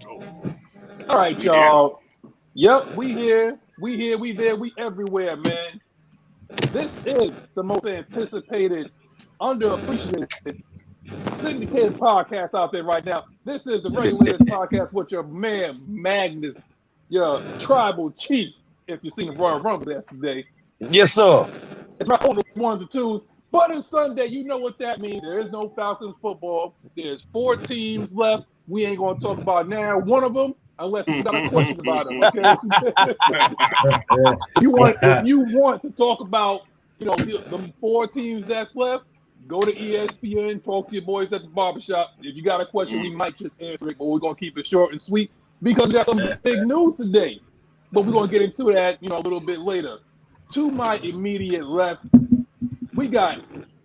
All right, y'all. Yep, we here. We there. We everywhere, man. This is the most anticipated, underappreciated, syndicated podcast out there right now. This is the Regulators podcast with your man Magnus, your tribal chief. If you've seen the Royal Rumble yesterday, yes, sir. it's right on the ones and twos. But it's Sunday, you know what that means. There is no Falcons football. There's 4 teams left. We ain't gonna talk about now one of them unless you got a question about them. Okay. If you want to talk about the 4 teams that's left, go to ESPN, talk to your boys at the barbershop. If you got a question, we might just answer it, but we're gonna keep it short and sweet because we got some big news today. But we're gonna get into that, a little bit later. To my immediate left, we got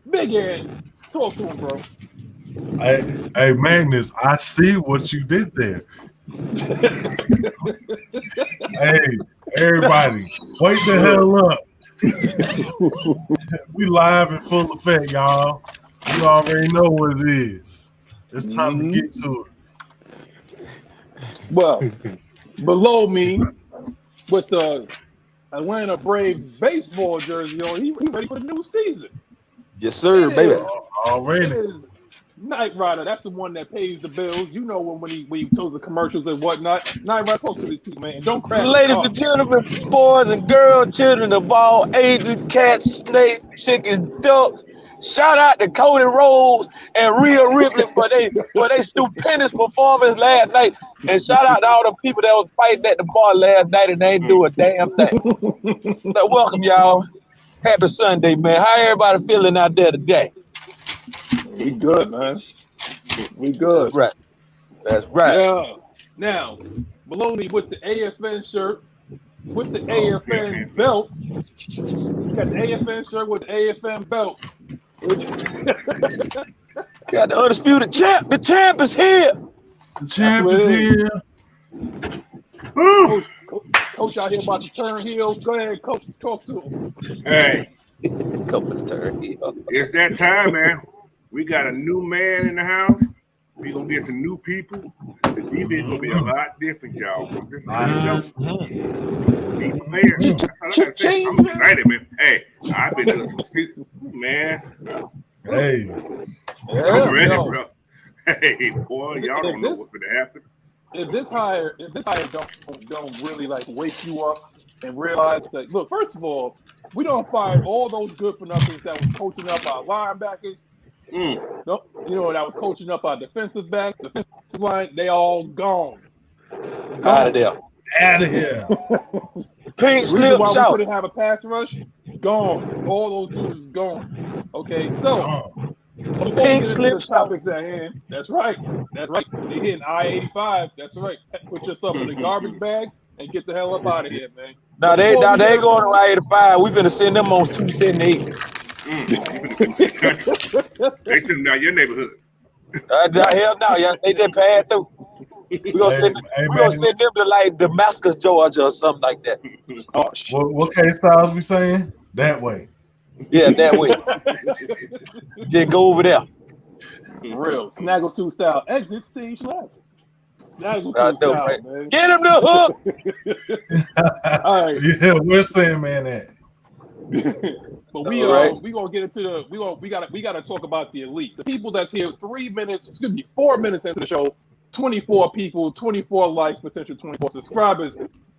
Big Ed. Talk to him, bro. Hey, Magnus, I see what you did there. Hey, everybody, wake the hell up. We live in full effect, y'all. You already know what it is. It's time to get to it. Well, below me, with the Atlanta Braves baseball jersey on, he ready for the new season. Yes, sir, baby. Already. It is Knight Rider. That's the one that pays the bills. You know when he told the commercials and whatnot. Knight Rider, talk to these people, man. Don't crash. Ladies and gentlemen, boys and girls, children of all ages, cats, snakes, chickens, ducks. Shout out to Cody Rhodes and Rhea Ripley for their stupendous performance last night. And shout out to all the people that was fighting at the bar last night and they ain't do a damn thing. So welcome, y'all. Happy Sunday, man. How everybody feeling out there today? We good, man. We good. That's right. That's right. Yeah. Now, below me with the AFN shirt, with the AFN belt. You got the AFN shirt with the AFN belt. Got the undisputed champ. The champ is here. The champ is here. Coach out here about to turn heels. Go ahead, Coach. Talk to him. Hey, Couple turn heel. it's that time, man. We got a new man in the house. We gonna get some new people. The defense gonna be a lot different, y'all. Be prepared. That's all I gotta say. I'm excited, man. Hey, I've been doing some man. Hey. I'm ready, bro. Hey, boy, y'all don't know what's gonna happen. If this hire don't really like wake you up and realize that, look, first of all, we don't fire all those good for nothings that was coaching up our linebackers. Nope, that was coaching up our defensive backs, defensive line. They all gone. Out of there. Out of here. The Pink reason slip why we shout. couldn't have a pass rush, gone. All those dudes is gone. Okay, so Pink slip topics at hand. That's right. That's right. They hitting I-85. That's right. Put yourself in the garbage bag and get the hell up out of here, man. Now they going to I-85. We finna send them on 278. They send them down your neighborhood. Hell no, yeah. They just passed through. We're gonna send them to like Damascus, Georgia or something like that. Oh shit. What K Styles we saying? That way. Yeah, that way. Just go over there. Real. Snaggletooth style. Exit stage left. Snaggletooth style, right. man. Get him the hook. All right. Yeah, we're saying, man, that. But we gonna get into we gotta talk about the elite. The people that's here 4 minutes into the show, 24 people, 24 likes, potential 24 subscribers.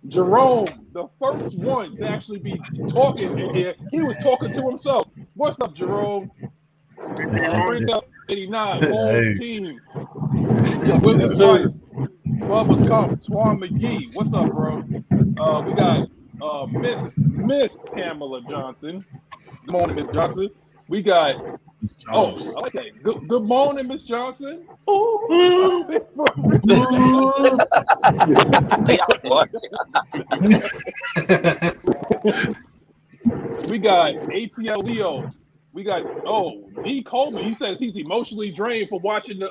Jerome, the first one to actually be talking in here, he was talking to himself. What's up, Jerome? 89, whole team. Willie Price, Bubba Cup, Twan McGee. What's up, bro? We got Miss Pamela Johnson. Good morning, Miss Johnson. We got I like that. Good morning, Miss Johnson. We got ATL Leo. We got D Coleman. He says he's emotionally drained for watching the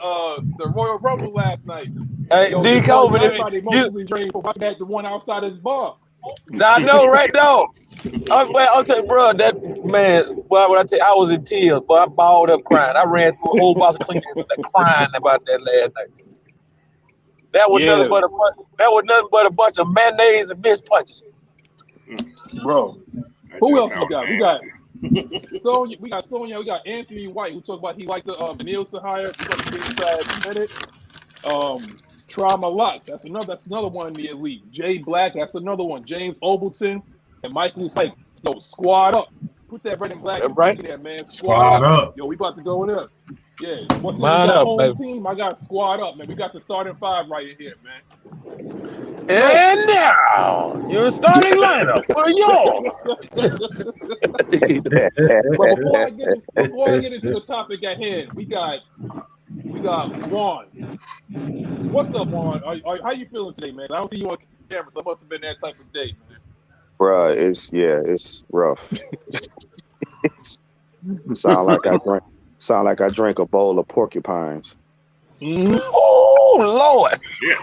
Royal Rumble last night. Hey, D Coleman, everybody emotionally drained for watching that the one outside his bar. I know, right now. I'll tell you, bro, that man, well, when I tell you, I was in tears, but I balled up crying. I ran through a whole box of cleaning crying about that last night. That was nothing but a bunch of mayonnaise and missed punches. Bro. That Who just else we sound got? nasty. Sonya, we got Anthony White, who talked about he liked the Nielson hire. We're gonna get inside in a minute. Trauma Lot, that's another one in the elite. Jay Black, that's another one. James Obleton and Michael Spike. So squad up. Put that red and black Right. in there, man. Squad up. Yo, we about to go in there. Yeah. Once we Line got up, home baby. team, I got squad up, man. We got the starting five right in here, man. And now your starting lineup for y'all. But before I get into the topic at hand, we got Juan. What's up, Juan? How you feeling today, man? I don't see you on camera, so it must have been that type of day, man. Bruh, it's rough. Sound like I drank a bowl of porcupines. Mm-hmm. Oh Lord! Shit.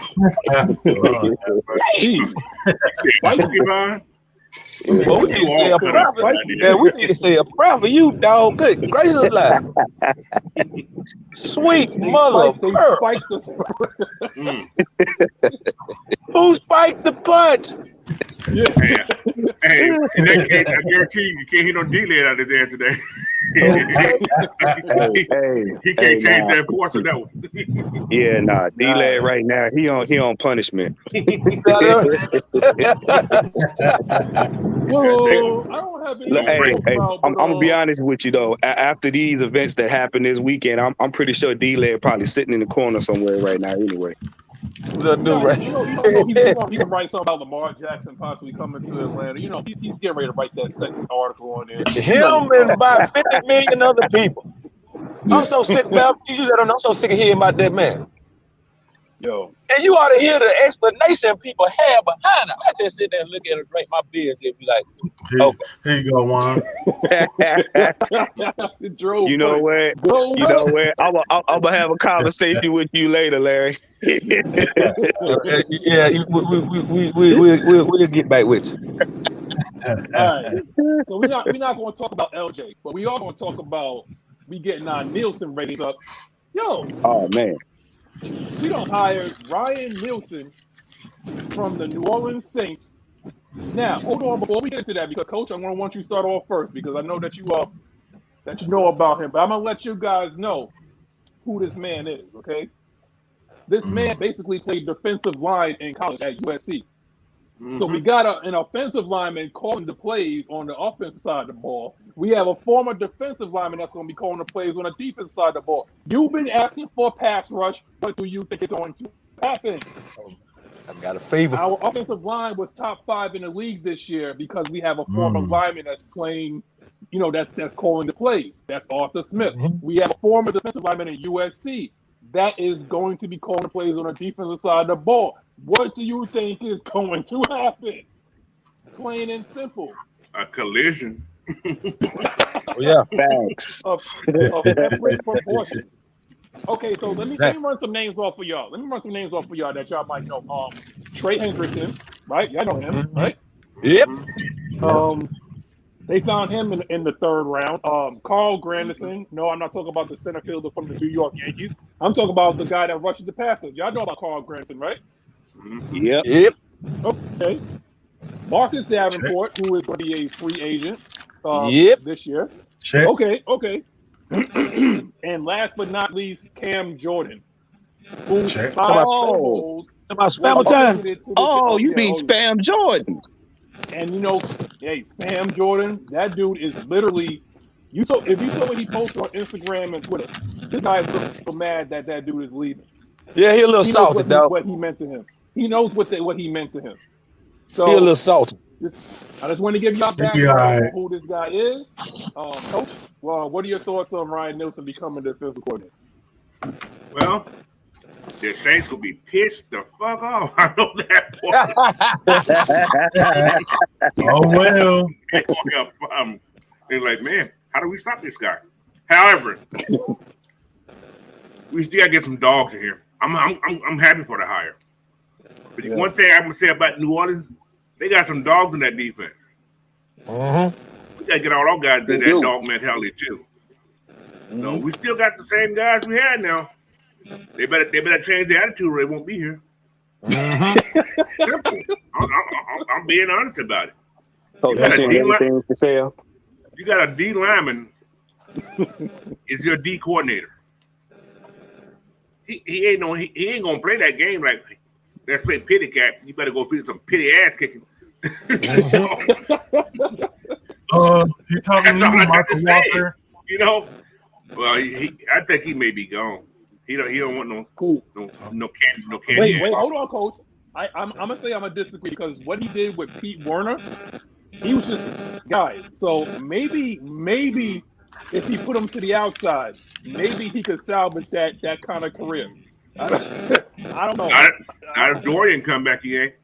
Hey, Porcupine? Well, we need to say a prayer for you. Yeah, we need to say a prayer for you, dog. Good gracious alive. Sweet mother of pearl. Who spiked the punch? Yeah. Hey, in that case, I guarantee you can't hit no D-Led out of his ass today. He can't change that portion of that one. Yeah, nah. D-Lad right now, he on punishment. Whoa, I don't have any. Hey, I'm gonna be honest with you though. After these events that happened this weekend, I'm pretty sure D-Lad probably sitting in the corner somewhere right now. Anyway, You can write something about Lamar Jackson possibly coming to Atlanta. You know, he's getting ready to write that second article on there. Him and about 50 million other people. I'm so sick, man. I'm so sick of hearing about that man. Yo. And you ought to hear the explanation people have behind it. I just sit there and look at it, drink my beer, and be like, okay. Here you go, Juan. You know what? I'm gonna have a conversation with you later, Larry. Yeah, we'll get back with you. All right. So we're not going to talk about LJ, but we are going to talk about we getting our Nielson ratings up. Yo. Oh man. We don't hire Ryan Nielson from the New Orleans Saints. Now, hold on before we get into that, because Coach, I'm going to want you to start off first because I know that you know about him, but I'm going to let you guys know who this man is. Okay, this man basically played defensive line in college at USC. So we got an offensive lineman calling the plays on the offensive side of the ball. We have a former defensive lineman that's going to be calling the plays on the defensive side of the ball. You've been asking for a pass rush. What do you think is going to happen? I've got a favor. Our offensive line was top 5 in the league this year because we have a former lineman that's playing, that's calling the plays. That's Arthur Smith. We have a former defensive lineman in USC that is going to be calling the plays on the defensive side of the ball. What do you think is going to happen? Plain and simple. A collision. Yeah, thanks. Of separate proportion. Okay, so let me run some names off for y'all. That y'all might know. Trey Hendrickson, right? Y'all know him, right? Yep. They found him in the 3rd round. Carl Granderson. No, I'm not talking about the center fielder from the New York Yankees. I'm talking about the guy that rushes the passer. Y'all know about Carl Granderson, right? Yep. Okay. Marcus Davenport, who is going to be a free agent this year. Check. Okay. And last but not least, Cam Jordan. Who's about spam time? Oh, you mean Spam Jordan? And Spam Jordan, that dude is literally. If you saw what he posted on Instagram and Twitter, this guy is so mad that dude is leaving. Yeah, he a little salty, though. What he meant to him. He knows what he meant to him. So he a little salty. I just want to give y'all background on who this guy is. Coach, well, what are your thoughts on Ryan Nielson becoming the defensive coordinator? Well, the Saints gonna be pissed the fuck off. I know that part. Oh well. They're like, man, how do we stop this guy? However, we still gotta get some dogs in here. I'm happy for the hire. But one thing I'm gonna say about New Orleans, they got some dogs in that defense. We gotta get all our guys in that dog mentality too. So we still got the same guys we had now. They better change their attitude or they won't be here. Simple. I'm being honest about it. Coach, got you a seen D line- anything to say? You got a D lineman is your D coordinator. He ain't gonna play that game like let's play pity cat. You better go play some pity ass kicking. So, You talking to that's all you, I got to Michael say. Walker? You know, well, I think he may be gone. He don't want no candy. Wait, hold on, Coach. I'm gonna say I'm gonna disagree because what he did with Pete Werner, he was just a guy. So maybe if he put him to the outside, maybe he could salvage that kind of career. I don't know. Not if Dorian come back, he ain't.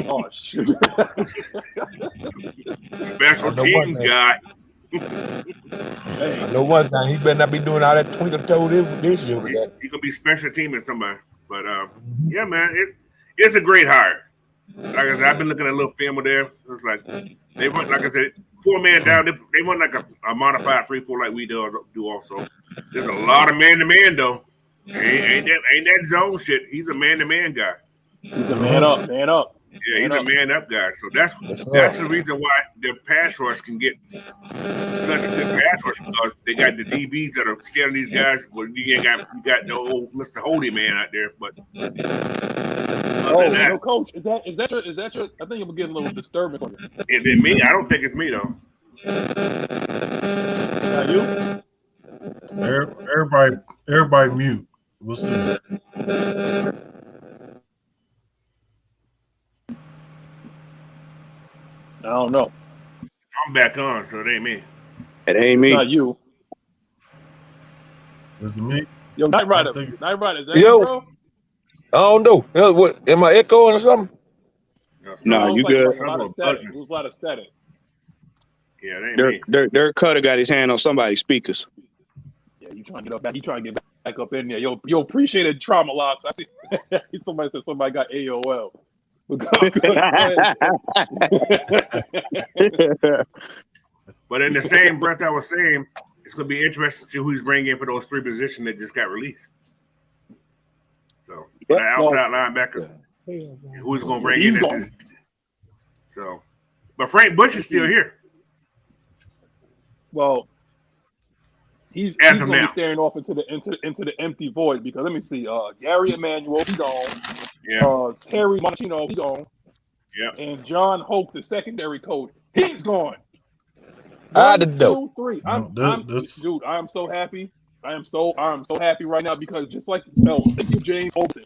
Oh shoot! Special teams guy. I know one thing. He better not be doing all that twinkle toe this year with that. He could be special teaming somebody. But yeah, man, it's a great hire. Like I said, I've been looking at a little film there. It's like they want, like I said, 4-man down. They want like a modified 3-4 like we do also. There's a lot of man-to-man though. Ain't that zone shit. He's a man-to-man guy. He's a man up. Yeah, he's a man-up guy. So that's the reason why their pass rush can get such good pass rush because they got the DBs that are scaring these guys. Well, you got the old Mr. Holy man out there, but no, Coach, is that your? I think I'm getting a little disturbance on you. Is it me? I don't think it's me though. Are you? Everybody mute. We'll see. I don't know. I'm back on, so it ain't me. It ain't me. It's not you. Is it me? Yo, Night Rider. Is that Yo. you, bro? I don't know. What am I echoing or something? Nah, you good. It was a lot of static. Yeah, it ain't me. Derek Cutter got his hand on somebody's speakers. Yeah, you trying to get up back. You trying to get back up in there. Yo, appreciated trauma locks. I see. Somebody said somebody got AOL. But in the same breath, I was saying it's going to be interesting to see who he's bringing in for those 3 positions that just got released. So for the outside linebacker, who he's going to bring in as his. So, but Frank Bush is still here. Well, he's going to be staring off into the empty void because let me see. Gary Emanuel, he's gone. Yeah. Terry Monchino, he's gone. Yeah. And John Hoke, the secondary coach, he's gone. I didn't know. 2, 3. Dude, I am so happy. I am so happy right now because just like thank you, James Overton.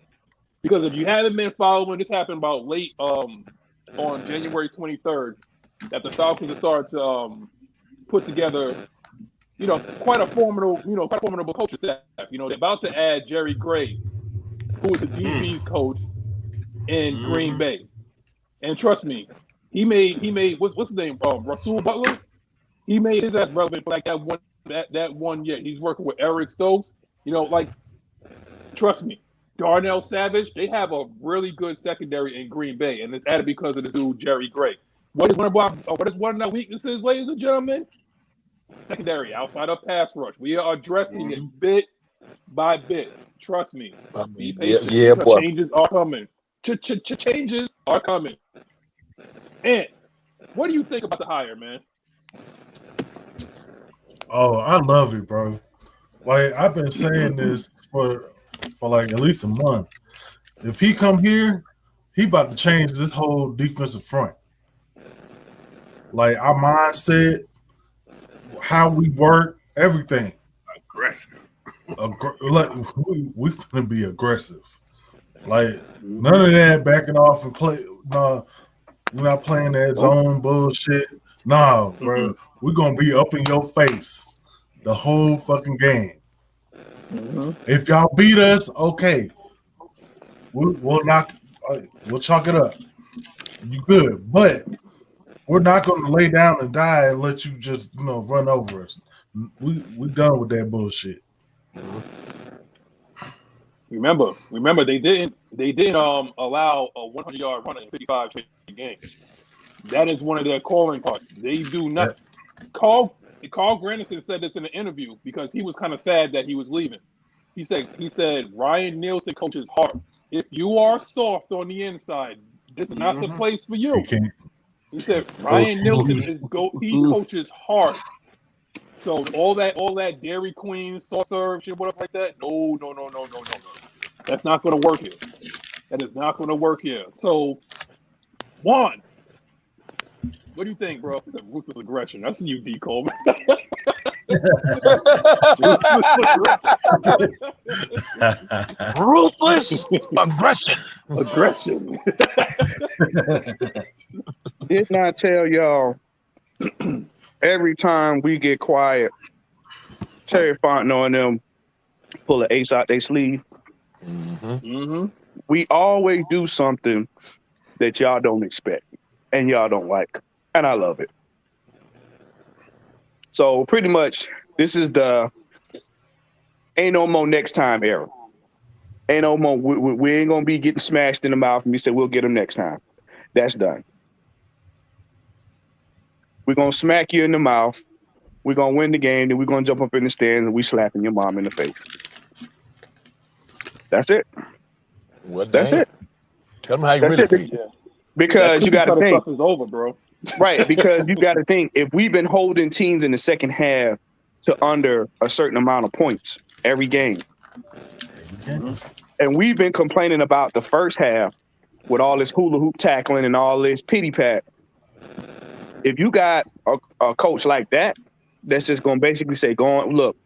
Because if you haven't been following, this happened about late on January 23rd, that the Falcons have started to put together, quite a formidable coaching staff. They're about to add Jerry Gray, who is the DB's coach in Green Bay. And trust me, he made what's his name? Rasul Butler. He made his ass relevant for like that one year. He's working with Eric Stokes. Trust me, Darnell Savage. They have a really good secondary in Green Bay, and it's added because of the dude Jerry Gray. What is one of our weaknesses, ladies and gentlemen? Secondary, outside of pass rush. We are addressing it bit by bit. Trust me. Be patient. Yeah, boy. Changes are coming. Changes are coming. And what do you think about the hire, man? Oh, I love it, bro. Like I've been saying this for like at least a month. If he come here, he about to change this whole defensive front. Like our mindset, how we work, everything. Aggressive. Like we finna be aggressive. Like none of that backing off and play. No, we're not playing that zone bullshit. No, bro. We're gonna be up in your face the whole fucking game. If y'all beat us, okay. We'll chalk it up. You good, but we're not gonna lay down and die and let you just run over us. We done with that bullshit. Remember, they didn't allow a 100-yard run in 55 games. That is one of their calling cards. They do not. Carl Granderson said this in an interview because he was kind of sad that he was leaving. He said Ryan Nielsen coaches hard. if you are soft on the inside, this is not the place for you. He said Ryan Nielson he coaches hard. So all that Dairy Queen, soft serve, shit, whatever like that. No. That's not gonna work here. That is not gonna work here. So Juan, what do you think, bro? It's a ruthless aggression. That's you, D. Coleman. Ruthless aggression. Aggression. Did not tell y'all every time we get quiet, Terry Fontenot and them pull an ace out their sleeve. We always do something that y'all don't expect and y'all don't like. And I love it. So pretty much this is the ain't no more next time era. Ain't no more. We ain't going to be getting smashed in the mouth and we say we'll get them next time. That's done. We're going to smack you in the mouth. We're going to win the game. Then we're going to jump up in the stands and we slapping your mom in the face. That's it. That's it. Tell them how you really feel. Because you got to think. Stuff is over, bro. Right, because you got to think, if we've been holding teams in the second half to under a certain amount of points every game, and we've been complaining about the first half with all this hula hoop tackling and all this pity pat, if you got a coach like that, that's just going to basically say, look,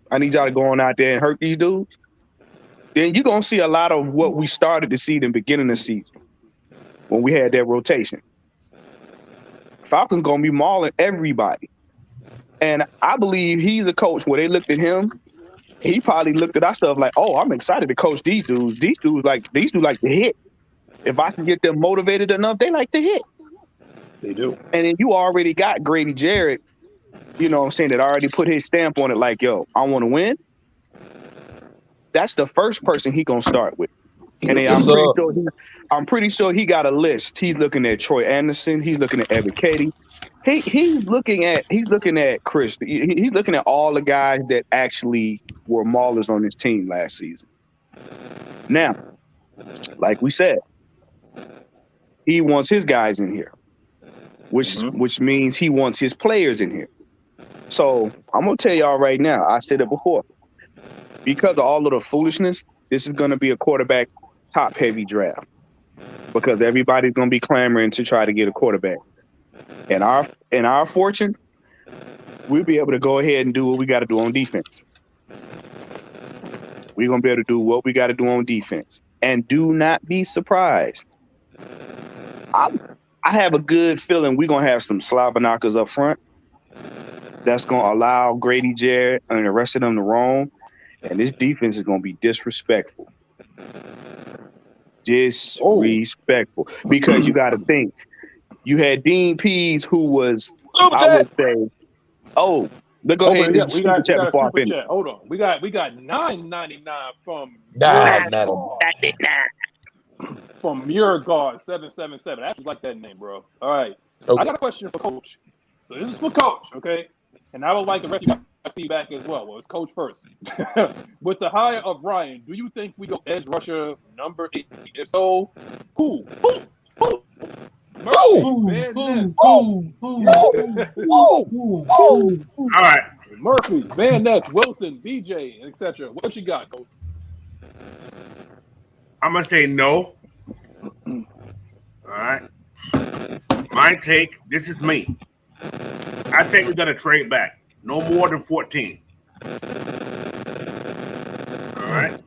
I need y'all to go on out there and hurt these dudes, then you're going to see a lot of what we started to see in the beginning of the season when we had that rotation. Falcons going to be mauling everybody. And I believe he's a coach where they looked at him, he probably looked at our stuff like, oh, I'm excited to coach these dudes. These dudes like to hit. If I can get them motivated enough, they like to hit. They do. And then you already got Grady Jarrett, you know what I'm saying, that already put his stamp on it like, yo, I want to win. That's the first person he going to start with. And then I'm pretty sure he got a list. He's looking at Troy Anderson. He's looking at Evan Katie. He's looking at Chris. He's looking at all the guys that actually were maulers on his team last season. Now, like we said, he wants his guys in here, which means he wants his players in here. So I'm gonna tell y'all right now. I said it before. Because of all of the foolishness, this is gonna be a quarterback top-heavy draft because everybody's going to be clamoring to try to get a quarterback. And our fortune, we'll be able to go ahead and do what we got to do on defense. We're going to be able to do what we got to do on defense. And do not be surprised. I have a good feeling we're going to have some slobber knockers up front. That's going to allow Grady Jarrett and the rest of them to roam. And this defense is going to be disrespectful. Disrespectful. Because you got to think, you had Dean Pease, who was, I would say, let's go ahead and just super chat before I finish. Hold on. We got $9.99 from from Muirguard 777. I actually like that name, bro. All right. Okay. I got a question for Coach. So this is for Coach, okay? And I would like the rest of you guys feedback as well. Well, it's Coach first. With the hire of Ryan, do you think we go edge rusher number 8? If so, who? Murphy, All right. Murphy, Van Ness, Wilson, BJ, etc. What you got, Coach? I'm going to say no. All right. My take, this is me. I think we're going to trade back. No more than 14. All right.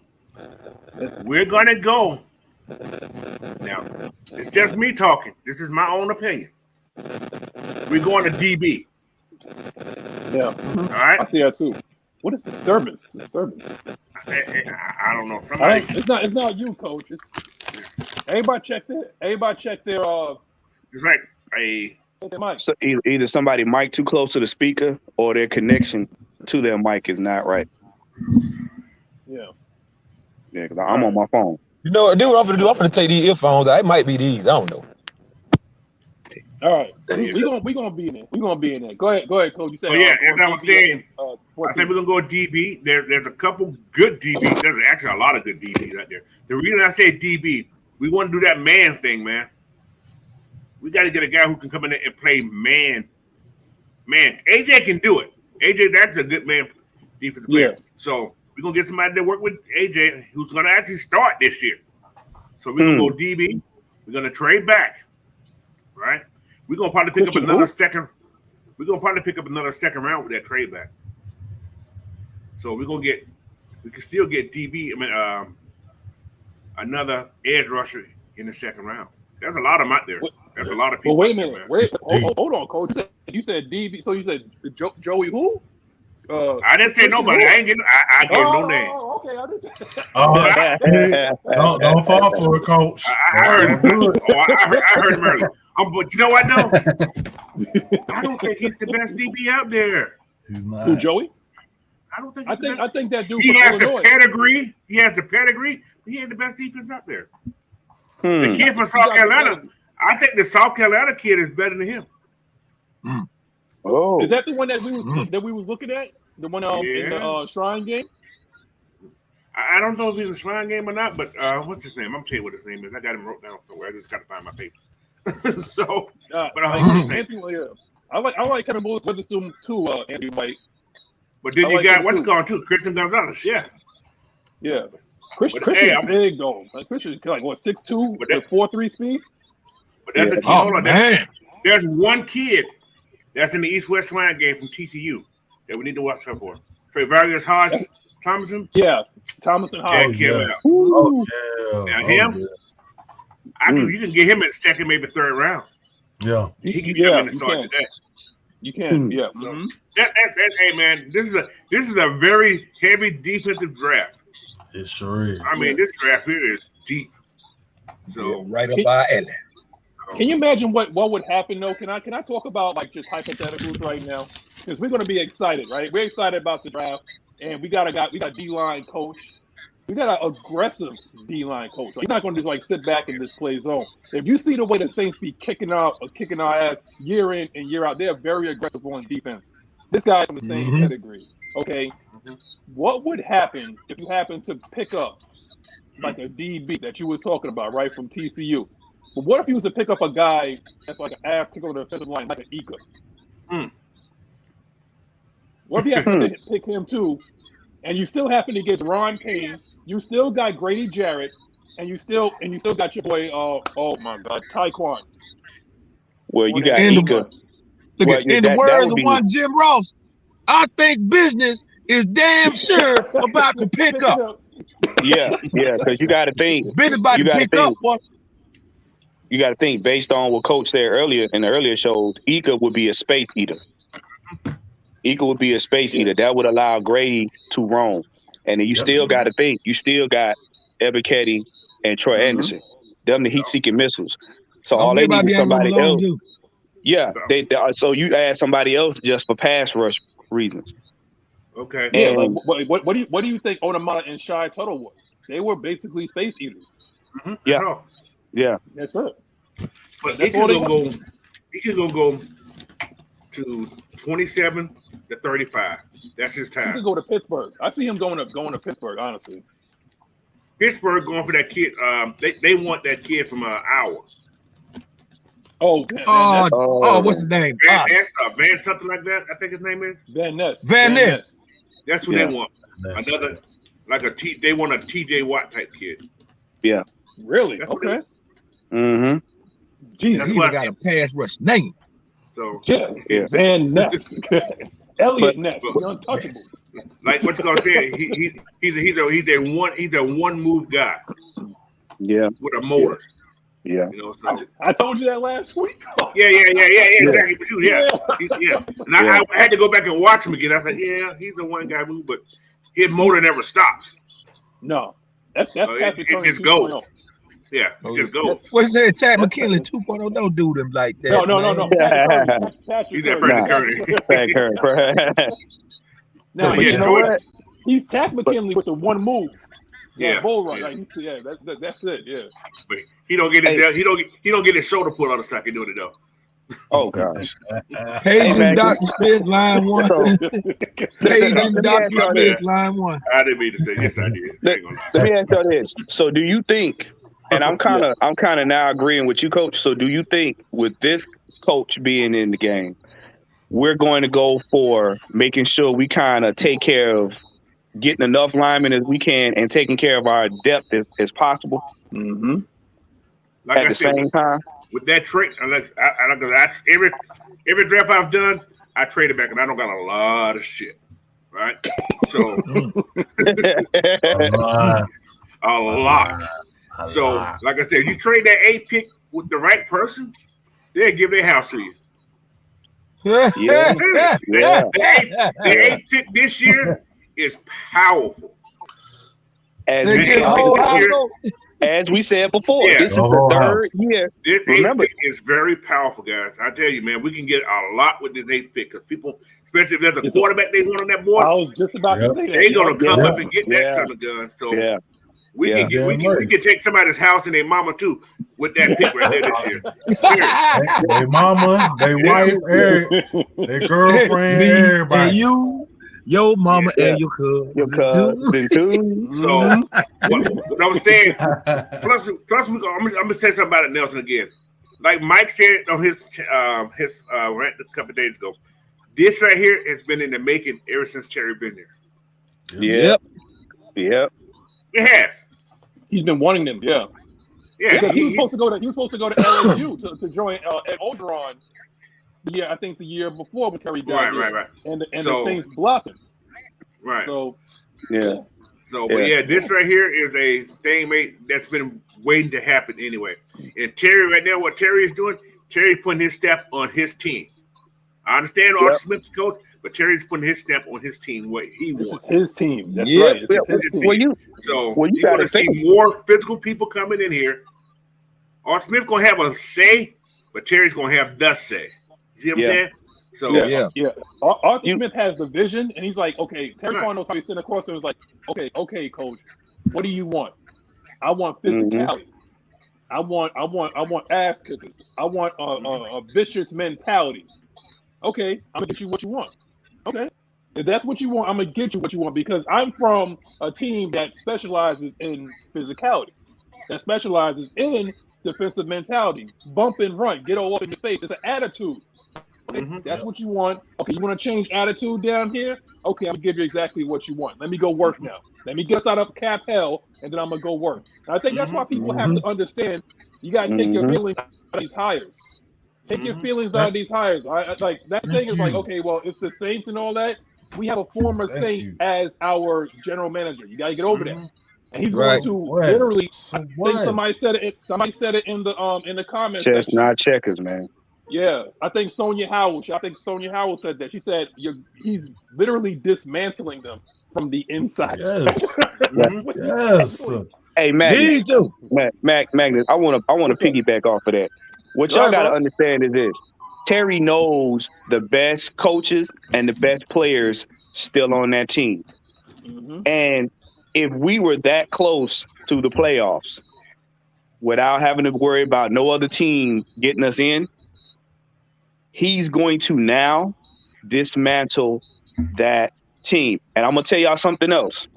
We're going to go. Now, it's just me talking. This is my own opinion. We're going to DB. Yeah. All right. I see that too. What is disturbance? I don't know. Somebody. It's not you, Coach. It's everybody check their It's like a. So either somebody mic too close to the speaker or their connection to their mic is not right. Yeah. Yeah, because I'm on my phone. You know, do what I'm gonna do. I'm gonna take these earphones. It might be these. I don't know. All right, we gonna be in there. We gonna be in there. Go ahead, Coach. You said. As I was saying, I 14. think we're gonna go DB. There's a couple good DBs. There's actually a lot of good DBs out there. The reason I say DB, we want to do that man thing, man. We got to get a guy who can come in there and play man. AJ can do it. AJ, that's a good man defensive player. So we're gonna get somebody to work with AJ who's gonna actually start this year. So we're gonna go DB. We're gonna trade back, right? We're gonna probably pick up another second. We're gonna probably pick up another second round with that trade back. So we can still get DB. Another edge rusher in the second round. There's a lot of them out there. There's a lot of people. Well, wait a minute. Hold on, Coach. You said DB. So you said Joey who? I didn't say nobody. I gave no name. Okay. Don't fall for it, Coach. I heard him earlier. But you know what, though? I don't think he's the best DB out there. He's not. Who, Joey? I don't think. I think that dude. He has the pedigree. He has the pedigree. But he ain't the best defense out there. The kid from South Carolina. I think the South Carolina kid is better than him. Oh, is that the one that we was looking at? The one in the Shrine game? I don't know if he's in the Shrine game or not, but what's his name? I'm gonna tell you what his name is. I got him wrote down somewhere. I just got to find my papers. So, but I like Kevin Witherspoon too, Andy White. But then you got what's going too, Christian Gonzalez. Yeah. Christian big though. Like Christian like what 6'2" with 4.3 speed. But that's a kid. Hold on, there's one kid that's in the East-West Shrine game from TCU that we need to watch out for. Travarius Hodge Thomason. Yeah, Thomason Hodge. Check him out. Now him, you can get him in the second, maybe third round. Yeah, he can come in and start today. You can, yeah. So hey man, this is a very heavy defensive draft. It sure is. I mean, this draft here is deep. So right up our alley. Can you imagine what would happen though? Can I talk about like just hypotheticals right now? Because we're gonna be excited, right? We're excited about the draft, and we got D-line coach. We got an aggressive D-line coach. He's not gonna just like sit back and just play zone. If you see the way the Saints be kicking our ass year in and year out, they're very aggressive on defense. This guy's from the same pedigree. Okay. What would happen if you happen to pick up like a DB that you was talking about, right, from TCU? But what if you was to pick up a guy that's like an ass kicker on the defensive line, like an Ika? What if you happen to pick him too, and you still happen to get Ron Payne, you still got Grady Jarrett, and you still got your boy, oh my God, Tyquan. Well, you got Ika. Look at in the words of one Jim Ross, I think business is damn sure about to pick up. Yeah, because you got to think. Been about to pick up. You got to think based on what Coach said earlier in the earlier shows. Ika would be a space eater. Ika would be a space eater. That would allow Grady to roam. And then you still got to think. You still got Ebiketie and Troy Anderson. Them the heat-seeking missiles. So all they need is somebody else. Yeah, so you add somebody else just for pass rush reasons. Okay. Yeah, like, what do you think Onamata and Shai Tuttle was? They were basically space eaters. Yeah. That's it. But he can go to 27 to 35. That's his time. He could go to Pittsburgh. I see him going to Pittsburgh, honestly. Pittsburgh going for that kid. They want that kid from Iowa. What's his name? Van something like that. I think his name is Van Ness. Van Ness. That's who they want. Another like they want a TJ Watt type kid. Yeah. Really? That's okay. Jesus, he got a pass rush name. So Van Ness. Elliot Ness. Untouchable. Like what you gonna say? He's a one move guy. Yeah. With a motor. Yeah. You know, so I told you that last week. Yeah, exactly. But and I had to go back and watch him again. I said, he's the one guy move, but his motor never stops. No, that's it just goes. Yeah, it just goes. What's that? Chad McKinley 2.0. Don't do them like that. No. He's that Patrick Curry. Now, you know what? He's Tack McKinley with the one move. Bull run. That's it. Yeah. But he don't get it. He don't get his shoulder pulled on the second doing it though. Oh gosh. Paige Hey, and Dr. Smith, line one. So, Paige let and me Dr. ask y'all Smith, this. line one. I didn't mean to say yes. I did. I Let, ain't gonna lie. let me ask y'all this. So do you think, and I'm kind of now agreeing with you, Coach. So do you think with this coach being in the game, we're going to go for making sure we kind of take care of getting enough linemen as we can and taking care of our depth as possible Mm-hmm. Like at I the said, same time? with that trade, every draft I've done, I traded back, and I don't got a lot of shit, right? So a lot. So, like I said, if you trade that 8 pick with the right person, they'll give their house to you. Yeah. The 8 pick this year is powerful. As They we get said, whole this year- household. as we said before, Yeah. this is The the whole third year. This Remember- 8 pick is very powerful, guys. I tell you, man, we can get a lot with this 8 pick because people, especially if there's a quarterback they want on that board, I was just about to say that. they're gonna come Yeah. up and get that Yeah. son of gun. So Yeah. we Yeah. can get we Damn right. can take somebody's house and their mama too with that pick right there this year. Seriously. They mama, they wife, their girlfriend, Me everybody. and you, your mama Yeah. and your cousin. Your cousin too. So what I was saying, plus we go, I'm gonna say something about it, Nelson, again. Like Mike said on his rant a couple of days ago, this right here has been in the making ever since Terry been there. Yep. Yep. It has. He's been wanting them, yeah. Yeah, Because he was supposed to go to LSU to join Ed Ogeron. Yeah, I think the year before when Terry got here. right. And the So- Saints blocked him. Right. So Yeah. So, but yeah, this right here is a thing, mate, that's been waiting to happen anyway. And Terry, right now, what Terry is doing, Terry's putting his stamp on his team. I understand Archie Smith's coach, but Terry's putting his stamp on his team, what he this is wants. his team. That's Yep. right. It's his team. Well, you So Well, you you're going gotta to see think. more physical people coming in here. Archie Smith's going to have a say, but Terry's going to have the say. You see what I'm Yeah. saying? So Yeah. Arthur You- Smith has the vision, and he's like, okay, Terry Right. Farno's probably sitting across and was like, okay, coach, what do you want? I want physicality. I want ass kickers. I want a vicious mentality. Okay, I'm gonna get you what you want. Okay, if that's what you want, I'm gonna get you what you want because I'm from a team that specializes in physicality, that specializes in defensive mentality, bump and run, get all up in your face. It's an attitude. Okay, that's what you want. Okay, you want to change attitude down here? Okay, I'm gonna give you exactly what you want. Let me go work now. Let me get us out of cap hell, and then I'm gonna go work. And I think that's why people have to understand. You gotta take your feelings out of these hires. Take your feelings out of these hires. I like that thing is like, okay, well, it's the Saints and all that. We have a former Saint as our general manager. You gotta get over that. And he's Right. going to literally. So I think what? somebody said it. Somebody said it in the comments. chestnut checkers, man. Yeah, I think Sonia Howell said that. She said he's literally dismantling them from the inside. Yes. Yes. Hey, Magnus. Me too. Magnus, I want to piggyback off of that. What Go y'all ahead, got to bro. understand is this: Terry knows the best coaches and the best players still on that team. And if we were that close to the playoffs without having to worry about no other team getting us in, he's going to now dismantle that team. And I'm going to tell y'all something else.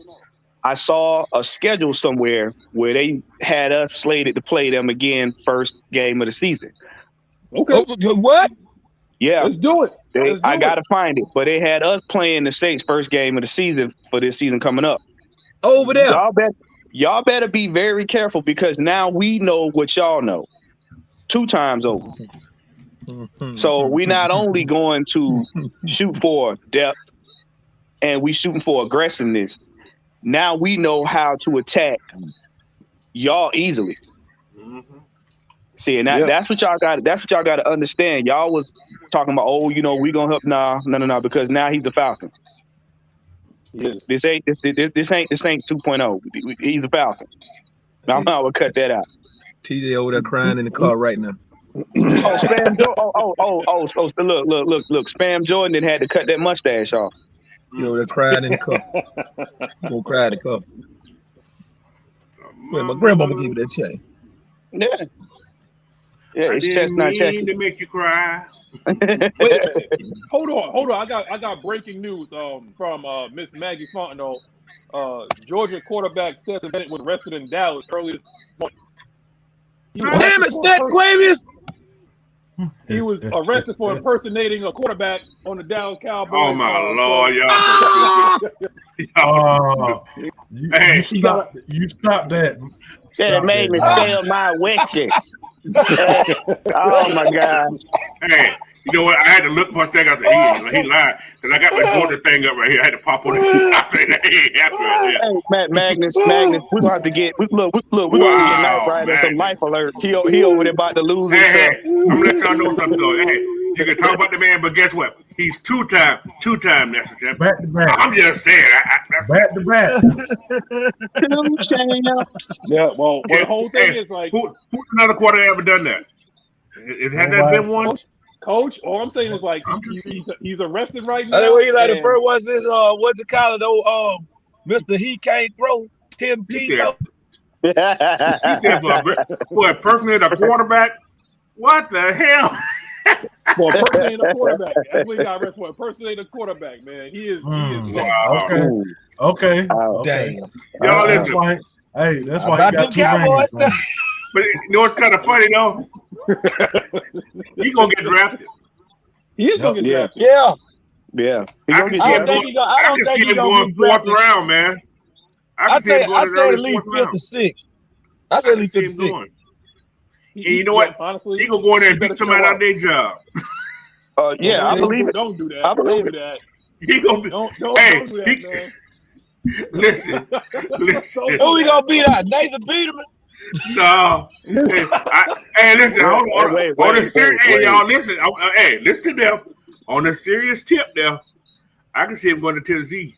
I saw a schedule somewhere where they had us slated to play them again first game of the season. Okay, What? Yeah, let's do it. I got to find it. But they had us playing the Saints first game of the season for this season coming up. Over there. Y'all better be very careful because now we know what y'all know 2 times over. So we not only going to shoot for depth and we shooting for aggressiveness. Now we know how to attack y'all easily. See, and that's what y'all got. That's what y'all got to understand. Y'all was talking about, we gonna help. No, because now he's a Falcon. Yes. This ain't the Saints 2.0. He's a Falcon. Now I'm gonna cut that out. TJ over there crying in the car right now. Oh, Spam Jordan. Look. Spam Jordan then had to cut that mustache off. You over there crying in the car. Gonna cry in the car. Wait, my grandmama give you that chain. Yeah. Yeah, I it's didn't chestnut mean checker. to make you cry. Wait, hold on. I got breaking news from Ms Maggie Fontenot. Georgia quarterback Stetson Bennett was arrested in Dallas earlier this morning. He was Damn it, arrested for Stat Quavius. He was arrested for impersonating a quarterback on the Dallas Cowboys. Oh my Lord, y'all so stupid. Y'all You stop that. That made me spell my whiskey. Oh my gosh. Hey, you know what? I had to look for a second. I said, he lied. Because I got my Georgia thing up right here. I had to pop on it. Hey, Magnus, we're gonna have to get we're gonna have to get Knight Rider some life alert. He over there about to lose himself. I'm gonna let y'all know something though. Hey, you can talk about the man, but guess what? He's two-time national champ. Back to back. I'm just saying. Back to back. Yeah, well, the whole thing is like, who's another quarter ever done that? Had that been one? Coach, all I'm saying is like he's arrested right now. I think what he like the first was this what's it called though? Mr. He Can't Throw Tim Tebow. He said for impersonating a quarterback. What the hell? For impersonating a quarterback. That's what he got arrested for. Impersonating a quarterback, man. He is wow. Okay. Damn. Y'all listen. That's why he got 2 rings. But you know what's kind of funny though? He's gonna get drafted. He is gonna get drafted. Yeah. I can see him going 4th round, man. I say at least 5th or 6th. I say at least 5th or 6th. And you know what? Honestly, he gonna go in there and beat somebody out of their job. Yeah, I believe it. Don't do that. I believe that. He gonna be. Don't do that, man. Listen. Who we gonna beat out? Nathan Peterman? No. Hey, listen. On a serious, hey, y'all, listen. Hey, listen to them. On a serious tip, there, I can see him going to Tennessee.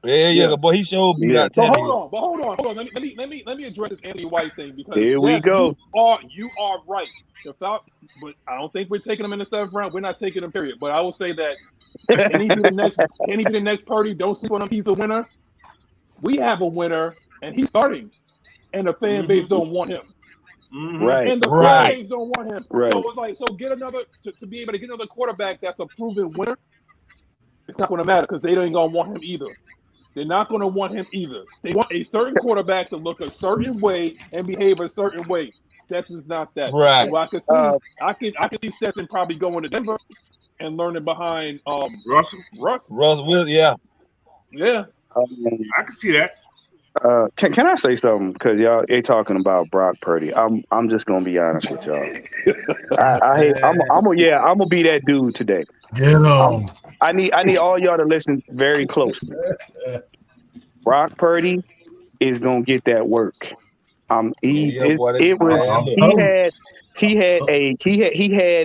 Yeah, boy, he showed me that. So hold on. Let me address this Anthony White thing because here we go. You are right. But I don't think we're taking him in the 7th round. We're not taking him, period. But I will say that can he be the next Purdy? Don't sleep on him. He's a winner. We have a winner, and he's starting, and the fan base don't want him. Right. And the fan base don't want him. Right. So it's like, get another to be able to get another quarterback that's a proven winner. It's not going to matter because they ain't going to want him either. They're not going to want him either. They want a certain quarterback to look a certain way and behave a certain way. Stetson's not that. Right. So I can see Stetson probably going to Denver and learning behind Russell. Yeah. I can see that. Can I say something? Because y'all ain't talking about Brock Purdy. I'm just gonna be honest with y'all. I'm gonna be that dude today. Get on. I need all y'all to listen very closely. Brock Purdy is gonna get that work. He had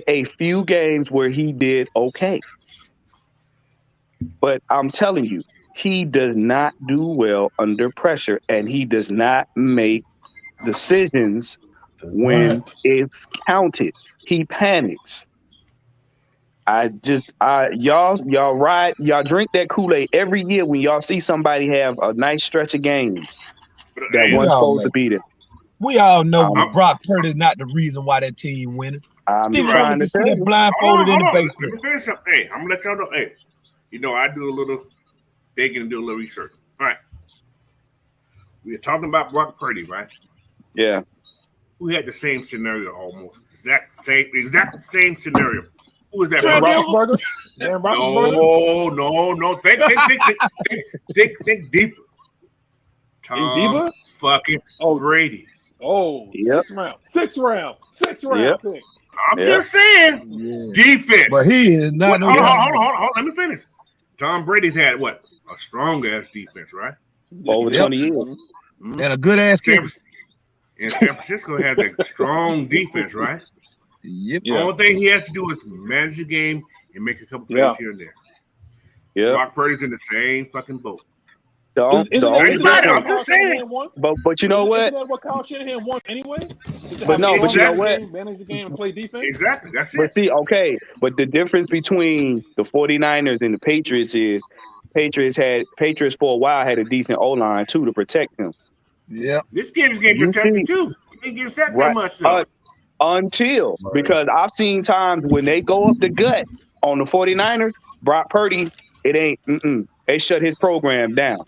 a few games where he did okay, but I'm telling you, he does not do well under pressure, and he does not make decisions when it's counted. He panics. Y'all drink that Kool-Aid every year when y'all see somebody have a nice stretch of games that wasn't supposed to beat it. We all know Brock Purdy is not the reason why that team winning. Steve trying to see that blindfolded in the basement. Let me finish up. Hey, I'm gonna let y'all know. Hey, I do a little digging and do a little research. All right. We're talking about Brock Purdy, right? Yeah. Who had the same scenario almost? Exact same scenario. Who is that? Roethlisberger? No. Think deeper. Tom fucking Brady. Oh, yep. Sixth round. Yep. Pick. I'm just saying, defense. But he is not. Hold on. Let me finish. Tom Brady's had what? A strong ass defense, right? Over 20 years. And a good ass kicker. And San Francisco has a strong defense, right? Yep. The only thing he has to do is manage the game and make a couple plays here and there. Yeah. Brock Purdy's in the same fucking boat. I'm just saying. But you know what? Isn't that what Kyle Shanahan wants anyway? But you know what? Manage the game and play defense. Exactly. That's it. But see, okay. But the difference between the 49ers and the Patriots is Patriots for a while had a decent O-line too to protect him. Yeah. This kid is getting protected too. He ain't getting sacked that much though. Because I've seen times when they go up the gut on the 49ers, Brock Purdy, it ain't, they shut his program down.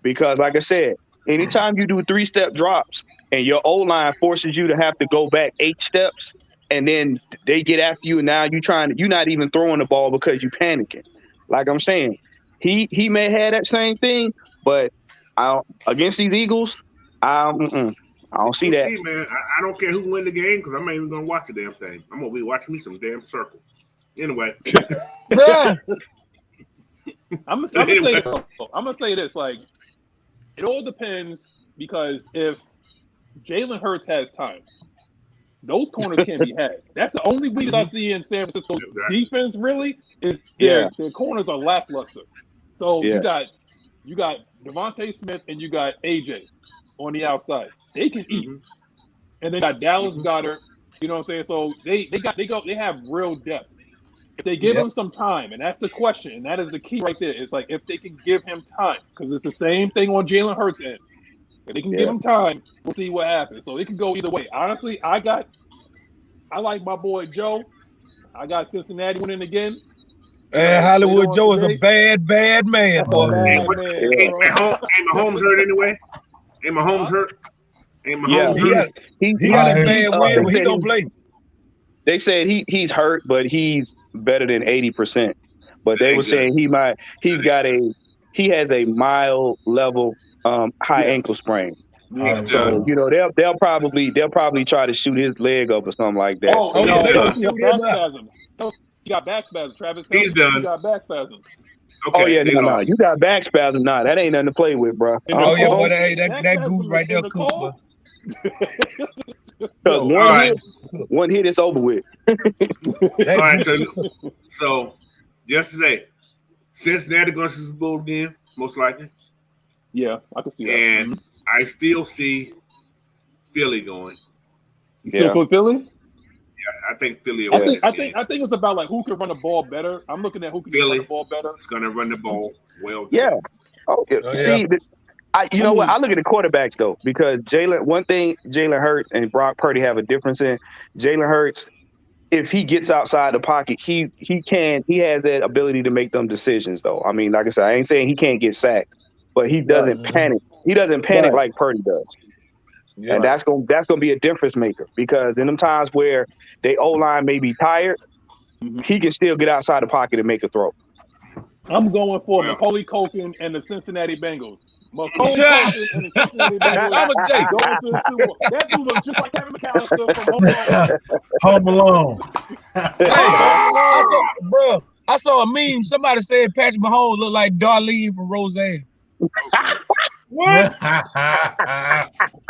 Because like I said, anytime you do 3-step drops and your O-line forces you to have to go back 8 steps, and then they get after you, and now you're not even throwing the ball because you panicking. Like I'm saying, he may have that same thing, but against these Eagles, I don't see that. See, man, I don't care who win the game because I'm not even gonna watch the damn thing. I'm gonna be watching me some damn circle. Anyway, I'm gonna say this. Like, it all depends, because if Jalen Hurts has time, those corners can't be had. That's the only weakness I see in San Francisco's defense. Really, is their corners are lackluster. So you got Devontae Smith and you got AJ on the outside. They can eat, and they got Dallas Goedert. You know what I'm saying? So they have real depth. If they give him some time, and that's the question, and that is the key right there. It's like, if they can give him time, because it's the same thing on Jalen Hurts' end. If they can give him time, we'll see what happens. So it can go either way. Honestly, I like my boy Joe. I got Cincinnati winning again. And Hollywood Joe is a bad man, boy. Ain't Mahomes hurt anyway? Ain't Mahomes hurt? Ain't Mahomes hurt? He got a bad win, but he don't play. They said he's hurt, but he's better than 80%. But they were saying he has a mild level high ankle sprain. So they'll probably try to shoot his leg up or something like that. He got back spasms. Travis, he's done. He got back spasms. Okay, no, you got back spasms. Nah, that ain't nothing to play with, bro. But that goose right there, Cooper. One hit is over with. All right, so just to say, Cincinnati going to the Super Bowl again, most likely. Yeah, I can see that. And I still see Philly going. You still put Philly? Yeah, I think Philly. I think it's about like who can run the ball better. I'm looking at who can run the ball better. It's going to run the ball well. Yeah. Okay. See, what? I look at the quarterbacks though, because Jalen Hurts and Brock Purdy have a difference in. Jalen Hurts, if he gets outside the pocket, he has that ability to make them decisions though. I mean, like I said, I ain't saying he can't get sacked, but he doesn't panic. He doesn't panic like Purdy does. Yeah. And that's gonna be a difference maker, because in them times where they O-line may be tired, he can still get outside the pocket and make a throw. I'm going for Macaulay Culkin and the Cincinnati Bengals. Macaulay Culkin and the Cincinnati Bengals. Going to the Super Bowl. That dude looks just like Kevin McAllister from Home Alone. I saw a meme. Somebody said Patrick Mahomes looked like Darlene from Roseanne. What?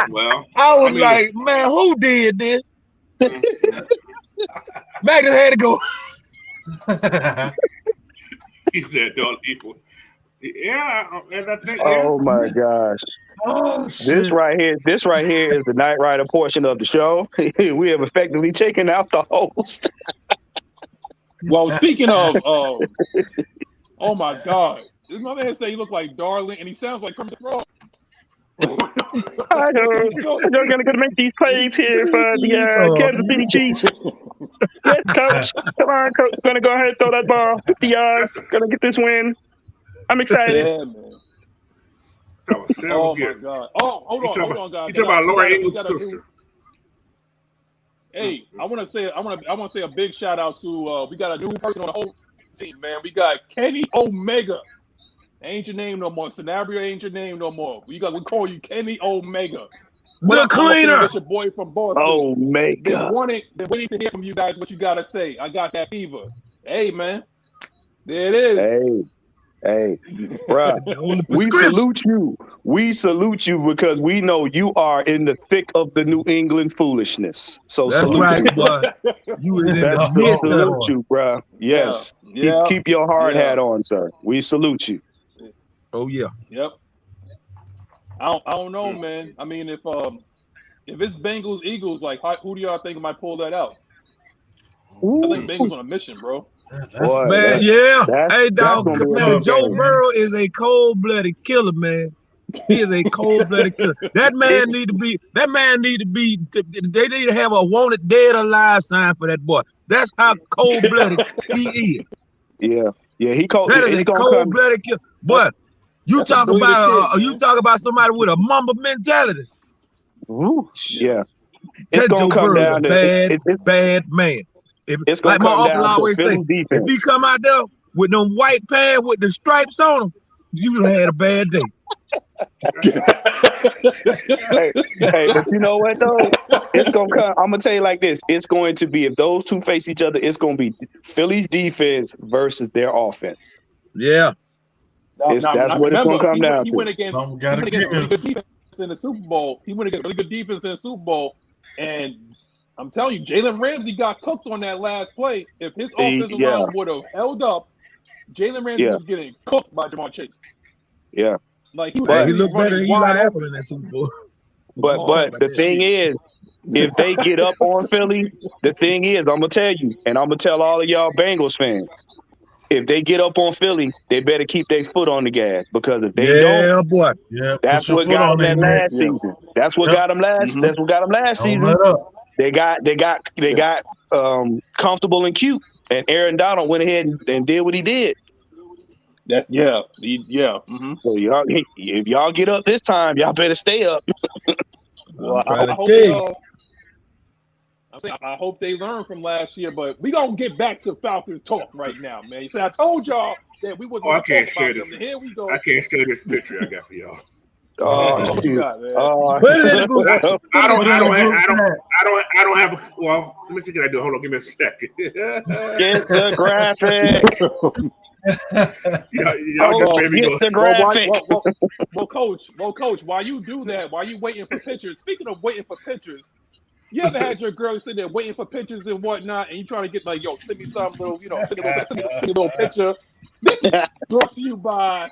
Well, I was like, man, who did this? Maggie had to go. He said, "Don't people." Yeah, and I think. Oh my gosh! This right here is the Night Rider portion of the show. We have effectively taken out the host. Well, speaking of, oh my God, this mother say he looked like Darling, and he sounds like Kermit the Frog. I know. They're gonna make these plays here for the Kansas City Chiefs. Yes, coach. Come on, coach. Gonna go ahead and throw that ball. 50 yards. Gonna get this win. I'm excited. Yeah, man. That was oh my God. Oh, hold on, guys. You talking about Laura Ingalls' sister? Hey, I want to say a big shout out to we got a new person on the whole team, man. We got Kenny Omega. Ain't your name no more. Sanabria ain't your name no more. We call you Kenny Omega. The cleaner. That's your boy from Boston. Omega. Been waiting to hear from you guys what you gotta say. I got that fever. Hey, man. There it is. Hey, bro. We salute you. We salute you because we know you are in the thick of the New England foolishness. So that's salute right, you. boy. You in salute you, bro. Yes. Yeah. Keep your hard hat on, sir. We salute you. Oh yeah. Yep. I don't know, man. I mean, if it's Bengals Eagles, like who do y'all think might pull that out? Ooh. I think Bengals on a mission, bro. Hey, dog, man, Joe Burrow is a cold-blooded killer, man. He is a cold-blooded killer. That man need to be. They need to have a wanted dead or alive sign for that boy. That's how cold-blooded he is. Yeah. He cold. That is It's a gonna come. cold-blooded killer. But you That's a talk breed of about kid, you man. talk about somebody with a mamba mentality. Woo. Yeah. It's That gonna Joe come Burrow is a down to bad man. it's gonna Like my come uncle down to always say, Philly's if he defense. come out there with them white pants with the stripes on them, you done had a bad day. Hey, but you know what though? It's gonna come. I'm gonna tell you like this. It's going to be if those two face each other, it's gonna be Philly's defense versus their offense. Yeah. That's what it's gonna come down he to. went against Something he gotta went against really give. good defense in the Super Bowl. He went against really good defense in the Super Bowl, and I'm telling you, Jalen Ramsey got cooked on that last play. If his offensive line would have held up, Jalen Ramsey was getting cooked by Jamar Chase. Yeah. Like he looked better than Eli Apple in that Super Bowl. But the thing is, if they get up on Philly, the thing is, I'm gonna tell you, and I'm gonna tell all of y'all Bengals fans, if they get up on Philly, they better keep their foot on the gas, because if they don't, boy. Yeah, that's what got them that last season. That's what got them last. That's what got them last season. They got comfortable and cute, and Aaron Donald went ahead and did what he did. So y'all, if y'all get up this time, y'all better stay up. Well, I hope they learn from last year, but we gonna get back to Falcons talk right now, man. You see, I told y'all that we wasn't. I can't share this. Here we go. I can't share this picture I got for y'all. What you got, man? I don't have a. Well, let me see. Can I do? Hold on, give me a second. Get the graphic. Y'all just made me go. The graphic. Well, coach, while you do that, while you waiting for pictures. Speaking of waiting for pictures, you ever had your girl sitting there waiting for pictures and whatnot, and you trying to get like, yo, send me some little, send me a little picture. Brought to you by.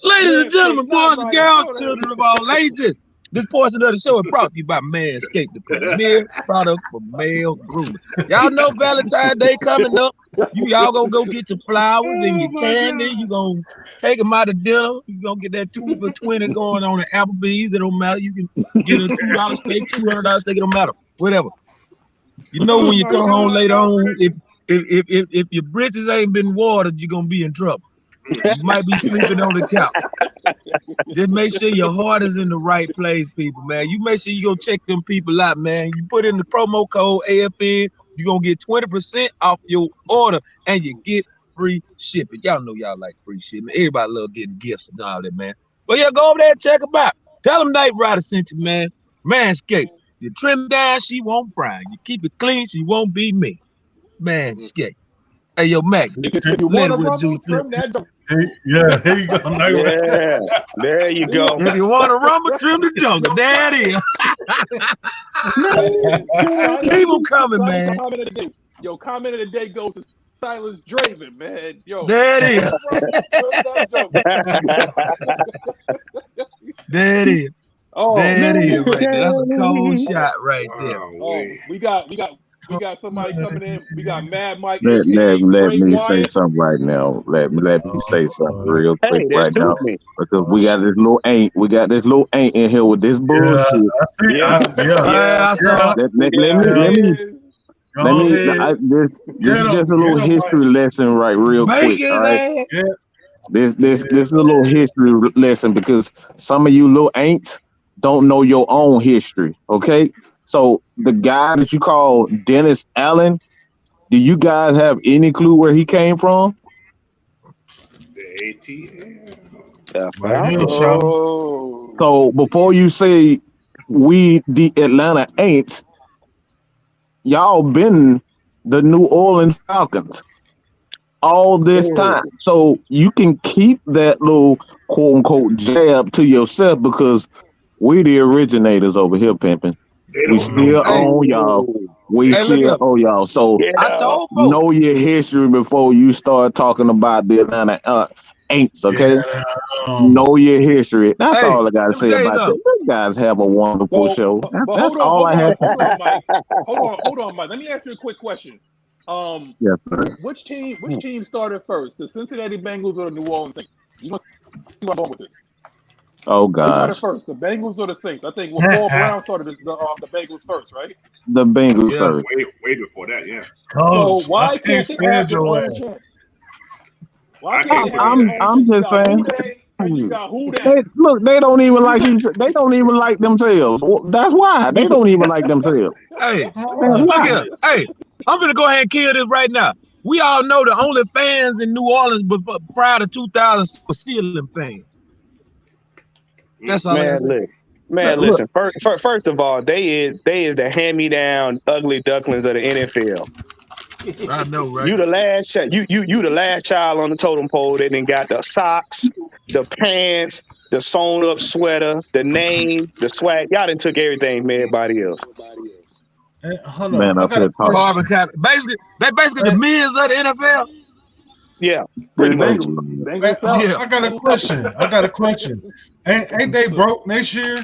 Ladies and gentlemen, boys and girls, children of all ages, this portion of the show is brought to you by Manscaped, the premier product for male grooming. Y'all know Valentine's Day coming up. Y'all gonna go get your flowers and your candy. You gonna take them out to dinner. You gonna get that 2 for $20 going on at Applebee's. It don't matter. You can get a $2 steak, $200 steak. It don't matter. Whatever. You know when you come home later on, if your britches ain't been watered, you're gonna be in trouble. You might be sleeping on the couch. Just make sure your heart is in the right place, people, man. You make sure you go check them people out, man. You put in the promo code AFN, you're going to get 20% off your order, and you get free shipping. Y'all know y'all like free shipping. Everybody love getting gifts and all that, man. But yeah, go over there and check them out. Tell them Night Rider sent you, man. Manscaped. You trim down, she won't fry. You keep it clean, she won't be me. Manscaped. Hey, yo, Mac. If you want to rumble, trim that junk. Yeah, here you go. Yeah, there you go. If you want to rumble, trim the jungle. There it is. Keep them coming, man. Comment of the day goes to Silas Draven, man. Yo, there it is. There it is. Oh, there it is. Right there. That's a cold shot right there. We got somebody coming in. We got Mad Mike. Let me say something right now. Let me say something real quick right now, because we got this little ain't. We got this little ain't in here with this bullshit. This is just a little history lesson, right? Real quick, all right? This is a little history lesson, because some of you little ain'ts don't know your own history. Okay. So the guy that you call Dennis Allen, do you guys have any clue where he came from? The ATL. So before you say we the Atlanta Aints, y'all been the New Orleans Falcons all this time. So you can keep that little quote unquote jab to yourself, because we the originators over here, pimping. We still own y'all. We still owe y'all. So I told folks, know your history before you start talking about the Atlanta Aints, okay? Know your history. That's all I gotta say about that. You guys have a wonderful show. That's all I have. Hold on, Mike. Let me ask you a quick question. Yes, sir. Which team started first? The Cincinnati Bengals or the New Orleans Saints? You must see where I'm going with this. Oh Who got it gosh, first? The Bengals or the Saints? I think when Paul Brown started the Bengals first, right? the Bengals Yeah. first. Way before that, yeah. Coach, So why I can't they stand have their your own ass. chant? Why I can't they can't have believe their that. own I'm chant? You just got saying. Who They and you got Who They, That. look, they don't even like each. They don't even like themselves. That's why they don't even like themselves. Hey, That's look why. here. Hey, I'm gonna go ahead and kill this right now. We all know the only fans in New Orleans prior to 2000 were ceiling fans. That's all I Man, gotta say. man, Look, listen. First of all, they is the hand-me-down ugly ducklings of the NFL. I know, right? You the last child. You the last child on the totem pole. They then got the socks, the pants, the sewn up sweater, the name, the swag. Y'all done took everything from everybody else. Hey, hold man on. I up got here a talking. Carbon copy. Basically, they basically the Miz of the NFL. Yeah, The pretty much. Bengals. Hey, Bengals out. Yeah. I got a question. Ain't they broke next year?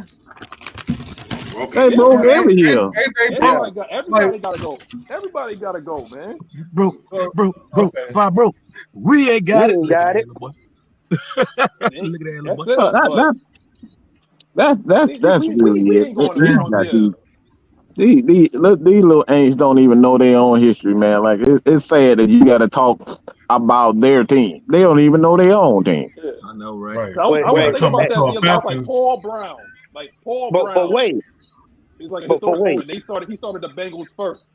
They Okay. broke every year. Ain't they broke? Everybody gotta go. Everybody gotta go, man. Broke, Okay. if I broke, we ain't got We it. ain't Look at got that it. little boy. Look at that little That's boy. it. But That's really we it. ain't going to These wrong. got Yeah. these little aints don't even know their own history, man. Like it's sad that you got to talk about their team. They don't even know their own team. Yeah. I know, right? Right. I was Wait, thinking about Come that to the a other day. I was like Falcons. Paul Brown. Like Paul But Brown wait, is like a but historic wait. moment. He started the Bengals first.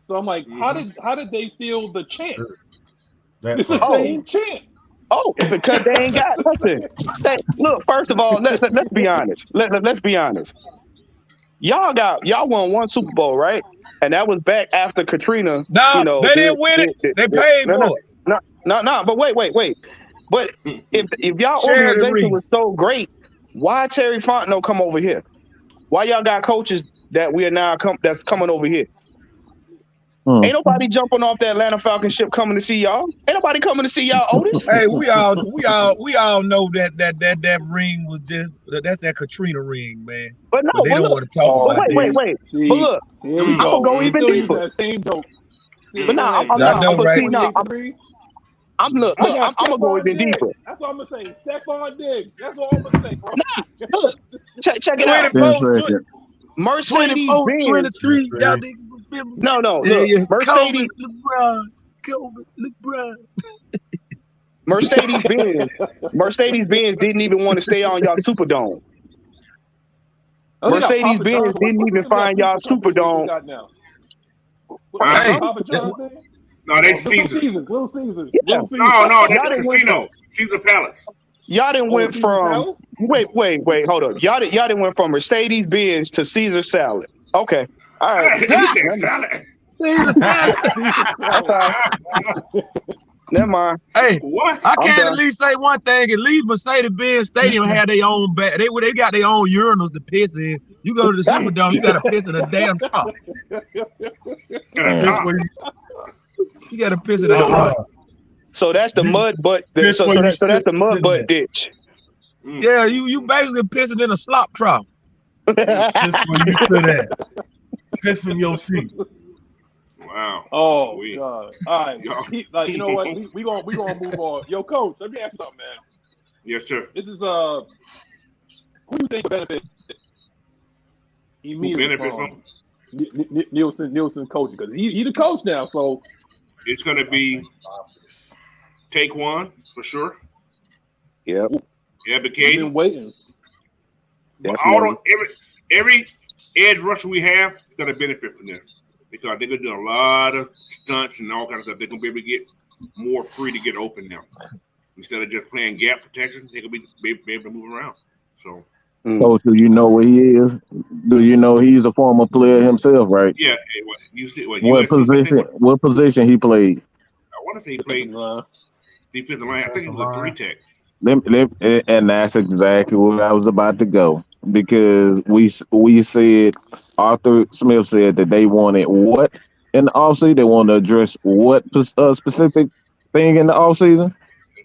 So I'm like, how did they steal the chant? That It's the part. same chant. Oh, because they ain't got nothing. Look, first of all, let's be honest. Let's be honest. Y'all won one Super Bowl, right? And that was back after Katrina. No, You know, they didn't win it. They paid for it. No. But wait. But if y'all Share the organization ring. was so great, why Terry Fontenot come over here? Why y'all got coaches that we are now that's coming over here? Ain't nobody jumping off the Atlanta Falcons ship coming to see y'all. Ain't nobody coming to see y'all, Otis. Hey, we all know that ring was just that's that Katrina ring, man. But no, But they but don't look, want to talk but about wait. that. But look, Here we I'm go. gonna go He even still use deeper. that same joke. See, But nah, I'm I know, right? I'm gonna go even deeper. That's what I'm gonna say. Stephon Diggs. That's what I'm gonna say, bro. Look, check it out. 24, Mercedes 24, Benz. 23. Y'all niggas remember? No. Yeah, Look, yeah. Mercedes. Kobe, LeBron. Mercedes Benz didn't even want to stay on y'all Superdome. Oh, they got Mercedes Papa Benz John's. didn't even find y'all Superdome. Got now. Hey, Papa John's there? No, they Little Caesars. Little Caesars. Yeah. Little Caesars. No, that's Y'all the didn't went casino. Caesar Palace. Y'all didn't went Caesar from Palace? wait, hold up. Y'all didn't went from Mercedes Benz to Caesar salad. Okay. All right. You said salad. Caesar salad. That's all right. Never mind. Hey, What? I I'm can't done. at least say one thing. At least Mercedes-Benz Stadium had their own bag. They got their own urinals to piss in. You go to the Superdome, you got to piss in a damn trough. You got to piss in a trough. So that's the mud butt. So that's the mud butt ditch. Yeah, you basically pissing in a slop trough. Piss where you sit at. Piss in your seat. Wow. Oh We- God! All right, like you know what? We gonna move on. Yo, Coach, let me ask you something, man. Yes, sir. This is who you think will benefit immediately benefits from Nielson coaching, because he the coach now. So It's going to be take one for sure. Yep. we've Advocating. been waiting. Every edge rusher we have is going to benefit from this because they're going to do a lot of stunts and all kinds of stuff. They're going to be able to get more free to get open now. Instead of just playing gap protection, they're going to be able to move around. So, Coach, do you know where he is? Do you know he's a former player himself, right? yeah. You see what position? What position he played? I want to say he played defensive line. I think he was a 3-tech. And that's exactly where I was about to go, because we said Arthur Smith said that they wanted what in the offseason? They want to address what specific thing in the offseason?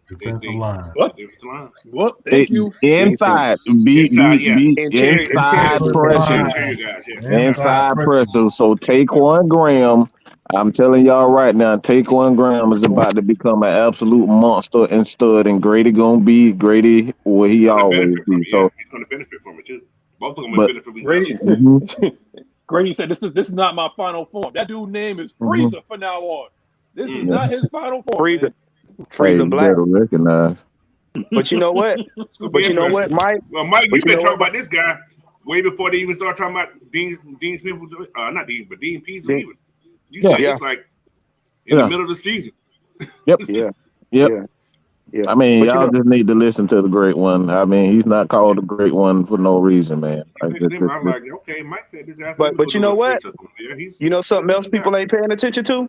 Defensive line. What? Defensive line. What? Thank you. Inside Interior pressure. Interior guys, yeah. Inside pressure. So Taquan Graham, I'm telling y'all right now, Taquan Graham is about to become an absolute monster and stud, and Grady gonna be Grady what he He's gonna always benefit from be. it. So, Yeah, he's gonna benefit from it too. Both of them will but benefit from each other. Grady, Grady said, "This is not my final form." That dude's name is Freezer from now on. This is not his final form. Freezer, Man. hey, Freezer you Black. better recognize. But you know what? It's gonna be But you know what, interesting. Mike? Well, Mike, But you've you been know talking what, about this guy way before they even started talking about Dean Smith. Not Dean, but Dean Pease Dean- leaving. You Yeah. said Yeah. it's like in the middle of the season. Yep. Yeah. Yep. Yeah. I mean, But you y'all know, just need to listen to the great one. I mean, he's not called the great one for no reason, man. You Like, mentioned him, I'm like, okay, Mike said this guy. but you know what? Yeah, he's You know something else people ain't paying attention to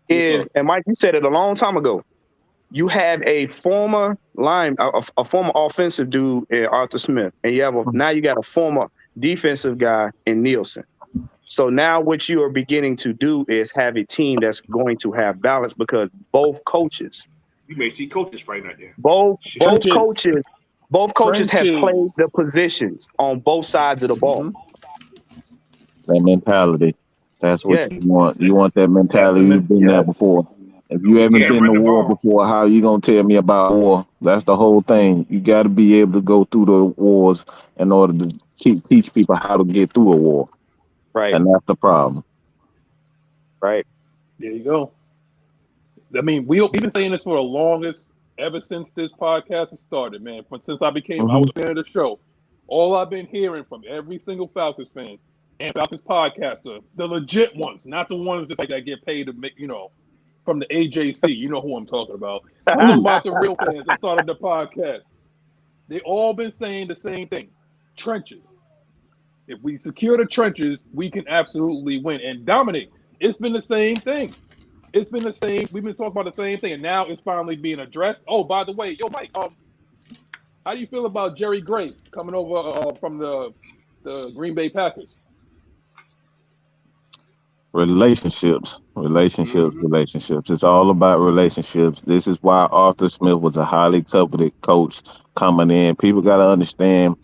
is, and Mike, you said it a long time ago. You have a former a former offensive dude in Arthur Smith, and you have now you got a former defensive guy in Nielson. So now what you are beginning to do is have a team that's going to have balance because both coaches, You may see coaches fighting out there. both Trenches. coaches have Trenches. played the positions on both sides of the ball. that mentality. That's what Yeah. you want. You want that mentality. You've been there before. If you haven't can't been run to the war ball. before, how you gonna tell me about war? That's the whole thing. You got to be able to go through the wars in order to teach people how to get through a war, Right. and that's the problem. Right. There you go. I mean, we've been saying this for the longest, ever since this podcast has started, man. Since I was a fan of the show, all I've been hearing from every single Falcons fan and Falcons podcaster, the legit ones, not the ones that get paid to make, from the AJC. You know who I'm talking about. I'm talking about the real fans that started the podcast. They all been saying the same thing: trenches. If we secure the trenches, we can absolutely win and dominate. It's been the same thing. It's been the same. We've been talking about the same thing, and now it's finally being addressed. Oh, by the way, Mike, how do you feel about Jerry Gray coming over from the Green Bay Packers? Relationships. It's all about relationships. This is why Arthur Smith was a highly coveted coach coming in. People got to understand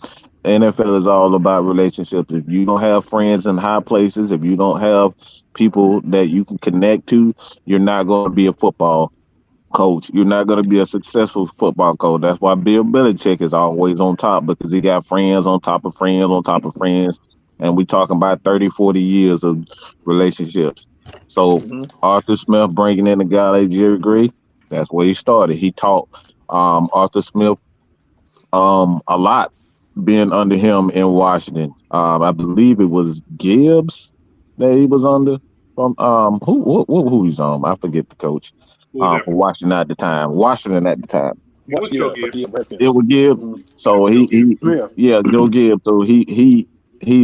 NFL is all about relationships. If you don't have friends in high places, if you don't have people that you can connect to, you're not going to be a football coach. You're not going to be a successful football coach. That's why Bill Belichick is always on top, because he got friends on top of friends on top of friends. And we talking about 30, 40 years of relationships. So Arthur Smith bringing in a guy like Jerry Gray, that's where he started. He taught Arthur Smith a lot being under him in Washington. I believe it was Gibbs that he was under from who he's on. I forget the coach from Washington at the time. It was Joe Gibbs. It was Gibbs. So Joe Gibbs. So he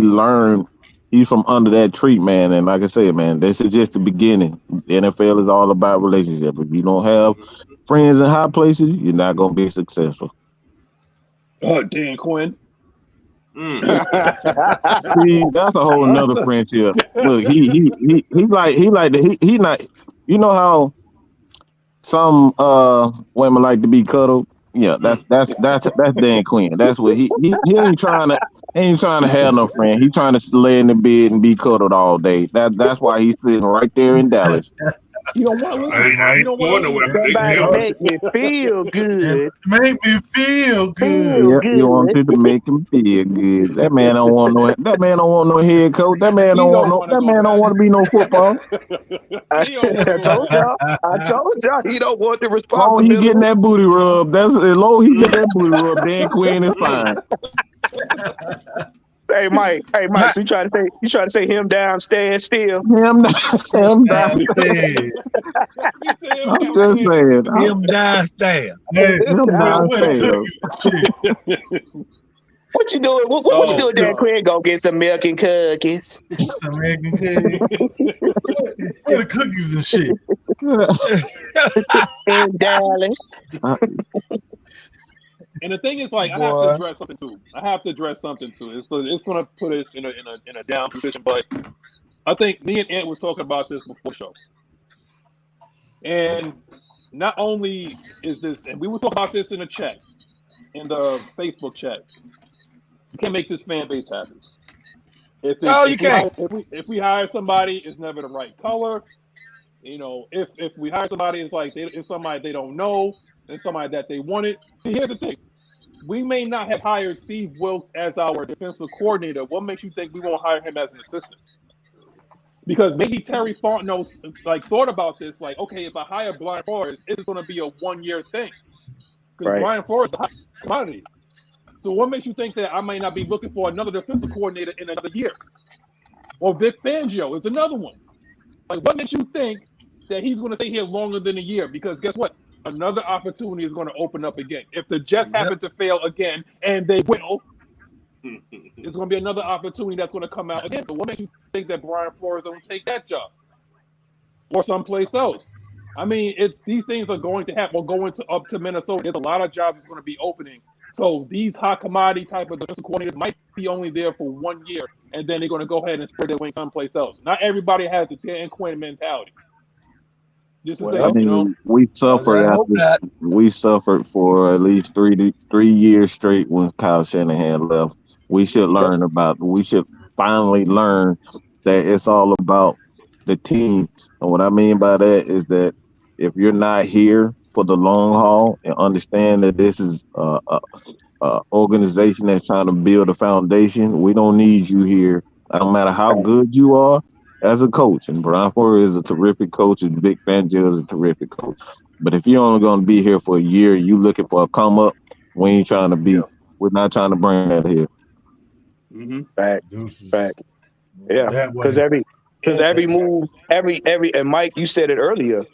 learned. He's from under that tree, man. And like I said, man, this is just the beginning. The NFL is all about relationships. If you don't have friends in high places, you're not gonna be successful. Oh, Dan Quinn. See, that's a whole nother friendship. Look, he not. You know how some women like to be cuddled. Yeah, that's Dan Quinn. That's what he ain't trying to have no friend. He trying to lay in the bed and be cuddled all day. That's why he's sitting right there in Dallas. You don't want to listen. You don't want to listen. Somebody make me feel good. Make me feel good. Yeah, you want to make him feel good. That man don't want no head coach. That man don't want to be no football. I told y'all he don't want the As long as responsibility. he getting that booty rub, that's as low he get that booty rub, Dan Quinn is fine. Hey Mike, so you trying to say him downstairs still? Him downstairs. I'm just saying. Him downstairs. Hey, Him downstairs. What you doing? What you doing, Dan Quinn? Go get some milk and cookies. some egg and cake. Where the cookies and shit? In Dallas. And the thing is, like, I have to address something too. It's going to put us in a down position. But I think me and Ant was talking about this before the show. And not only is this, and we were talking about this in the chat, in the Facebook chat. You can't make this fan base happy. If we hire somebody, it's never the right color. You know, if we hire somebody, it's somebody they don't know, and somebody that they wanted. See, here's the thing: we may not have hired Steve Wilkes as our defensive coordinator. What makes you think we won't hire him as an assistant? Because maybe Terry Fontenot thought about this, like, okay, if I hire Brian Flores, it's going to be a 1-year thing. Because Brian Flores is a high commodity. So what makes you think that I might not be looking for another defensive coordinator in another year? Or Vic Fangio is another one. Like, what makes you think that he's going to stay here longer than a year? Because guess what? Another opportunity is going to open up again. If the Jets happen to fail again, and they will, it's going to be another opportunity that's going to come out again. So what makes you think that Brian Flores don't take that job or someplace else? I mean, these things are going to happen. We're going up to Minnesota. There's a lot of jobs that's going to be opening. So these hot commodity type of defensive coordinators might be only there for 1 year, and then they're going to go ahead and spread their wings someplace else. Not everybody has the Dan Quinn mentality. Just to say, I mean, we suffered for at least three years straight when Kyle Shanahan left. We should finally learn that it's all about the team. And what I mean by that is that if you're not here for the long haul and understand that this is a organization that's trying to build a foundation, we don't need you here. No matter how good you are as a coach. And Brian Flores is a terrific coach, and Vic Fangio is a terrific coach. But if you're only going to be here for a year, you looking for a come up, we ain't trying to be. We're not trying to bring that here. Fact. Yeah, because every move, and Mike, you said it earlier.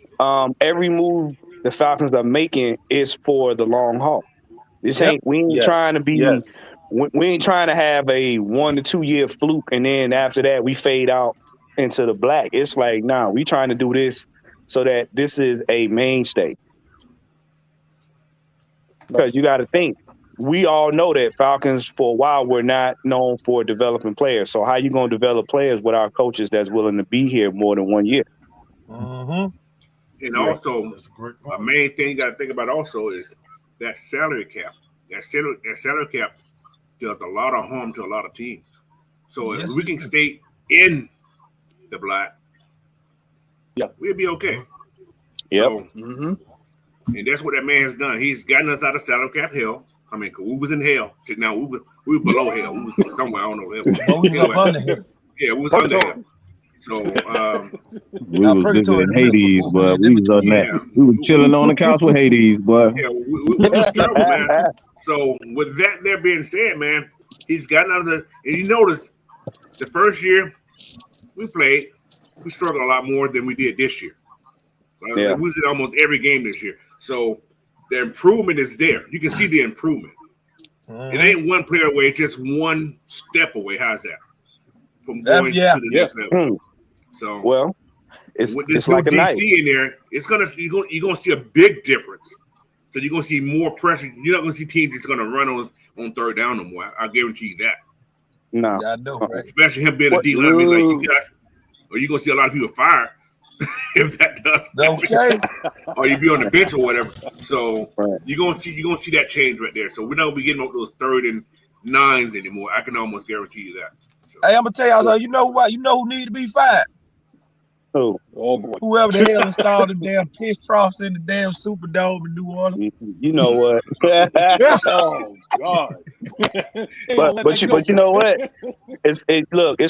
Every move the Falcons are making is for the long haul. We ain't trying to be. We ain't trying to have a 1 to 2 year fluke, and then after that we fade out into the black. It's like, we trying to do this so that this is a mainstay. Because you got to think, we all know that Falcons for a while were not known for developing players. So how you gonna develop players without coaches that's willing to be here more than 1 year? And also, a main thing you got to think about also is that salary cap. That salary cap does a lot of harm to a lot of teams. So if we can stay in the black, we'll be okay. So, and that's what that man has done. He's gotten us out of salary cap hell. I mean, we was in hell. Now we were below hell. We was somewhere, I don't know. We was under hell. Yeah, we was under hell. So we was visiting Hades, but we was on that. We were chilling on the couch with Hades, but we was trouble, man. So with that there being said, man, he's gotten out of the. And you notice the first year we played, we struggled a lot more than we did this year. We was in almost every game this year. So the improvement is there. You can see the improvement. It ain't one player away; it's just one step away. How's that? From going to the next level. So with this new like DC in there, you're gonna see a big difference. So you're gonna see more pressure. You're not gonna see teams that's gonna run on third down no more. I guarantee you that. No, I know, right? Especially him being a D lineman like you guys, or you're gonna see a lot of people fired if that does. Okay. Or you be on the bench or whatever. So you're gonna see that change right there. So we're not gonna be getting those 3rd and 9s anymore. I can almost guarantee you that. So. Hey, I'm gonna tell y'all something. You know what? You know who need to be fired? Who? Oh boy. Whoever the hell installed the damn piss troughs in the damn Superdome in New Orleans. You know what? Oh God. but you know what? It's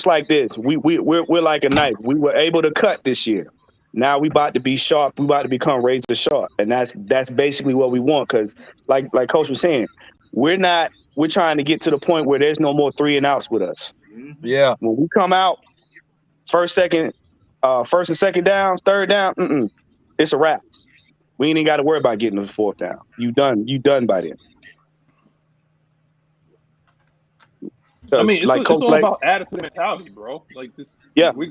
like this. We're like a knife. We were able to cut this year. Now we about to be sharp. We about to become razor sharp, and that's basically what we want. Because like Coach was saying, we're trying to get to the point where there's no more 3 and outs with us. Yeah. When we come out, first and second downs, third down, it's a wrap. We ain't even got to worry about getting to the 4th down. You done by then. I mean, it's all about attitude and mentality, bro. Like this,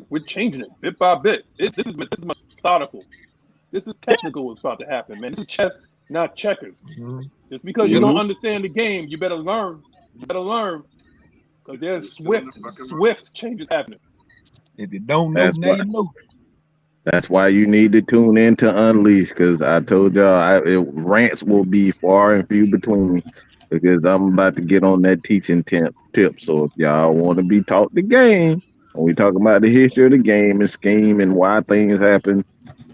we're changing it bit by bit. This is methodical. This is technical. What's about to happen, man. This is chess, not checkers. Just because you don't understand the game, you better learn. Because there's swift changes happening. If you don't know, now you know. That's why you need to tune in to Unleash, because I told y'all rants will be far and few between. because I'm about to get on that teaching tip. So if y'all want to be taught the game, when we talk about the history of the game and scheme and why things happen,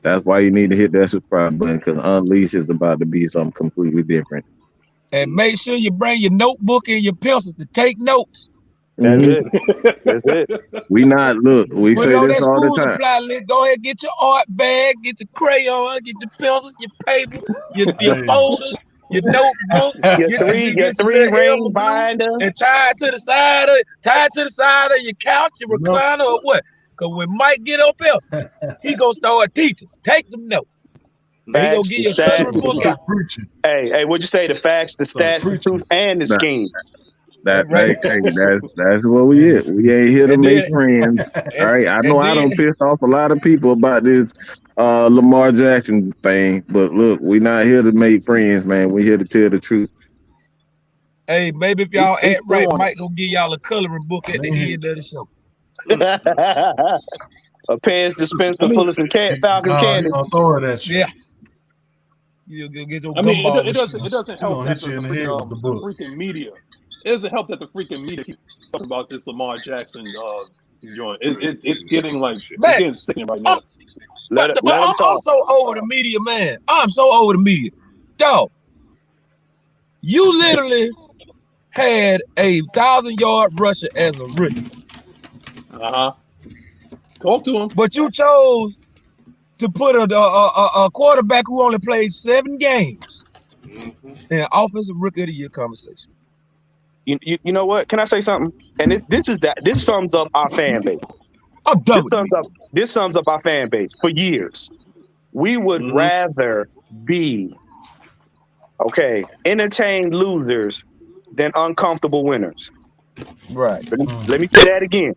that's why you need to hit that subscribe button, because Unleash is about to be something completely different. And make sure you bring your notebook and your pencils to take notes. That's it. That's it. We Put say it on this that all the school time. supply list. Go ahead, get your art bag, get your crayon, get your pencils, your paper, your folders, your notebook, Your three ring binder, and tie it to the side of your couch, your recliner, or what? Because when Mike get up here, he gonna start teaching. Take some notes. He gonna give you a coloring book out. Hey, what'd you say? The facts, the stats, the truth, and the scheme. That's what we is. We ain't here to make friends. All right. I know I don't piss off a lot of people about this Lamar Jackson thing, but look, we not here to make friends, man. We here to tell the truth. Hey, maybe if y'all act right, Mike gonna give y'all a coloring book at the end of the show. A Pez dispenser full of some Falcons candy. I'll throw it at you. Yeah. You'll get your it doesn't help that the freaking media. It doesn't help that the freaking media keep talking about this Lamar Jackson joint. It's getting it's getting sickening right now. I'm so over the media, man. I'm so over the media. Dog, you literally had a 1,000-yard rusher as a rookie. Talk to him. But you chose to put a quarterback who only played 7 games in offensive rookie of the year conversation. You know what? Can I say something? And this sums up our fan base. I'm done. This sums up our fan base. For years, we would rather be entertained losers than uncomfortable winners. Right. Let me say that again.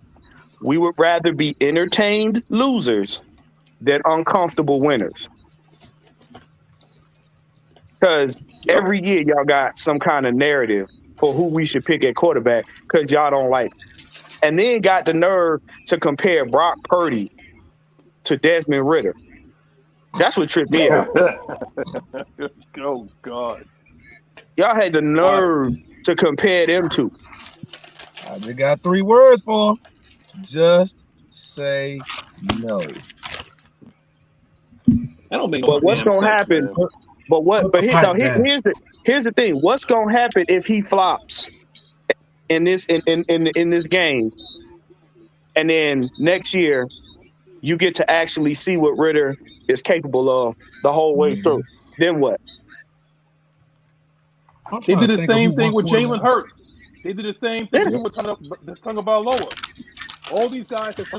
We would rather be entertained losers than uncomfortable winners. Because every year y'all got some kind of narrative for who we should pick at quarterback because y'all don't like it. And then got the nerve to compare Brock Purdy to Desmond Ridder. That's what tripped me out. Oh, God. Y'all had the nerve to compare them two. I just got 3 words for him. Just say no. I don't think. But what's gonna happen? Here's the thing. What's gonna happen if he flops in this game, and then next year you get to actually see what Ridder is capable of the whole way through? Then what? They did the same thing with Jalen Hurts. They did the same thing with Tagovailoa. All these guys that's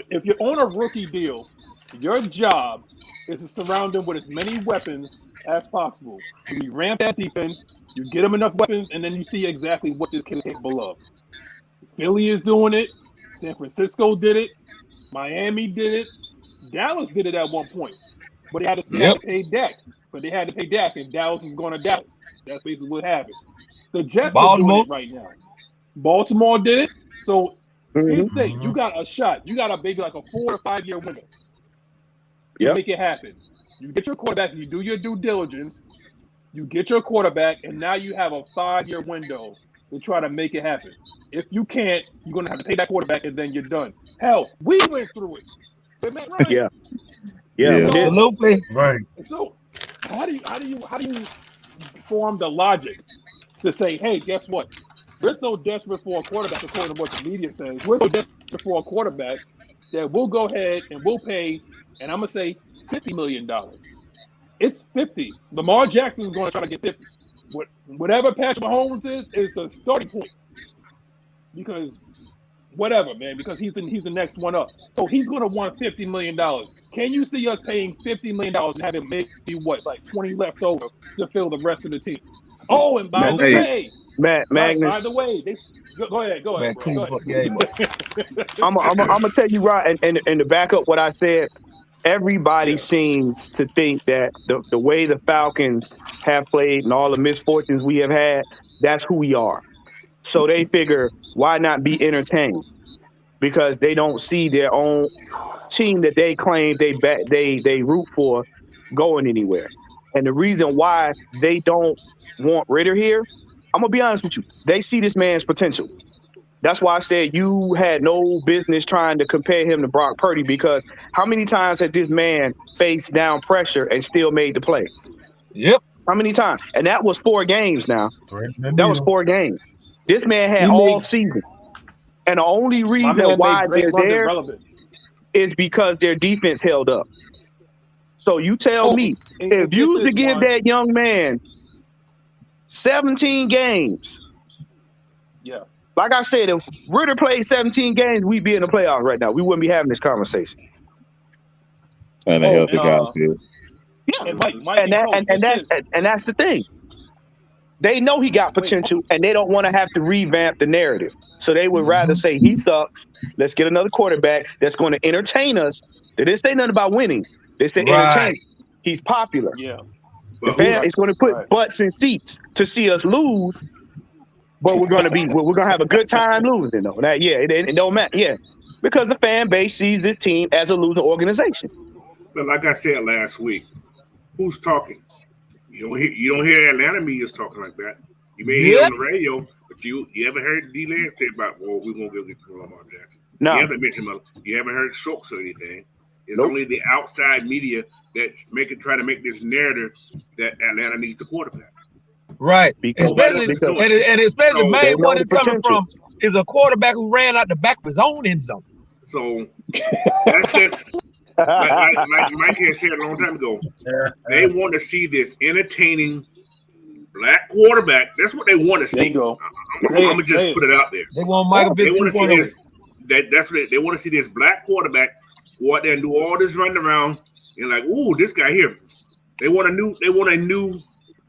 if you're on a rookie deal, your job is to surround them with as many weapons as possible. You ramp that defense, you get them enough weapons, and then you see exactly what this kid is capable of. Philly is doing it. San Francisco did it. Miami did it. Dallas did it at one point. But they had to pay Dak. And Dallas is going to Dallas. That's basically what happened. The Jets are doing it right now. Baltimore did it. So here's the thing. You got a shot. You got maybe like a 4 or 5 year window. You make it happen. You get your quarterback, you do your due diligence, you get your quarterback, and now you have a 5-year window to try to make it happen. If you can't, you're gonna have to pay that quarterback and then you're done. Hell, we went through it. Right? Yeah. Absolutely. Right. So how do you form the logic to say, hey, guess what? We're so desperate for a quarterback, according to what the media says. We're so desperate for a quarterback that we'll go ahead and we'll pay, and I'm going to say $50 million. It's 50. Lamar Jackson is going to try to get 50. Whatever Patrick Mahomes is the starting point. Because whatever, man, because he's the next one up. So he's going to want $50 million. Can you see us paying $50 million and having maybe, 20 left over to fill the rest of the team? Oh, and by the way, Magnus. By the way, go ahead. Man, clean up game. I'm gonna tell you right, and to back up what I said, everybody seems to think that the way the Falcons have played and all the misfortunes we have had, that's who we are. So they figure, why not be entertained? Because they don't see their own team that they claim they root for going anywhere. And the reason why they don't want Ritter here, I'm gonna be honest with you. They see this man's potential. That's why I said you had no business trying to compare him to Brock Purdy, because how many times had this man faced down pressure and still made the play? Yep. How many times? And that was 4 games now. That was 4 games. This man had all season. And the only reason why they're there is because their defense held up. So you tell me, if you was to give that young man 17 games, yeah. Like I said, if Ritter played 17 games, we'd be in the playoffs right now. We wouldn't be having this conversation. And a healthy guy too. Yeah, and that's the thing. They know he got potential, and they don't want to have to revamp the narrative. So they would rather say he sucks. Let's get another quarterback that's going to entertain us. They didn't say nothing about winning. They said entertain. He's popular. Yeah. The fan is going to put butts in seats to see us lose. But we're gonna have a good time losing though. It don't matter. Yeah, because the fan base sees this team as a losing organization. But like I said last week, who's talking? You don't hear Atlanta media's talking like that. You may hear on the radio, but you ever heard D-Land say about, well, we're gonna go get Lamar Jackson? No. You haven't mentioned you haven't heard Schultz or anything. It's only the outside media that's trying to make this narrative that Atlanta needs a quarterback. Right. Especially the main one is coming from is a quarterback who ran out the back of his own end zone. So that's just like Mike had said a long time ago. They want to see this entertaining black quarterback. That's what they want to see. I'm gonna just put it out there. They want Michael Vick. They want to see this. That's what they want to see, this black quarterback go out there and do all this running around and like, ooh, this guy here. They want a new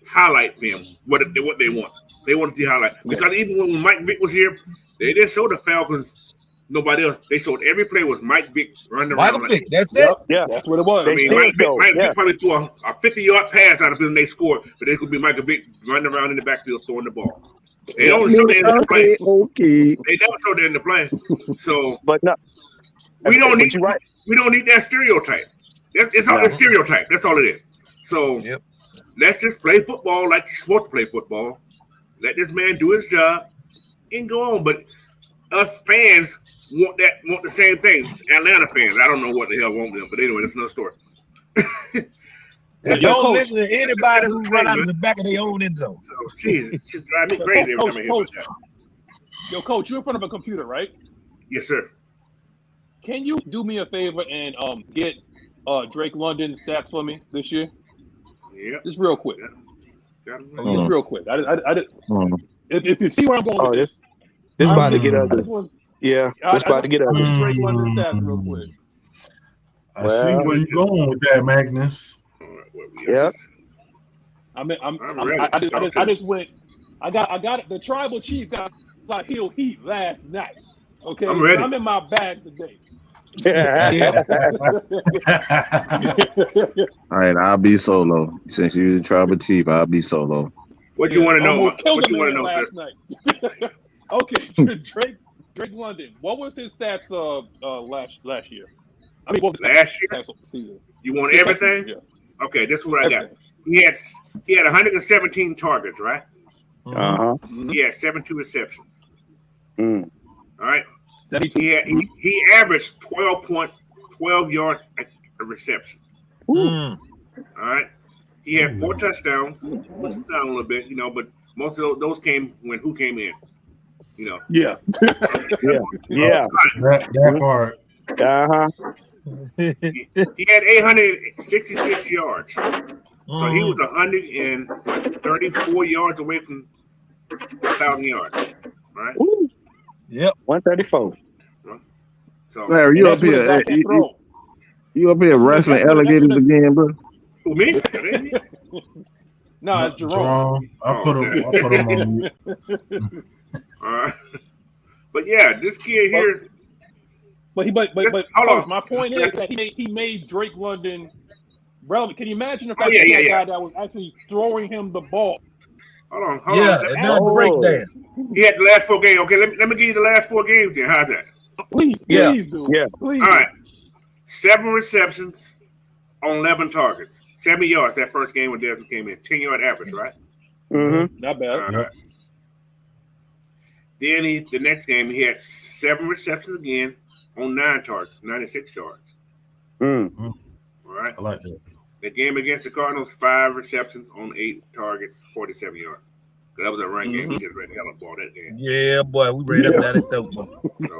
highlight film. What they want. They want to see highlight. Because even when Mike Vick was here, they didn't show the Falcons nobody else. They showed every play was Mike Vick running around. Michael Vick, that's it. Yeah, that's what it was. I mean, Mike Vick probably threw a 50-yard pass out of it and they scored, but it could be Michael Vick running around in the backfield throwing the ball. They don't show that in the play. Okay. They never show that in the play. So, but no, we don't need that stereotype. It's all a stereotype. That's all it is. So let's just play football like you're supposed to play football. Let this man do his job and go on. But us fans want the same thing. Atlanta fans, I don't know what the hell want them, but anyway, that's another story. Don't listen to anybody who run out of the back of their own end zone. So, geez, it just drives me crazy every time I hear about that. Yo, Coach, you're in front of a computer, right? Yes, sir. Can you do me a favor and get Drake London stats for me this year? Yeah. Just real quick. Yeah. Just real quick. If you see where I'm going with this about to get ugly. Yeah, it's about to get ugly. Drake London stats real quick. I see where you're going with that, Magnus. Yep. I just went. I got it. The tribal chief got heel heat last night. Okay, I'm ready. I'm in my bag today. All right, I'll be solo. Since you're the tribal chief, I'll be solo. What you want to know? What you want to know, sir? Okay, Drake London. What was his stats last year? I mean, what was last year? Season? You want everything? Yeah. Okay, this is what I got. He had 117 targets, right? Uh-huh. He had 72 receptions. Mm. All right. He averaged 12 yards a reception. Mm. All right. He had 4 touchdowns, which is down a little bit, but most of those came when who came in, Yeah. Yeah. That part. Uh-huh. He had 866 yards. So he was 134 yards away from 1,000 yards. Right? Ooh. Yep. 134. So Larry, you up here? You up here wrestling alligators again, bro? Who, me? No, it's Jerome. I put him on mute. But yeah, this kid here. But hold on. My point is that he made Drake London relevant. Can you imagine if guy that was actually throwing him the ball? Hold on. And not breakdown. He had the last 4 games. Okay, let me give you the last 4 games then. How's that? Please do. Yeah. Please. All right. 7 receptions, on 11 targets, 70 yards. That first game when Desmond came in, 10-yard average, right? Mm-hmm. Not bad. Right. Then the next game he had 7 receptions again on 9 targets, 96 yards. Mm. All right. I like that. The game against the Cardinals, 5 receptions on 8 targets, 47 yards. That was a run game. We just ran the hell of a ball that game. Yeah, boy, we ran up that though, boy. So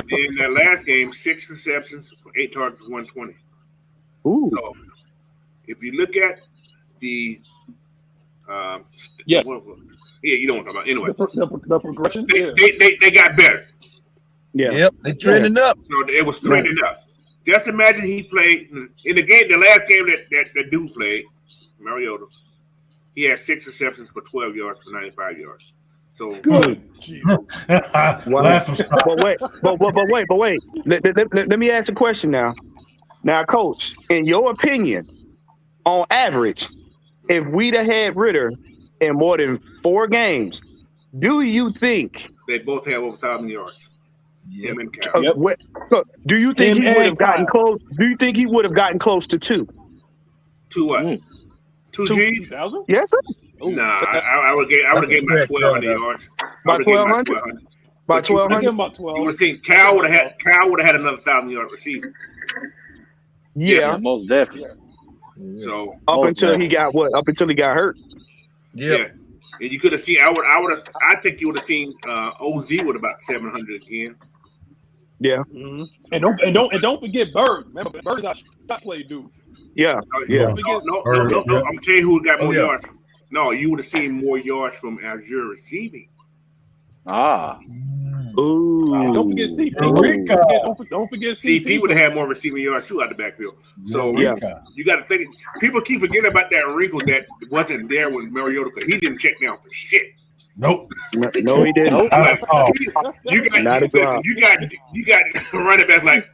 then that last game, 6 receptions for 8 targets, 120. Ooh. So if you look at the Yes. yeah, you know what I'm talking about. Anyway, The progression. they got better. Yeah. Yep, they trending up. So it was trending up. Just imagine he played in the game, the last game that dude played, Mariota. He had 6 receptions for 12 yards for 95 yards. So Good. Laughing stock. But wait. Let me ask a question now. Now, Coach, in your opinion, on average, if we'd have had Ritter in more than 4 games, do you think they both have over 1,000 yards. Him and Cal. do you think Him he would have and gotten Kyle. close? Do you think he would have gotten close to 2? 2 what? 2 G's? 2,000? Yes, sir. Nah, I would have gave him about 1,200 yards. By 1,200? By But you would've 1,200? Give him about You would 12. have seen Cal would have had another 1,000-yard receiver. Yeah. Most definitely. So Up until he got what? Up until he got hurt. yeah. And you could have seen. I think you would have seen OZ with about 700 again. Yeah. Mm-hmm. And don't forget Bird. Remember, Bird's our shot play dude. Yeah. No, Don't forget. no. I'm telling you who got more yards. No, you would have seen more yards from Azure receiving. Ah. Ooh. Don't forget CP. Eureka. Don't forget CP CP. would have had more receiving yards too out the backfield. So Yeah. you got to think. People keep forgetting about that wrinkle that wasn't there when Mariota, because he didn't check down for shit. Nope. No, he didn't. Not at all. You got Not a drop. you got running backs like.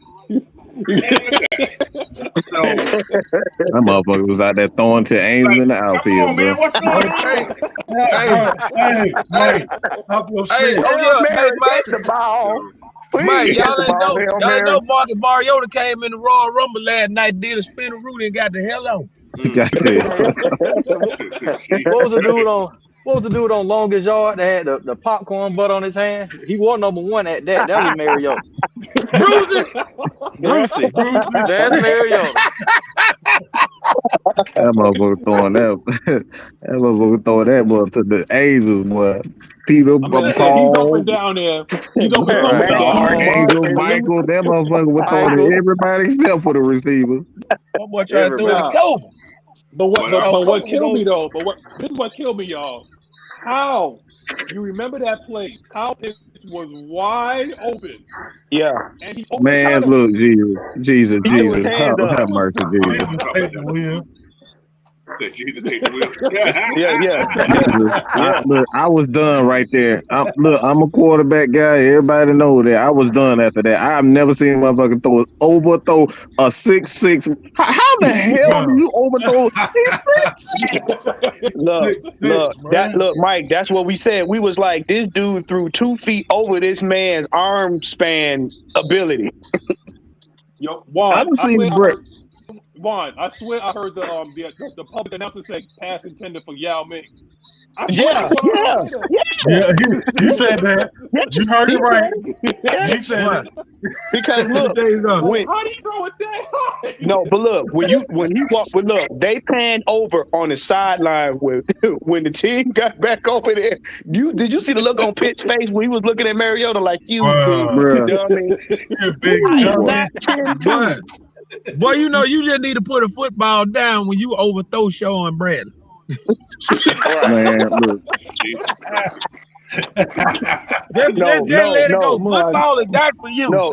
So That motherfucker was out there throwing to Ames in the come outfield, on, man, bro. what's going on? Hey, stop your Hey, shit. hey, Mike. The ball. Mike, y'all ain't know. Hail Y'all Mary. know Marcus Mariota came in the Royal Rumble last night, did a spin a root and got the hell on. Goddamn. What was the dude on longest yard that had the popcorn butt on his hand? He was number 1 at that. That was Mariota. Brucey. That's Mariota. That motherfucker throwing that. That motherfucker throwing that boy to the Angels, boy. Peter He's up Paul. and down there. He's up and The down. Archangel Michael. That motherfucker was throwing to everybody except for the receiver. That boy tried to throw it to Kobe. But what killed me though? This is what killed me, y'all. How you remember that play? Kyle Pitts was wide open, Yeah. and he Man, overshot him. look, Jesus. Have mercy, Jesus. Jesus, take the wheel. Jesus take the wheel. Look, I was done right there. I'm a quarterback guy. Everybody know that. I was done after that. I've never seen a motherfucker overthrow a 6'6". How the hell do you overthrow a 6'6"? Look, Mike, that's what we said. We was like, this dude threw 2 feet over this man's arm span ability. Yo, Juan, I done seen Brett. I swear I heard the public announcer say pass intended for Yao Ming. Yeah, he said that. You heard it right. He said it. Because look, how do you throw it that high? No, but look, when he walked, they panned over on the sideline when the team got back over there. Did you see the look on Pitt's face when he was looking at Mariota like you big dummy? Boy, you know you just need to put a football down when you overthrow Sean Bradley. Man, look. Just let it go. Football is not for you. No.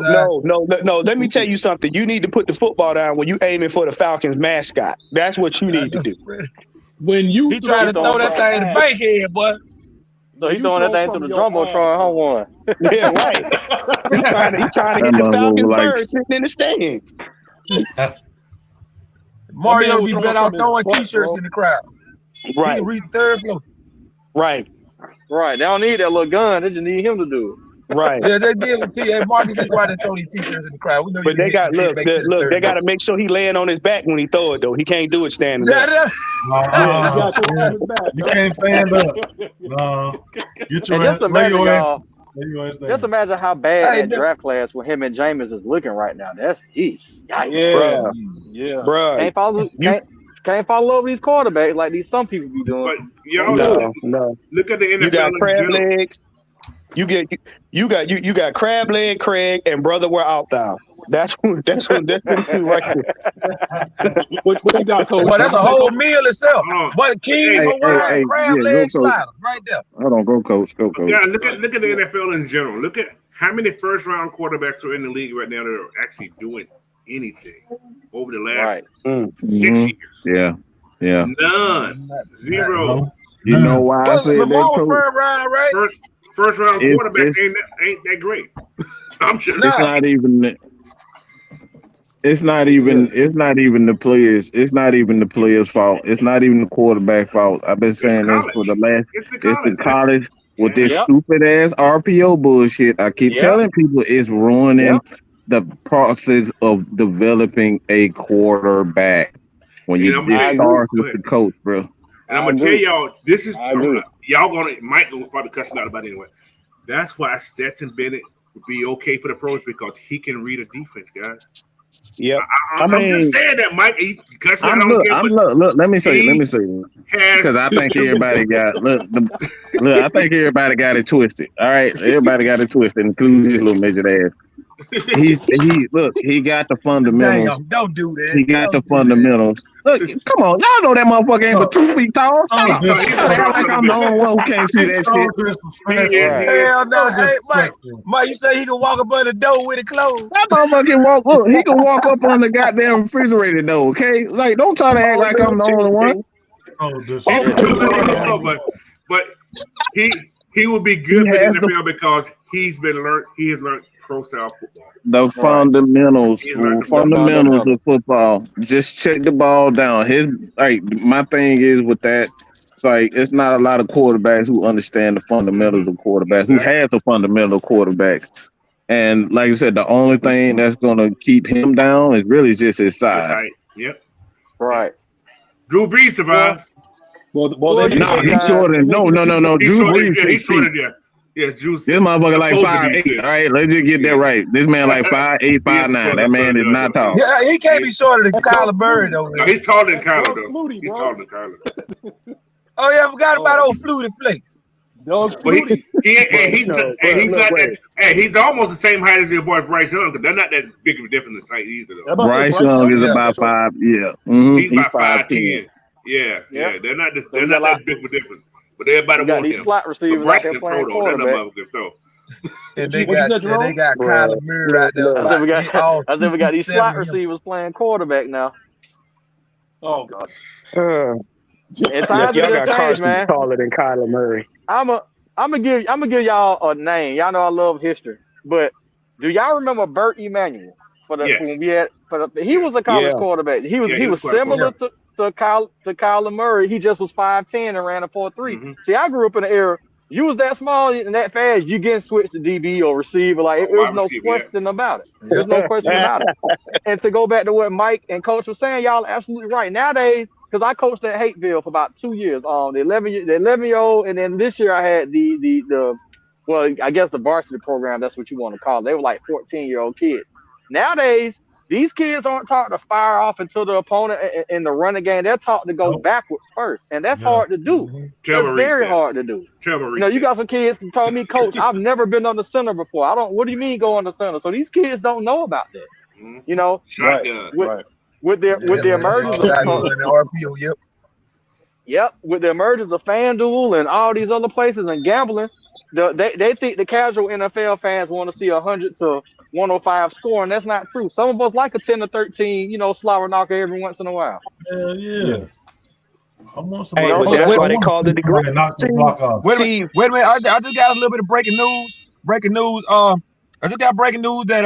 Let me tell you something. You need to put the football down when you aiming for the Falcons mascot. That's what you need to do. When you he trying to throw that thing in the bank head, boy. So he throwing that thing to the Jumbotron, huh, Juan? Yeah, right. He trying to get the Falcons bird sitting in the stands. Mario be better out throwing T-shirts in the crowd. Right. He can reach the 3rd floor. Right. Right. They don't need that little gun. They just need him to do Right. Yeah, they give it to you. Hey, Marcus, just go out and throw these t-shirts in the crowd. We know But you they hit got the big make to the look. They third got to row. make sure he laying on his back when he throw it though. He can't do it standing up. Yeah, you got to throw it in his back. You can't stand up. No. Get your And just ass, lay imagine, your ass, y'all. lay your ass down. Just imagine how bad Hey, that draft class with him and Jameis is looking right now. That's yikes. Yeah, yeah. Bruh. Can't follow. Can't follow over these quarterbacks like these some people be doing. But y'all No. look at the NFL You got in crab general. legs. You got crab leg Craig and brother we're out thou. That's them two right there. What you got, Coach? Well, that's a whole meal itself. Oh, But Kings, hey, Hawaiian, crab yeah, leg go, Coach. sliders right there. Hold on, go coach. Go coach. yeah, look at the NFL in general. Look at how many first round quarterbacks are in the league right now that are actually doing anything over the last 6 years. Yeah. None. Zero. You know why I said that, Lamar coach? first round, right? First round It's- quarterbacks ain't that great. I'm just It's not even. It's not even the players. It's not even the players' fault. It's not even the quarterback fault. I've been saying this for the last. It's the college with this stupid ass RPO bullshit. I keep telling people it's ruining the process of developing a quarterback when you start with the coach, bro. And I'm gonna tell y'all, this is y'all Mike will probably cuss me out about it anyway. That's why Stetson Bennett would be okay for the pros because he can read a defense, guys. Yep. I'm just saying that, Mike. He cuss me out. Look. Let me say. Because I think everybody got I think everybody got it twisted. All right, everybody got it twisted, including his little midget ass. He got the fundamentals. Damn, don't do that. He got the fundamentals. Look, come on, y'all know that motherfucker ain't but 2 feet tall. Stop. Like I'm the only one who can't see that shit. Hell no, hey Mike, you say he can walk up under the door with it closed? That motherfucker walk. Look, he can walk up on the goddamn refrigerator though. Okay, like don't try to act like I'm the only one. But he will be good for the NFL because he has learned pro style football. The fundamentals of football. Just check the ball down. My thing is with that, it's not a lot of quarterbacks who understand the fundamentals of quarterbacks, who has the fundamental quarterbacks. And like I said, the only thing that's gonna keep him down is really just his size. Yep. Right. Drew Brees survived. He's shorter. No. Drew Brees, he's shorter there. Yes, Drew's this motherfucker like 5'8". All right, let's just get that right. This man like 5'8", 5'9". That man is not tall. Yeah, he can't be shorter than Kyler Murray though. No, he's taller than Kyler though. He's taller than Kyler. Oh yeah, I forgot about old Flutie Flake. He's almost the same height as your boy Bryce Young, because they're not that big of a difference in height either though. Bryce Young is about 5. Yeah, he's about 5'10". Yeah. They're not that big of a difference. But everybody want him. Slot receivers Bryce can throw though. They're not can throw. And they got Kyler Murray right there. I said we got these slot receivers playing quarterback now. Oh God. It's time to y'all get got changed, man. taller than Kyler Murray. I'm gonna give y'all a name. Y'all know I love history, but do y'all remember Burt Emanuel? When we had he was a college quarterback. He was similar to Kyler Murray. He just was 5'10" and ran a 4.3. Mm-hmm. See, I grew up in an era. You was that small and that fast, you getting switched to DB or receiver. Like there's no question about it. There's no question about it. And to go back to what Mike and Coach was saying, y'all are absolutely right. Nowadays, because I coached at Hateville for about 2 years, the 11-year-old, and then this year I had the I guess the varsity program. That's what you want to call it. They were like 14-year-old kids. Nowadays, these kids aren't taught to fire off into the opponent in the running game. They're taught to go backwards first, and that's hard to do. That's very hard to do. You got some kids who told me, Coach, I've never been on the center before. What do you mean go on the center? So these kids don't know about that. With the emergence with the emergence of FanDuel and all these other places and gambling, they think the casual NFL fans want to see 100 to 105 score, and that's not true. Some of us like a 10 to 13, slobber knocker every once in a while. Hell yeah. I want somebody. That's why they called it the great. Wait a minute. I just got a little bit of breaking news. I just got breaking news that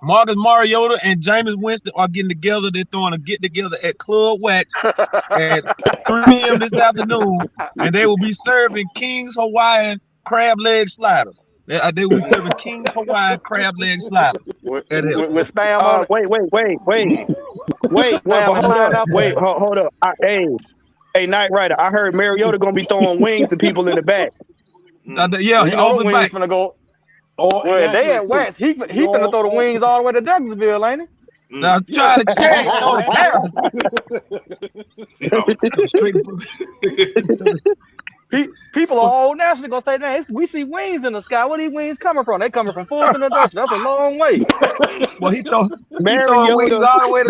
Marcus Mariota and Jameis Winston are getting together. They're throwing a get together at Club Wax at 3 p.m. this afternoon, and they will be serving King's Hawaiian crab leg sliders. They was serving King Hawaiian crab leg sliders. With spam on it. Wait. Well, but hold up. Wait, hold up. Hey, Night Rider. I heard Mariota gonna be throwing wings to people in the back. Yeah, you know the wings finna go. Well, they at West. He finna throw the wings all the way to Douglasville, ain't he? Now try to carry throw the People are all nationally gonna say, "Man, we see wings in the sky. Where these wings coming from? They coming from Fulton or Dutch. That's a long way." Well, he throwing wings all the way to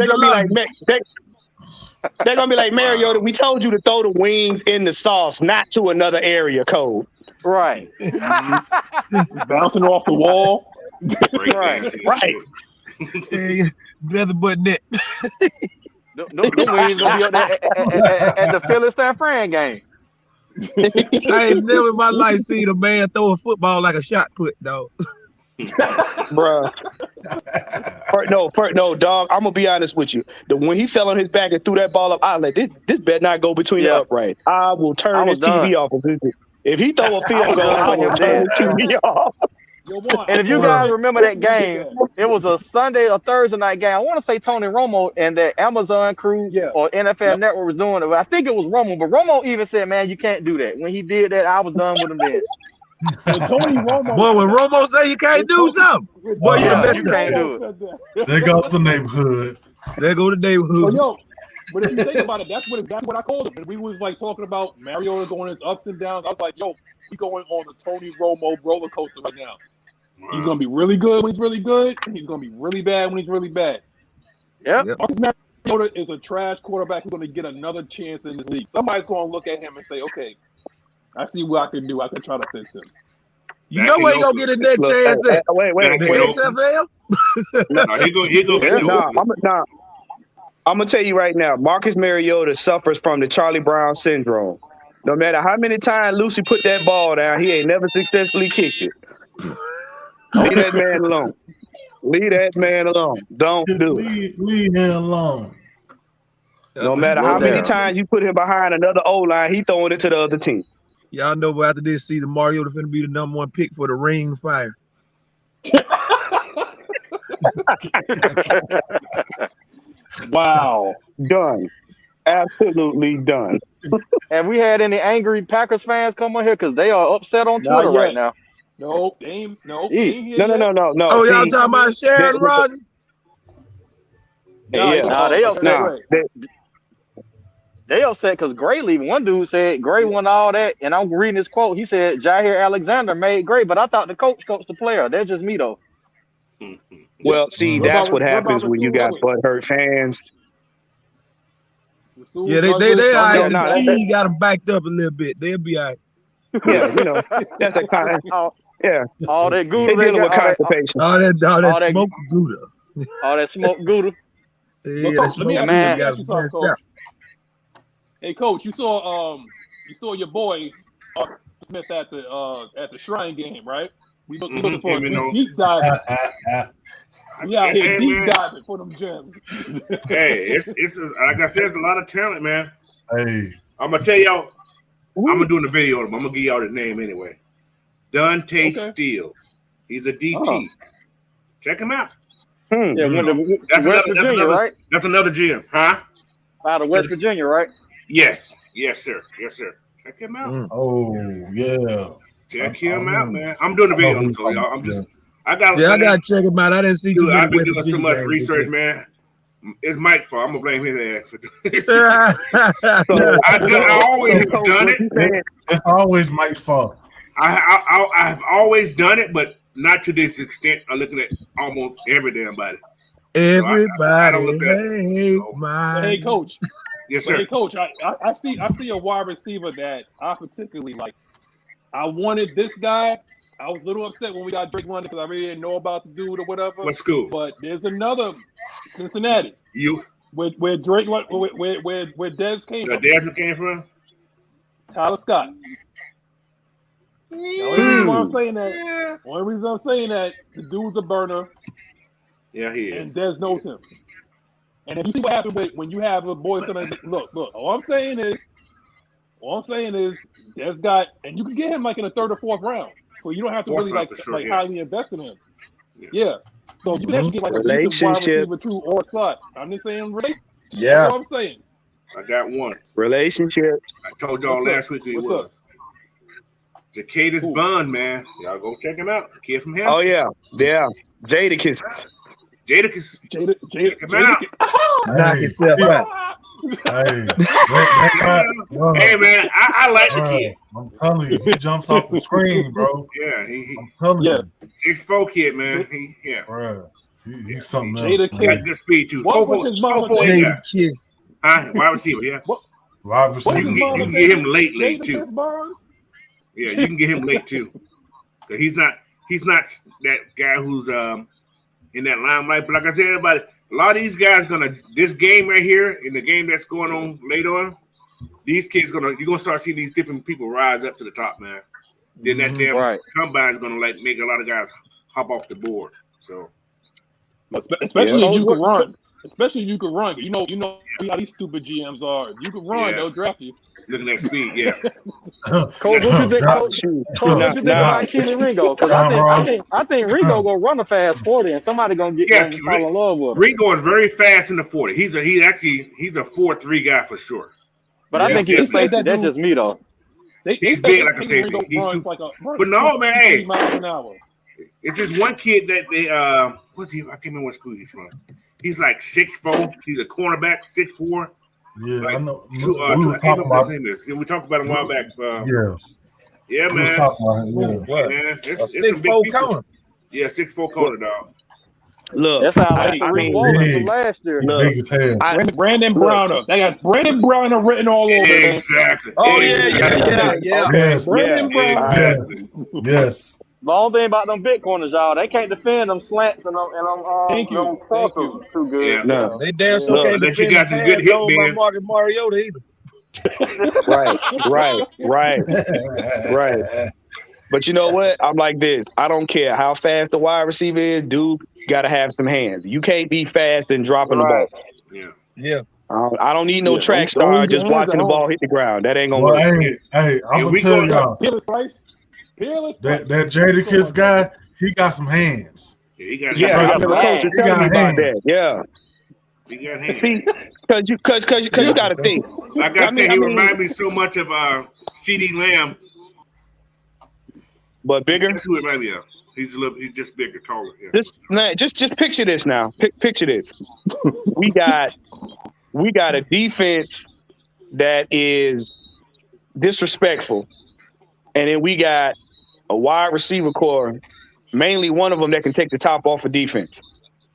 they're gonna be like Mariota. We told you to throw the wings in the sauce, not to another area code. Right. Bouncing off the wall. Right. Leather butt net. The wings gonna be up there at the Philly San Fran game. I ain't never in my life seen a man throw a football like a shot put, dog. Bruh. No, dog. I'm gonna be honest with you. When he fell on his back and threw that ball up, I was like, this better not go between the upright. I will turn his TV off. If he throw a field goal, I will turn his TV off. And if you guys remember that game, it was a Sunday or Thursday night game. I want to say Tony Romo and the Amazon crew or NFL Network was doing it. I think it was Romo, but Romo even said, "Man, you can't do that." When he did that, I was done with him then. Tony Romo. Boy, when Romo say you can't do something, boy, you can't do it. There goes the neighborhood. There go the neighborhood. So, yo, but if you think about it, that's exactly what I called him. And we was like talking about Mariota going his ups and downs. I was like, yo, we going on the Tony Romo roller coaster right now. He's gonna be really good when he's really good, and he's gonna be really bad when he's really bad. Yep. Marcus Mariota is a trash quarterback who's gonna get another chance in this league. Somebody's gonna look at him and say, okay, I see what I can do. I can try to fix him. You know where he gonna get a next chance at? Wait. The XFL? I'm gonna tell you right now, Marcus Mariota suffers from the Charlie Brown syndrome. No matter how many times Lucy put that ball down, he ain't never successfully kicked it. Leave that man alone. Leave that man alone. Don't do it. Leave him alone. No matter how many times you put him behind another O-line, he throwing it to the other team. Y'all know after this season, Mariota finna be the #1 pick for the Ring Fire. Wow. Done. Absolutely done. Have we had any angry Packers fans come on here? Because they are upset on Twitter right now. No, they ain't. No. No. Oh, y'all talking about Sharon Rodgers? They upset. They upset because Gray leaving. One dude said Gray won all that, and I'm reading his quote. He said Jair Alexander made Gray, but I thought the coach coached the player. That's just me though. Well, see, that's what happens when you got butthurt fans. Yeah, they the cheese got them backed up a little bit. They'll be all right. Yeah, that's a kind of all that Gouda. They dealing with constipation. All that smoked Gouda. All that smoked Gouda. Yeah, that's man. Hey, Coach, you saw your boy Smith at the Shrine game, right? We looking for a deep dive. Yeah, deep diving for them gems. Hey, it's like I said, it's a lot of talent, man. Hey, I'm gonna tell y'all. I'm gonna do the video of him. I'm gonna give y'all the name anyway. Dante Steele. He's a DT. Check him out. Yeah, West Virginia, right? That's another gym, huh? Out of West Virginia, right? Yes, sir. Check him out. Oh yeah. Check him out, man. I'm doing the video, so y'all. I gotta check him out. I didn't see. I've been doing so much research, man. It's Mike's fault. I'm gonna blame his ass for doing this. I always have done it. It's always Mike's fault. I've always done it, but not to this extent. I'm looking at almost every damn body. Everybody hates Mike. Hey, Coach. Yes, sir. Hey, Coach. I see a wide receiver that I particularly like. I wanted this guy. I was a little upset when we got Drake London because I really didn't know about the dude or whatever. What school? But there's another Cincinnati. Where Drake where Dez came from. Where Dez came from? Tyler Scott. The only reason I'm saying that the dude's a burner. Yeah, he is. And Dez knows him. And if you see what happened when you have a boy son, look, all I'm saying is Dez got, and you can get him like in the 3rd or 4th round. so you don't have to Fourth really round for sure, highly invest in him. Yeah. So you can actually get like a decent wide receiver 2 or a slot. I'm just saying relationship. Yeah. That's what I'm saying. I got one. Relationships. I told y'all last week who he was. Jacadus Bond, man. Y'all go check him out. Kid from Hampton. Oh yeah. Jadakiss. Jadakiss. Knock yourself out. Hey, man, I like the kid. I'm telling you, he jumps off the screen, bro. Yeah, I'm telling you. 6'4" kid, man. Bro, he's something else. He got good speed too. What was his mama Jadakiss? Wide receiver, yeah. Wide receiver. You can get him late too. Yeah, you can get him late too. Cause he's not that guy who's in that limelight. But like I said, everybody, a lot of these guys this game right here, in the game that's going on later on, these kids you're gonna start seeing these different people rise up to the top, man. Then that damn combine is gonna make a lot of guys hop off the board. So especially if you can run. Especially if you can run. You know how these stupid GMs are. If you can run, they'll draft you. Looking at speed, yeah. Coach, what you think about Keely Ringo? Because I think Ringo gonna run a fast 40, and somebody gonna fall in love with him. Ringo is very fast in the 40. He's a 4.3 guy for sure. But I think he's safety. That's just me though. He's big like a safety. But no, man, hey, it's just one kid that they what's he? I can't remember what school he's from. He's like 6'4". He's a cornerback, 6'4". Yeah, like, I know. I can't remember what his name is. We talked about him a while back. Yeah, man. We was talking about him, man, it's a 6'4" corner. Yeah, 6'4" corner, dog. Look, that's how Rick Walden from last year. Brandon Browner. They got Brandon Browner written all over. Exactly. Oh yeah. Yes. Brandon Browner. Yes. The only thing about them big corners, y'all, they can't defend them slants and them crossers too good. Yeah. No, they damn sure can't defend got some good hit by Marcus Mariota either. Right. But you know what? I'm like this. I don't care how fast the wide receiver is. Dude, got to have some hands. You can't be fast and dropping the ball. Yeah. I don't need no track star just watching the ball hit the ground. That ain't gonna work. Hey, I'm gonna tell y'all. That Jadakiss guy, he got some hands. Yeah, he got hands. Yeah. He got hands. See, because you got to think. Like I said, he reminds me so much of C.D. Lamb. But bigger? That's who it reminds me of. He's just bigger, taller. Yeah. Just picture this now. Picture this. We got a defense that is disrespectful, and then we got a wide receiver core, mainly one of them that can take the top off of defense.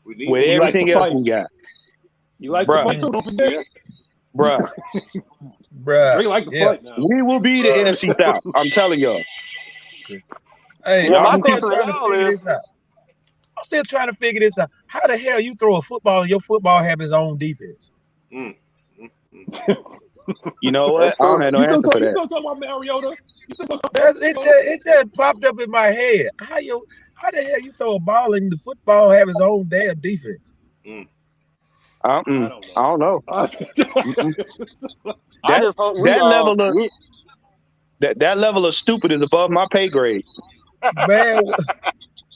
With everything else we got. You like the fight too, don't forget. Bruh. They like the fight now. We will be the NFC South. I'm telling y'all. Hey, I'm still trying to figure this out. I'm still trying to figure this out. How the hell you throw a football and your football have his own defense? You know what? I don't have no answer for that. You still talking about Mariota? It just popped up in my head. How the hell you throw a ball and the football have his own damn defense? I don't know. That level of stupid is above my pay grade. Man,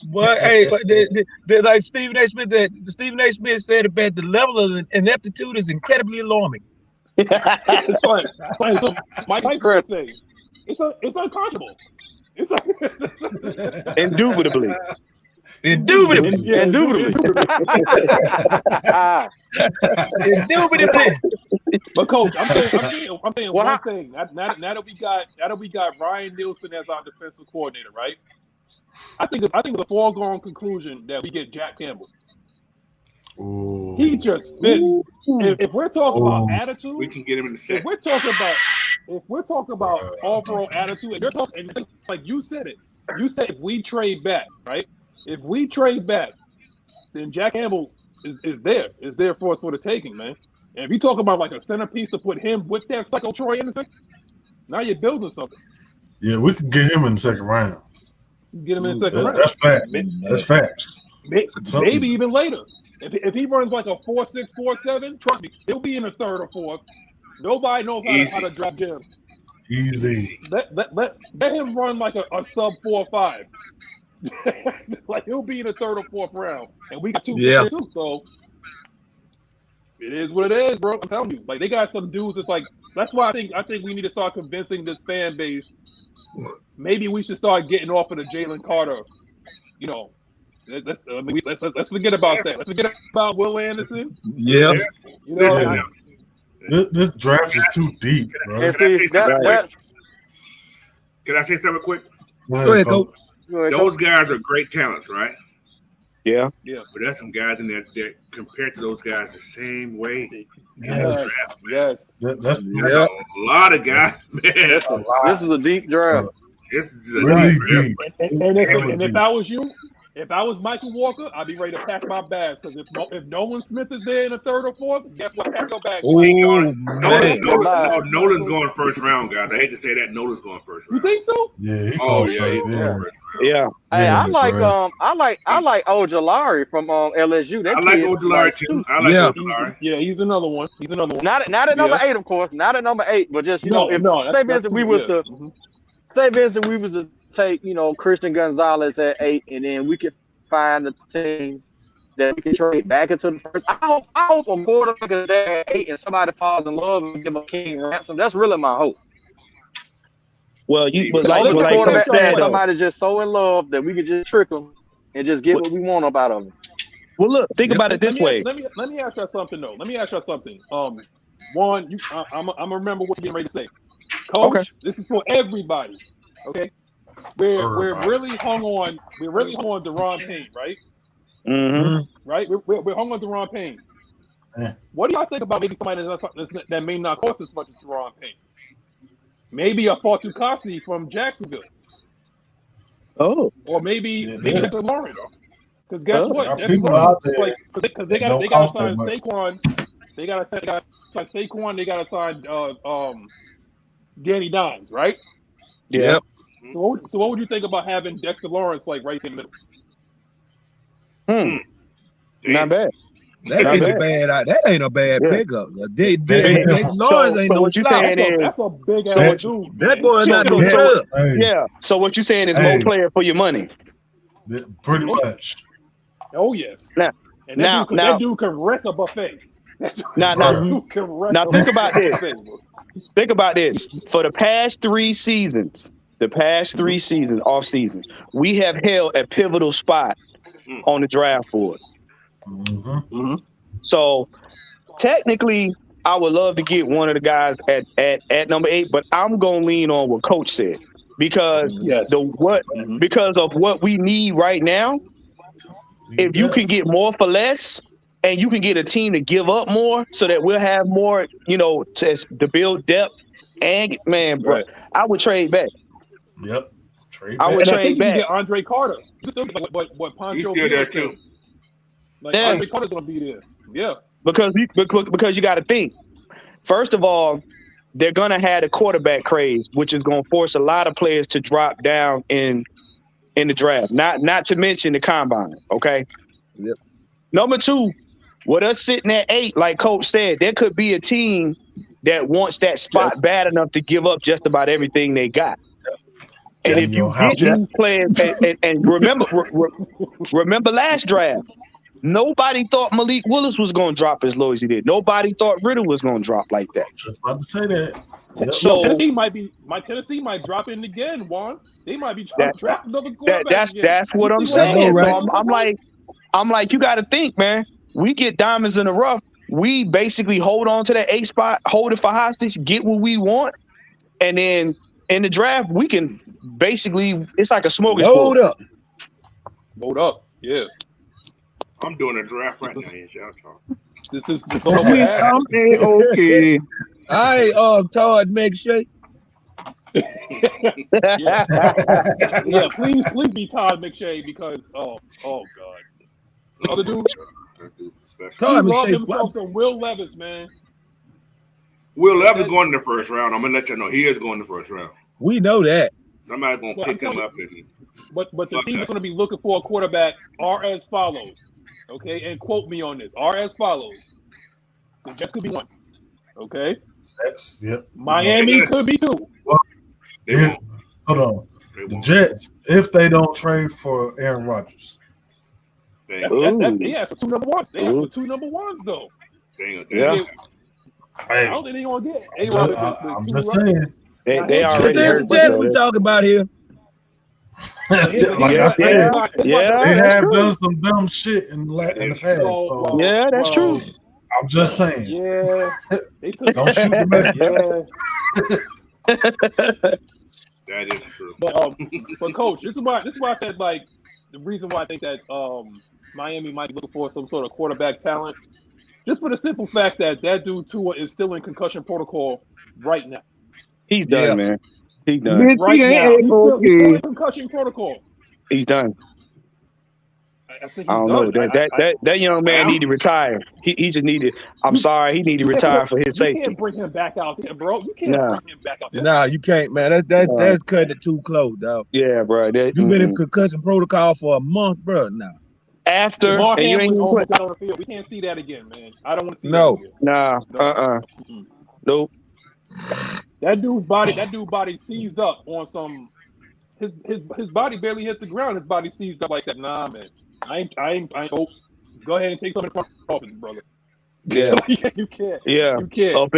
but hey, like Stephen A. Smith said about the level of ineptitude is incredibly alarming. It's funny. So Mike Tyson say it's unconscionable. Indubitably. But coach, I'm saying one thing. Now that we got Ryan Nielson as our defensive coordinator, right? I think it's a foregone conclusion that we get Jack Campbell. Ooh. He just fits. If we're talking about attitude, we can get him in the set. If we're talking about overall attitude, and you're talking, and like you said it. You said if we trade back, right? If we trade back, then Jack Campbell is there for us for the taking, man. And if you talk about like a centerpiece to put him with that Psycho Troy Anderson, now you're building something. Yeah, we can get him in the second round. Get him in the second round. That's facts. That's facts. Maybe even later. If he runs like a 4.6, 4.7, trust me, he'll be in the third or fourth. Nobody knows how to drop gems. Easy. Let him run like a sub 4 or 5. Like he'll be in the 3rd or 4th round, and we got 2 Yeah. too. So it is what it is, bro. I'm telling you, like they got some dudes. It's like that's why I think we need to start convincing this fan base. Maybe we should start getting off of the Jalen Carter. You know, let's forget about that. Let's forget about Will Anderson. Yeah. You know, this draft is too deep, bro. Can I say something quick? Go ahead, Coach. Those guys are great talents, right? Yeah. Yeah. But there's some guys in there that compared to those guys the same way. Yes. That's a lot of guys, man. This is a deep draft. This is a really deep draft. And if I was you, if I was Michael Walker, I'd be ready to pack my bags because if Nolan Smith is there in the 3rd or 4th, guess what? Pack your bags. Nolan's going 1st round, guys. I hate to say that. Nolan's going 1st round. You think so? Yeah. He's going 1st round. Yeah. Hey, I like Ojulari from LSU. I like Ojulari too. Ojulari. Yeah, he's another one. Not at number 8, of course. Not at number 8, but just say Vincent, we was to take, Christian Gonzalez at 8, and then we could find a team that we can trade back into the 1st. I hope a quarterback is there at 8 and somebody falls in love and give a king ransom. That's really my hope. Well, somebody just so in love that we could just trick them and just get what we want up out of them. Well, look, think about it this way. Let me ask you something though. One, I'm gonna remember what you're getting ready to say, Coach. Okay. This is for everybody. Okay. We're really hung on Deron Payne, right? Mm-hmm. Right? We're hung on Deron Payne. Yeah. What do y'all think about maybe somebody that may not cost as much as Deron Payne? Maybe a Fatukasi from Jacksonville. Oh. Or maybe Dexter Lawrence. Because guess what? Because they gotta sign Saquon. They gotta sign Saquon. They gotta sign Danny Dimes, right? Yeah. So what would you think about having Dexter Lawrence like right in the middle? Not bad. That ain't a bad pickup. Lawrence ain't no. What you saying is that's a big ass dude. That boy not no sub. Yeah. So what you saying is more player for your money. Pretty much. Oh yes. Now that dude can wreck a buffet. Now think about this. Think about this. For the past 3 seasons, off seasons, we have held a pivotal spot on the draft board. Mm-hmm. So technically, I would love to get one of the guys at number 8, but I'm gonna lean on what Coach said because because of what we need right now. If you can get more for less, and you can get a team to give up more, so that we'll have more, to build depth. And man, bro, I would trade back. Yep, I would trade back. You get Andre Carter. What Poncho? He's still there too. Andre Carter's gonna be there. Yeah. Because you got to think. First of all, they're gonna have a quarterback craze, which is gonna force a lot of players to drop down in the draft. Not to mention the combine. Okay. Yep. Number 2, with us sitting at 8, like Coach said, there could be a team that wants that spot bad enough to give up just about everything they got. And if you get these players, and remember last draft, nobody thought Malik Willis was going to drop as low as he did. Nobody thought Riddle was going to drop like that. Just about to say that. Yep. So Tennessee might drop in again, Juan. They might be trying to draft another quarterback. That's what I'm saying. So I'm like, you got to think, man. We get diamonds in the rough. We basically hold on to that 8 spot, hold it for hostage, get what we want, and then in the draft we can basically it's like a smorgasbord. Load up, yeah. I'm doing a draft right now. This is okay. I Todd McShay. Yeah, please be Todd McShay because oh god. The other dude, Todd McShay himself some Will Levis, man. Will Levis going in the 1st round. I'm gonna let you know he is going in the 1st round. We know that. Somebody's gonna pick him up but the team is gonna be looking for a quarterback are as follows. Okay, and quote me on this. Are as follows. The Jets could be 1. Okay. Yep. Miami could be 2. Well, Hold on. The Jets, if they don't trade for Aaron Rodgers. They asked for 2 number ones. They asked for 2 number ones, though. Yeah. I don't think they're going to get I'm just saying. They already the Jets we talking about here. Like I said, they have true. done some dumb shit in the past. So, yeah, that's true. I'm just saying. Yeah. Don't shoot the messenger. That is true. But Coach, this is why I said, like, the reason why I think that Miami might be looking for some sort of quarterback talent, just for the simple fact that dude Tua is still in concussion protocol right now. He's done, man. He's done. Right now. He's still in concussion protocol. He's done. I think I don't know. That young man need to retire. He just needed. I'm sorry. He need to retire for his safety. You can't bring him back out there, bro. You can't bring him back out there. Nah, you can't, man. That's cutting it too close, dog. Yeah, bro. You've been in concussion protocol for a month, bro. Now. After Mark and you ain't almost got on the field. We can't see that again, man. I don't want to see that again. Nah. Nope. That dude's body seized up on some. His body barely hit the ground. His body seized up like that. Nah, man. I ain't. Oh, go ahead and take something from the office, brother. Yeah. You can't. Yeah. You can't. Up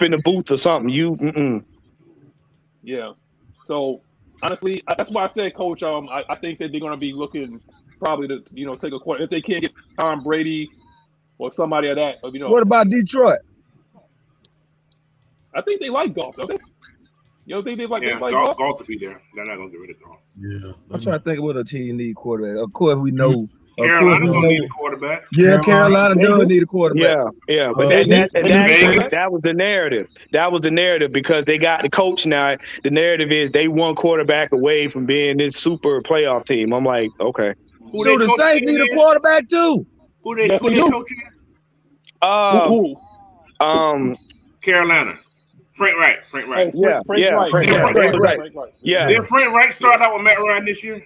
in the booth or something. Yeah. So honestly, that's why I said, Coach. I think that they're going to be looking probably to take a quarter if they can't get Tom Brady or somebody of that. What about Detroit? I think they like golf, don't they? You don't think they like golf will be there. They're not gonna get rid of golf. Yeah. I'm trying to think of what a team need quarterback. Of course we know. Carolina's gonna need a quarterback. Yeah, Carolina does need a quarterback. Yeah. But that was the narrative. That was the narrative because they got the coach now. The narrative is they one quarterback away from being this super playoff team. I'm like, okay. So the Saints need a quarterback too. Who they coaching? Carolina. Frank Wright. Frank Wright. Yeah. Did Frank Wright start out with Matt Ryan this year?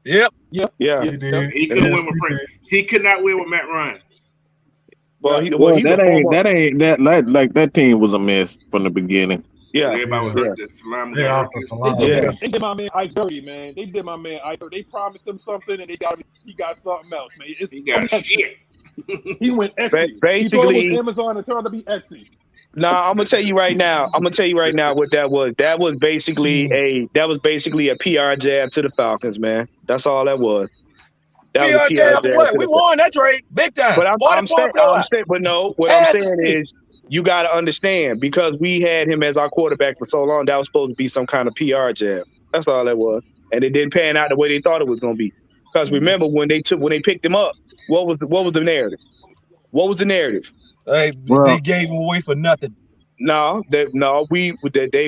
Yep. Yeah. He couldn't win with Frank. He could not win with Matt Ryan. That team was a mess from the beginning. Yeah. Everybody was hurt. They did my man Ike dirty, man. They did my man Ike dirty. They promised him something and he got something else, man. He got shit. He went Etsy. Basically, he thought it was Amazon and turned out to be Etsy. Nah, I'm gonna tell you right now what that was. That was basically a PR jab to the Falcons, man. That's all that was. That was a PR jab. What? We won that trade big time. But I'm saying is you got to understand because we had him as our quarterback for so long. That was supposed to be some kind of PR jab. That's all that was, and it didn't pan out the way they thought it was gonna be. Because remember when they picked him up, what was the narrative? What was the narrative? They gave him away for nothing. They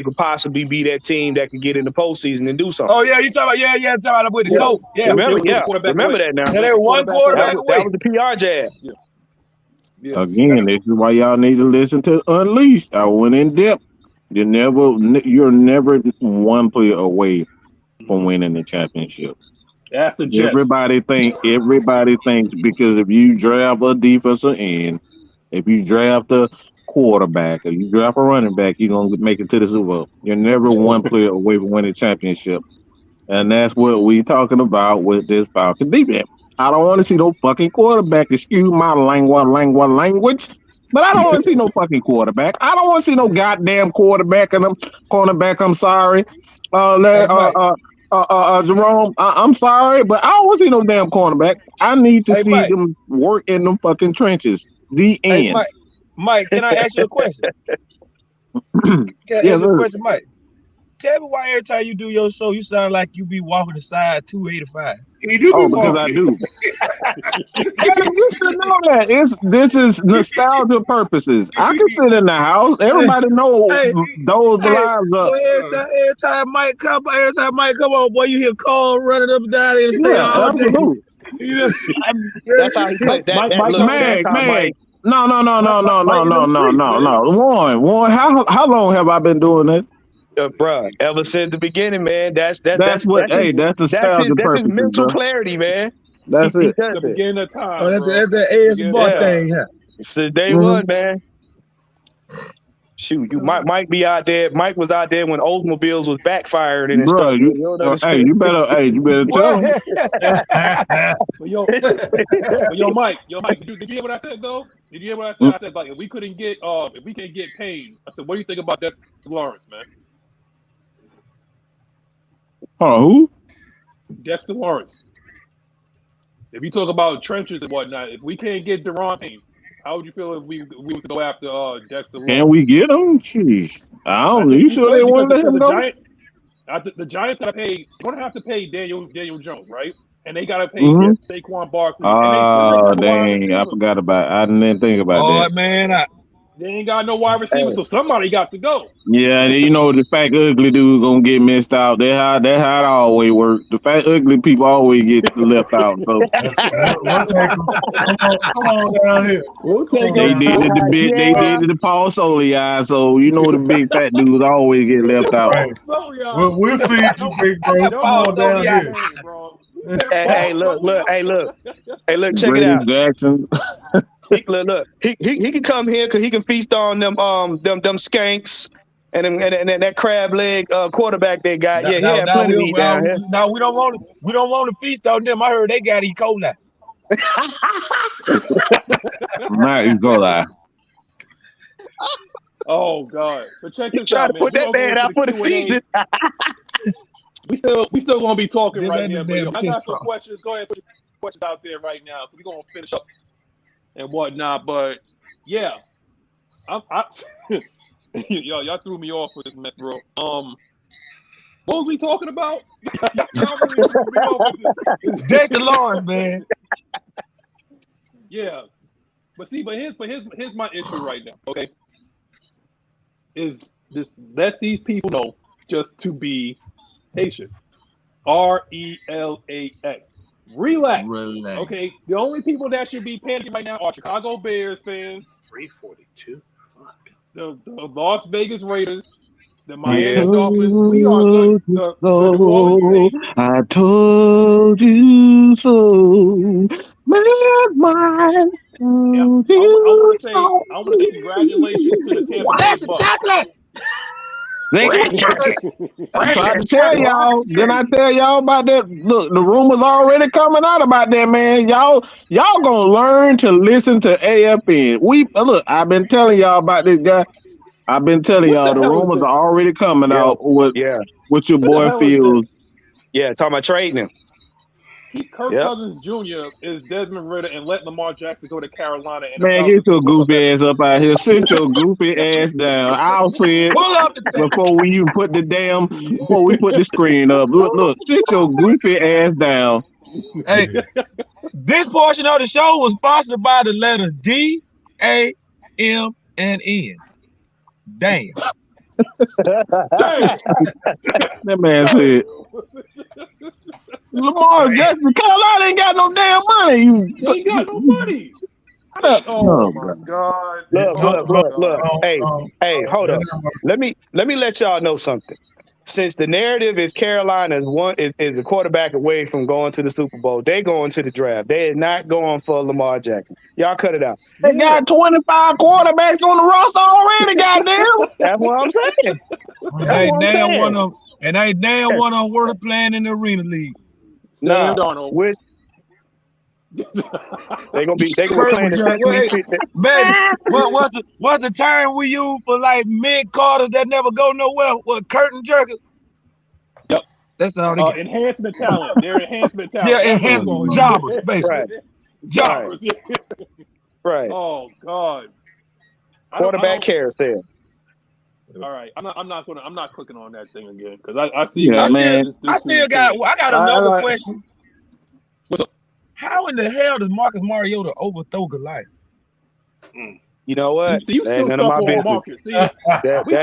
could possibly be that team that could get in the postseason and do something. Oh yeah, you talking about with the coach? Yeah, remember that now. Yeah, they were one quarterback away. That was the PR jab. Yeah. Again, this is why y'all need to listen to Unleashed. I went in depth. You're never one player away from winning the championship. That's the Jets. Everybody thinks because if you draft a defensive end, if you draft a quarterback, or you draft a running back, you're gonna make it to the Super Bowl. You're never one player away from winning the championship. And that's what we talking about with this Falcon defense. I don't want to see no fucking quarterback. Excuse my language. But I don't want to see no fucking quarterback. I don't want to see no goddamn quarterback and cornerback. I'm sorry. Jerome, I'm sorry, but I don't want to see no damn cornerback. I need to see them work in them fucking trenches. The end. Mike, can I ask you a question? Mike? Tell me why every time you do your show, you sound like you be walking the side 285. You do because I do. You should know that. This is nostalgia purposes. I can sit in the house. Everybody know those lives up. Every time Mike come on, boy, you hear Carl running up and down in the state all day. That's how he played that. Mag. No. Warren, how long have I been doing that? Bruh, ever since the beginning, man. That's the purposes, his mental bro. clarity, man. That's it. The beginning of time. That's the AS thing, huh? Since day one, man. Shoot, you Mike be out there. Mike was out there when Oldsmobiles was backfired and Bro, stuff. you better tell him. But yo, Mike, did you hear what I said though? Did you hear what I said? I said like if we can't get Payne, I said, what do you think about Dexter Lawrence, man? Who? Dexter Lawrence. If you talk about trenches and whatnot, if we can't get Deron Payne, how would you feel if we were to go after Dexter Lawrence? Can we get him? Jeez. I don't know. You sure they want to let him go? The Giants gotta pay. They're gonna have to pay Daniel Jones, right? And they gotta pay Saquon Barkley. Oh dang! I forgot about it. I didn't think about that. Oh man, they ain't got no wide receiver, so somebody got to go. Yeah, you know the fat ugly dude gonna get missed out. That's how it always works. The fat ugly people always get left out. So we'll take them. Come on down here. We'll take they did the Paul Soli eye. So you know the big fat dudes always get left out. Right. We'll feed you, big bro. Come on down here. Hey, look, check it out. Jackson. Look, he can come here because he can feast on them skanks and that crab leg quarterback they got. Plenty down here. No, we don't want to feast on them. I heard they got E. coli. Not E. coli. Oh God! But check this Try out, to put that man out for the season. we still gonna be talking right here. But I got some from. questions. Go ahead, put your questions out there right now. We're gonna finish up and whatnot. But yeah, y'all threw me off with this mess, bro. What was we talking about? Dexter Lawrence, man. Yeah, but here's my issue right now. Okay, is just let these people know just to be patient. RELAX. Relax. Okay, the only people that should be panicking right now are Chicago Bears fans, 342. Fuck. the Las Vegas Raiders, the Miami Dolphins. We are good. The New Orleans Saints. I told you so. Man, I want to say congratulations to the Tampa Bay Bucks. Chocolate. I'm trying to tell y'all. Didn't I tell y'all about that? Look, the rumors already coming out about that, man. Y'all gonna learn to listen to AFN. I've been telling y'all about this guy. I've been telling y'all the rumors are already coming out with your boy Fields. Yeah, talking about trading him. Kirk Cousins Jr. is Desmond Ridder and let Lamar Jackson go to Carolina. And man, get your goofy ass up out here. Sit your goofy ass down. I'll say it before we put the screen up. Look, sit your goofy ass down. Hey, this portion of the show was sponsored by the letters D, A, M, and N. Damn. That man said, Lamar Jackson, Carolina ain't got no damn money. They ain't got no money. Oh my God! Look. Hey, hold up. Let me let y'all know something. Since the narrative is Carolina is a quarterback away from going to the Super Bowl, they going to the draft. They are not going for Lamar Jackson. Y'all cut it out. They got 25 quarterbacks on the roster already, goddamn. That's what I'm saying. Ain't damn one of them worth playing in the Arena League. Nah, Darnold. They gonna be playing the Baby, what's the term we use for like mid-carders that never go nowhere? What, curtain jerkers? Yep. That's all they get. Enhancement talent. They're enhancement talent. Yeah, enhancement jobbers, basically. Right. Jobbers. Right. Oh God. Quarterback carousel. All right, I'm not clicking on that thing again because I see. Yeah, man. I got another question. What's up? How in the hell does Marcus Mariota overthrow Goliath? You know what? See, you that ain't none of my business. That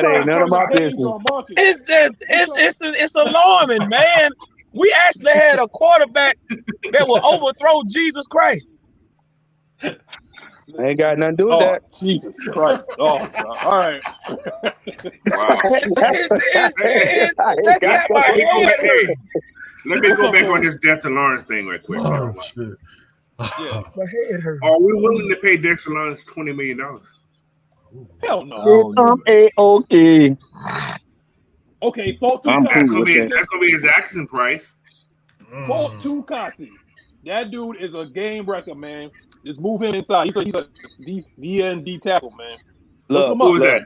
ain't none of my business. It's alarming, man. We actually had a quarterback that will overthrow Jesus Christ. Ain't got nothing to do with that. Jesus Christ. Oh, God. All right. Let me go back on this Dexter Lawrence thing right quick. Oh, shit. Yeah. My head hurts. Are we willing to pay Dexter Lawrence $20 million? Hell no. Okay. Okay, fault to I'm That's cool gonna with be that's gonna be his Jackson price. Fault to Kasi. That dude is a game wrecker, man. Just move him inside. He's a DND tackle, man. Look him up. Who is that?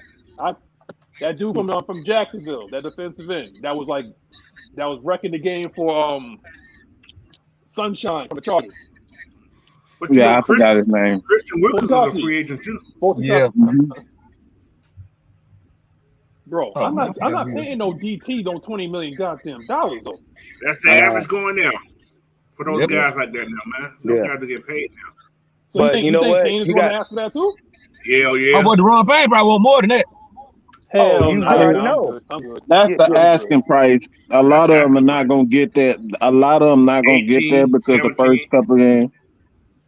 That dude from Jacksonville, that defensive end. That was wrecking the game for Sunshine from the Chargers. But you Yeah, know, I forgot his name. Christian Wilkins is a free agent too. Yeah. Bro, I'm not paying no DT no $20 million goddamn dollars though. That's the average going now for those guys like that now, man. Those guys are getting paid now. So but you know think what? Payne is going to ask for that too? Yeah. Oh, but the Ron Payne probably want more than that. Hell no, already know. I'm good. That's the asking price. A lot of them are not gonna get that. A lot of them not gonna get that because 17. The first couple in,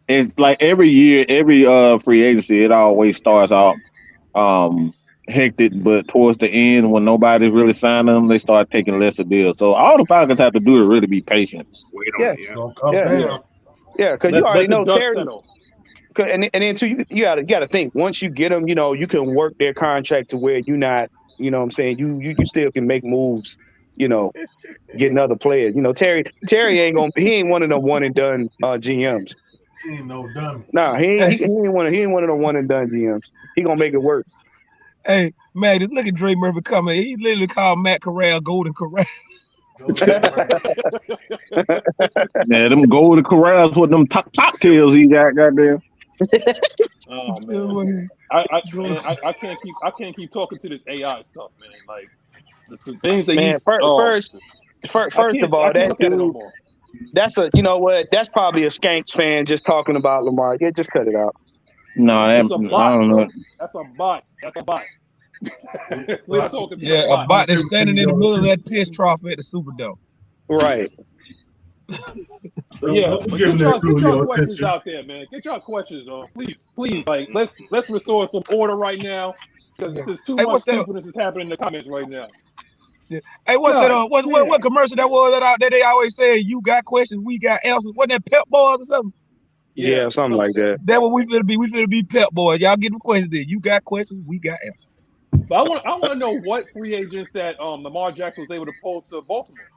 it's like every year, every free agency, it always starts out hectic, but towards the end, when nobody's really signing them, they start taking lesser deals. So all the Falcons have to do is really be patient. Wait on it. Yeah, because you already know Terry. And then too, you gotta think once you get them, you can work their contract to where you're not, what I'm saying, you still can make moves, getting other players. Terry he ain't one of them one and done GMs. He ain't no dummy. Nah, he ain't one of them one and done GMs. He gonna make it work. Hey, man, just look at Dre Murphy coming. He literally called Matt Corral Golden Corral. Yeah, them Golden Corrals with them top tails he got, goddamn. Oh man, I can't keep talking to this AI stuff, man. Like the things that first of all, that dude, that's that's probably a Skanks fan just talking about Lamar. Yeah, just cut it out. No, I don't know. That's a bot. We're talking to a bot that's standing in the middle of that piss trough at the Superdome. Right. Yeah, get your questions out there, man. Get your questions on, please. Like, let's restore some order right now because there's too much stupidness is happening in the comments right now. Yeah. Hey, what's that? What commercial that was that they always say? You got questions, we got answers. Wasn't that Pep Boys or something? Yeah, something like that. That's what we finna be. We finna be Pep Boys. Y'all get the questions there. You got questions, we got answers. But I want to know what free agents that Lamar Jackson was able to pull to Baltimore.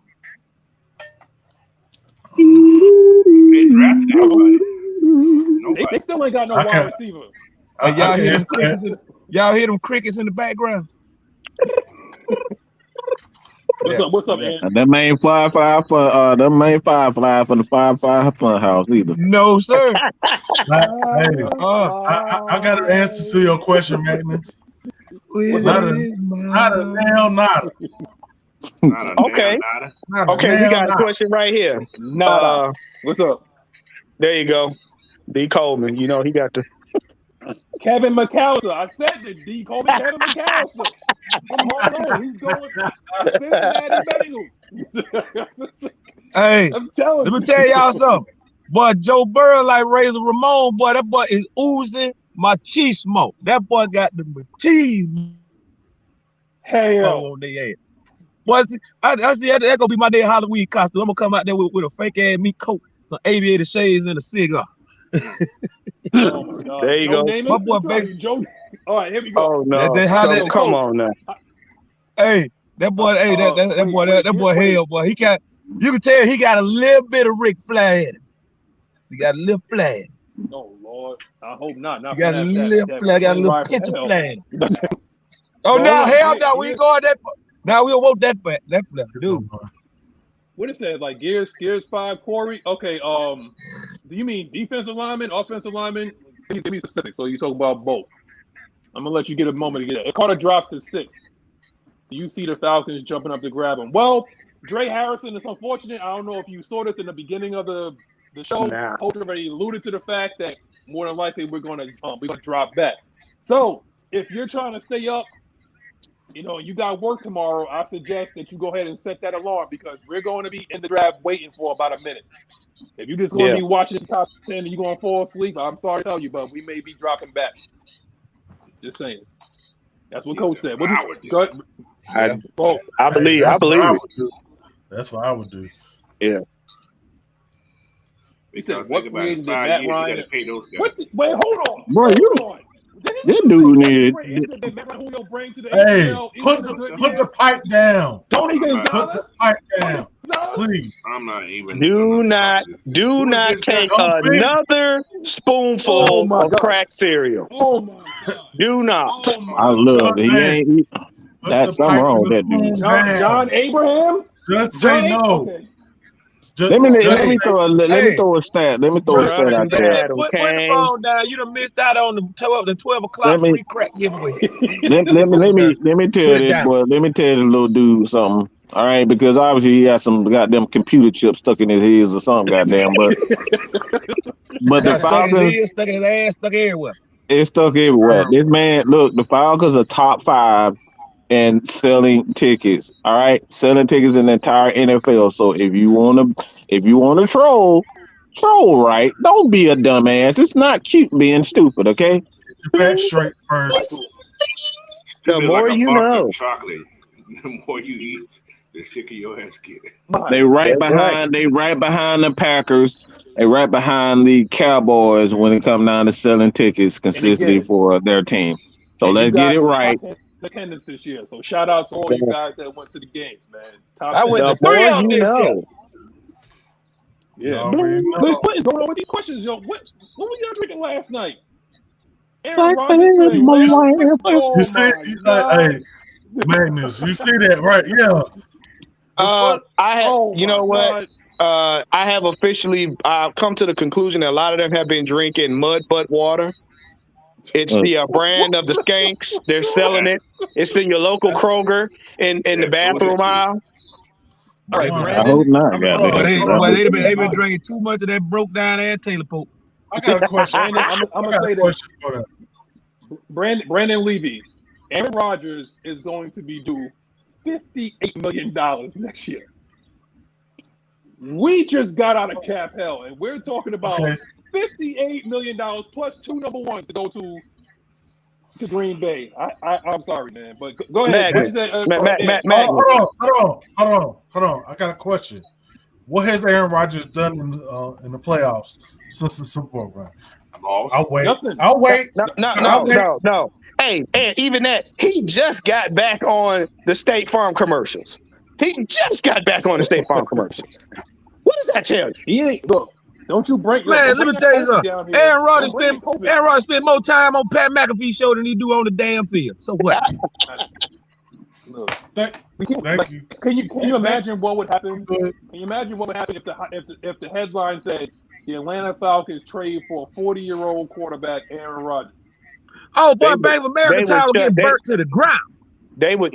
They drafted everybody. They still ain't got no wide receiver. Y'all hear them crickets in the background? What's up, man? Them ain't Firefly from the 5-5 Fun House either. No, sir. I got an answer to your question, Magnus. Not a nail, nada. Okay, we got a question right here. What's up? There you go. D. Coleman. He got the Kevin McAllister. I said the D. Coleman. Kevin McAllister. He's going Cincinnati Bengals. Hey, I'm telling you. Let me tell y'all something. Boy, Joe Burrow like Razor Ramon. Boy, that boy is oozing machismo. That boy got the machismo. Hell. On their ass. Boy, I see that gonna be my day Halloween costume. I'm gonna come out there with a fake ass meat coat, some aviator shades, and a cigar. Oh my God. There you go. My boy, baby. Joe. All right, here we go. Oh no! Come on now. Hey, that boy. Hey, that boy. Hell, boy. He got. You can tell he got a little bit of Ric Flair in him. He got a little flag. Oh Lord, I hope not. You got a little flag. Got a little picture flag. Oh no, hell no! We ain't going that far. Now we don't want that flag, dude. What it says, like Gears 5, Corey. Okay, do you mean defensive lineman, offensive lineman? Give me specific. So you talk about both. I'm gonna let you get a moment to get it. Carter drops to 6. Do you see the Falcons jumping up to grab him? Well, Dre Harrison, it's unfortunate. I don't know if you saw this in the beginning of the show. Coach already alluded to the fact that more than likely we're gonna drop back. So if you're trying to stay up, you got work tomorrow, I suggest that you go ahead and set that alarm because we're going to be in the draft waiting for about a minute. If you're just going to be watching the top 10 and you're going to fall asleep, I'm sorry to tell you, but we may be dropping back. Just saying. That's what Coach said. I believe it. That's what I would do. Yeah. He said, "What free agent did Matt Ryan? Pay those guys. Wait, hold on. Bro, hold on. Didn't This dude need. Hey, put the pipe down. Tony Put Gonzalez. the pipe down, please. I'm not even. Do not take another spoonful of crack cereal. Oh my God. Do not. I love it. He ain't. That's something wrong with that dude. John Abraham. Just say no. Okay. Let me throw a stat. Let me throw a stat out there. Put the phone down. You done missed out on the 12 o'clock free crack giveaway. Let me tell this boy. Let me tell this little dude something. All right, because obviously he has some goddamn computer chip stuck in his ears or something, goddamn. But the Falcons stuck in his ass, stuck everywhere. It's stuck everywhere. This man, look, the Falcons are top 5 in selling tickets. All right, selling tickets in the entire NFL. So if you wanna troll right. Don't be a dumbass. It's not cute being stupid. Okay. Back straight first. The more you know. Chocolate. The more you eat, the sicker your ass get. They right behind the Packers. They right behind the Cowboys when it comes down to selling tickets consistently for their team. So let's get it right. Attendance this year. So shout out to all you guys that went to the games, man. I went to 3 of them this year. Yeah. What is going on with these questions, yo? What were y'all drinking last night? Aaron Rodgers. You see, hey, Magnus, you see that, right? Yeah. I have officially come to the conclusion that a lot of them have been drinking mud butt water. It's the brand of the Skanks. They're selling it. It's in your local Kroger in the bathroom aisle. All right, I hope not. They've been drinking too much of that broke down ass Taylor Pope. I got a question. I'm gonna say that. Brandon Levy, Aaron Rodgers is going to be due $58 million next year. We just got out of cap hell, and we're talking about $58 million plus 2 number ones to go to Green Bay. I'm sorry, man, but go ahead. Hold on. I got a question. What has Aaron Rodgers done in the playoffs since the Super Bowl run? I'll wait. No. Hey, and even that, he just got back on the State Farm commercials. What does that tell you? He ain't look. Don't you break your man? Let me tell you something. Aaron Rodgers spent more time on Pat McAfee show than he do on the damn field. So what? Look, thank you. Can you imagine what would happen? Can you imagine what would happen if the headline said the Atlanta Falcons trade for a 40-year-old quarterback, Aaron Rodgers? Oh, boy, Bank of America time would get burnt to the ground. They would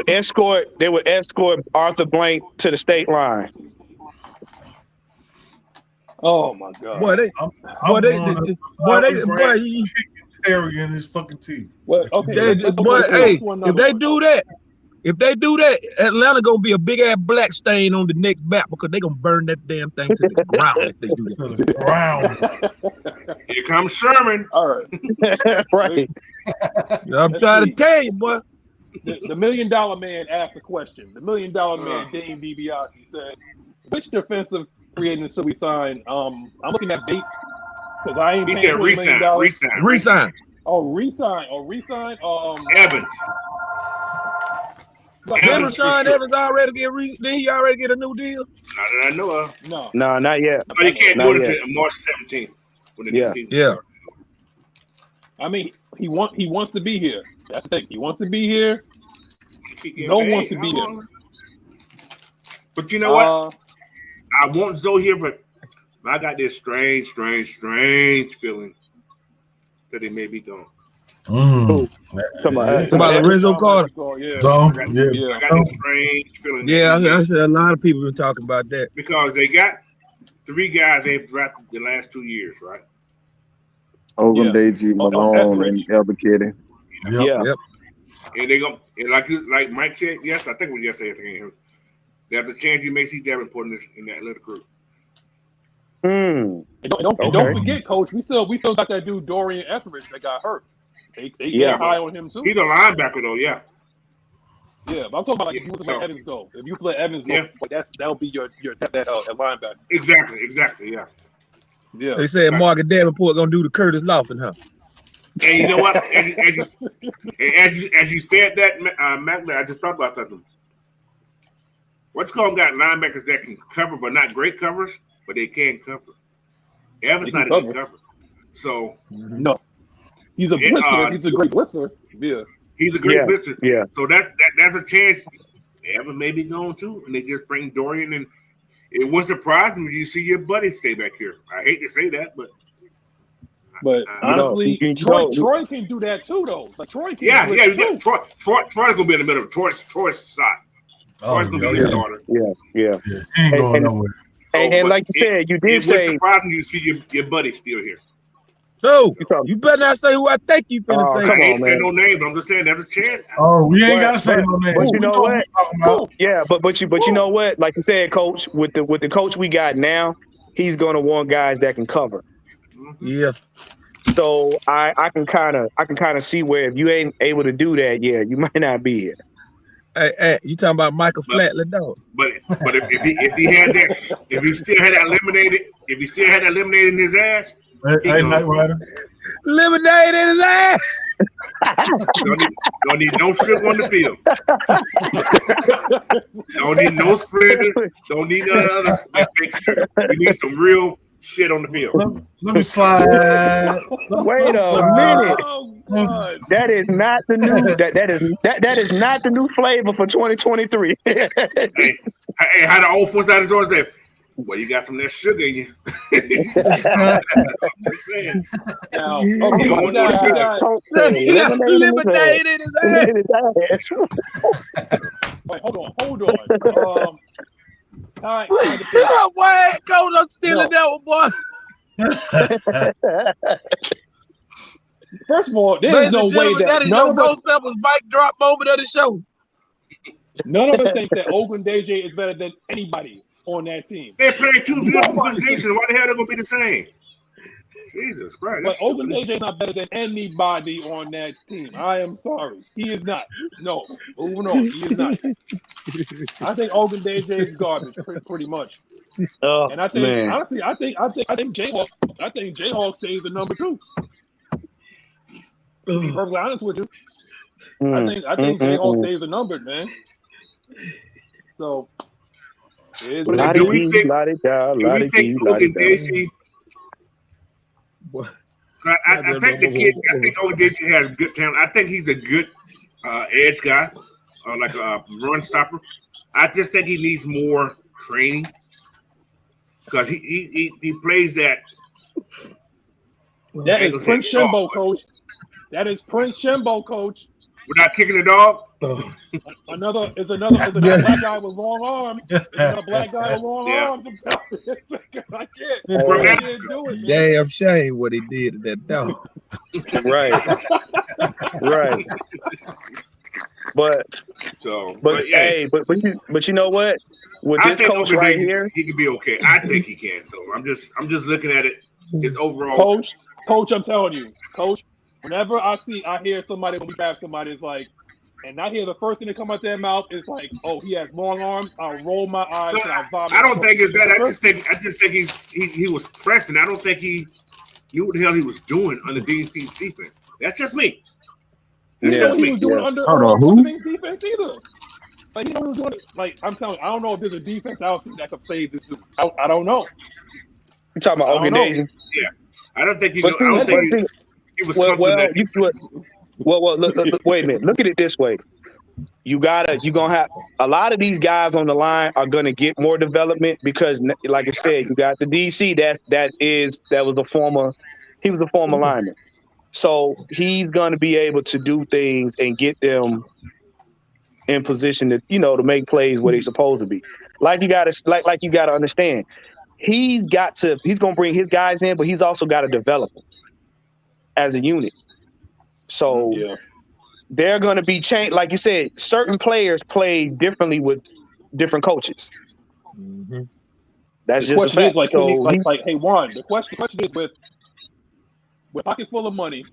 escort Arthur Blank to the state line. Oh my God! He Terry in his fucking teeth. If they do that, Atlanta gonna be a big ass black stain on the next map because they gonna burn that damn thing to the ground if they do that. To the ground. Here comes Sherman. All right, right. I'm trying to tell you, boy. The $1 million man asked the question. The $1 million man, Dane DiBiase, says, "Which defensive free agent should we sign?" I'm looking at dates because I ain't. He said resign. Oh, resign. Evans. Evans already did he already get a new deal? Not that I know of. No, not yet. No, you can't do it until March 17th when the new season starts. I mean, he wants to be here. That's the thing. He wants to be here. No one wants to be here. But you know what? I want Zoe here, but I got this strange feeling that he may be gone. About Lorenzo Carter. I got this strange feeling. Yeah, I said a lot of people been talking about that because they got 3 guys they've drafted the last 2 years, right? Ogundeji, Malone, and Elder Kitty. Yep. And they go like Mike said. Yes, I think it was yesterday. There's a chance you may see Davenport in that little group. And don't forget, Coach. We still got that dude Dorian Etheridge that got hurt. They get high on him too. He's a linebacker though. Yeah. Yeah, but I'm talking about if you let Evans go. If you let Evans go, that'll be your linebacker. Exactly. Yeah. They said Margaret Davenport gonna do the Curtis Lofton, huh? And you know what? As you said that, Magna, I just thought about something. What's called got linebackers that can cover, but not great covers, but they can cover. Evans not a good cover. So no, he's a blitzer. He's a great blitzer. Yeah, he's a great blitzer. Yeah. So that's a chance. Evans may be gone too, and they just bring Dorian, and it was surprising when you see your buddy stay back here. I hate to say that, but honestly, Troy can do that too, though. Like Troy can. Yeah. Troy's gonna be in the middle of Troy's side. Troy's gonna be his starter. Yeah. He ain't going nowhere. And like you said, you did say. It's surprising you see your buddy still here. No, you better not say who I think you finna say. I ain't saying no name, but I'm just saying there's a chance. Oh, we ain't gotta say no name. But you know what? Yeah, but you know what? Like you said, Coach, with the coach we got now, he's gonna want guys that can cover. Yeah. So I can kind of see where if you ain't able to do that, you might not be here. Hey, you talking about Michael Flatley, though? But if he had that, if he still had that eliminated in his ass, Night Rider. Lemonade in his ass. Don't need no sugar on the field. Don't need no spreader. Don't need none of other fake sugar. We need some real shit on the field. Let me slide. Wait a minute. Oh, that is not the new that is not the new flavor for 2023. Hey, how the old folks out of Georgia say, well, you got some of that sugar in you. I'm just saying. Now, lemonade in his ass. Wait, hold on. All right. Wait, Coach, I'm stealing that one, boy. First of all, there's no way that is your Ghost Peppers mic drop moment of the show. None of us think that Oakland DJ is better than anybody on that team. They're playing two different positions. Why the hell they're gonna be the same? Jesus Christ! But Oakland DJ is not better than anybody on that team. I am sorry, he is not. No, moving on, he is not. I think Oakland DJ is garbage, pretty much. And I think honestly, I think Jayhawk stays the number 2. To be perfectly honest with you, I think Jayhawk stays the number, man. So. Do we think Oakland DJ? I think the kid. I think Oakland DJ has good talent. I think he's a good edge guy, like a run stopper. I just think he needs more training because he plays that. That is Prince Shembo, coach. That is Prince Shembo, coach. Without kicking the dog. Another black guy with long arms. Another black guy with long arms. I can't do it. Man. Damn shame what he did to that dog. Right. But you know what? With this coach right here, he can be okay. I think he can. So I'm just looking at it. His overall coach. I'm telling you, coach. Whenever I hear somebody when we draft somebody, it's like, and I hear the first thing that come out their mouth is like, "Oh, he has long arms." I'll roll my eyes. And I'll vomit. I don't think it's that. I just think he was pressing. I don't think he knew what the hell he was doing under DP's defense. That's just me. That's just me. He was doing under defense either. Like he was doing it. Like I'm telling you, I don't know if there's a defense out there that could save this. I don't know. You talking about Oakland Daisy? Yeah, I don't think he. He was look, wait a minute. Look at it this way. You're gonna have a lot of these guys on the line are gonna get more development because, like I said, you got the DC. He was a former lineman, so he's gonna be able to do things and get them in position to make plays where they're supposed to be. Like you gotta understand, he's gonna bring his guys in, but he's also got to develop them as a unit. So they're going to be changed. Like you said, certain players play differently with different coaches. Mm-hmm. That's just a fact. Hey Juan, the question is with pocket full of money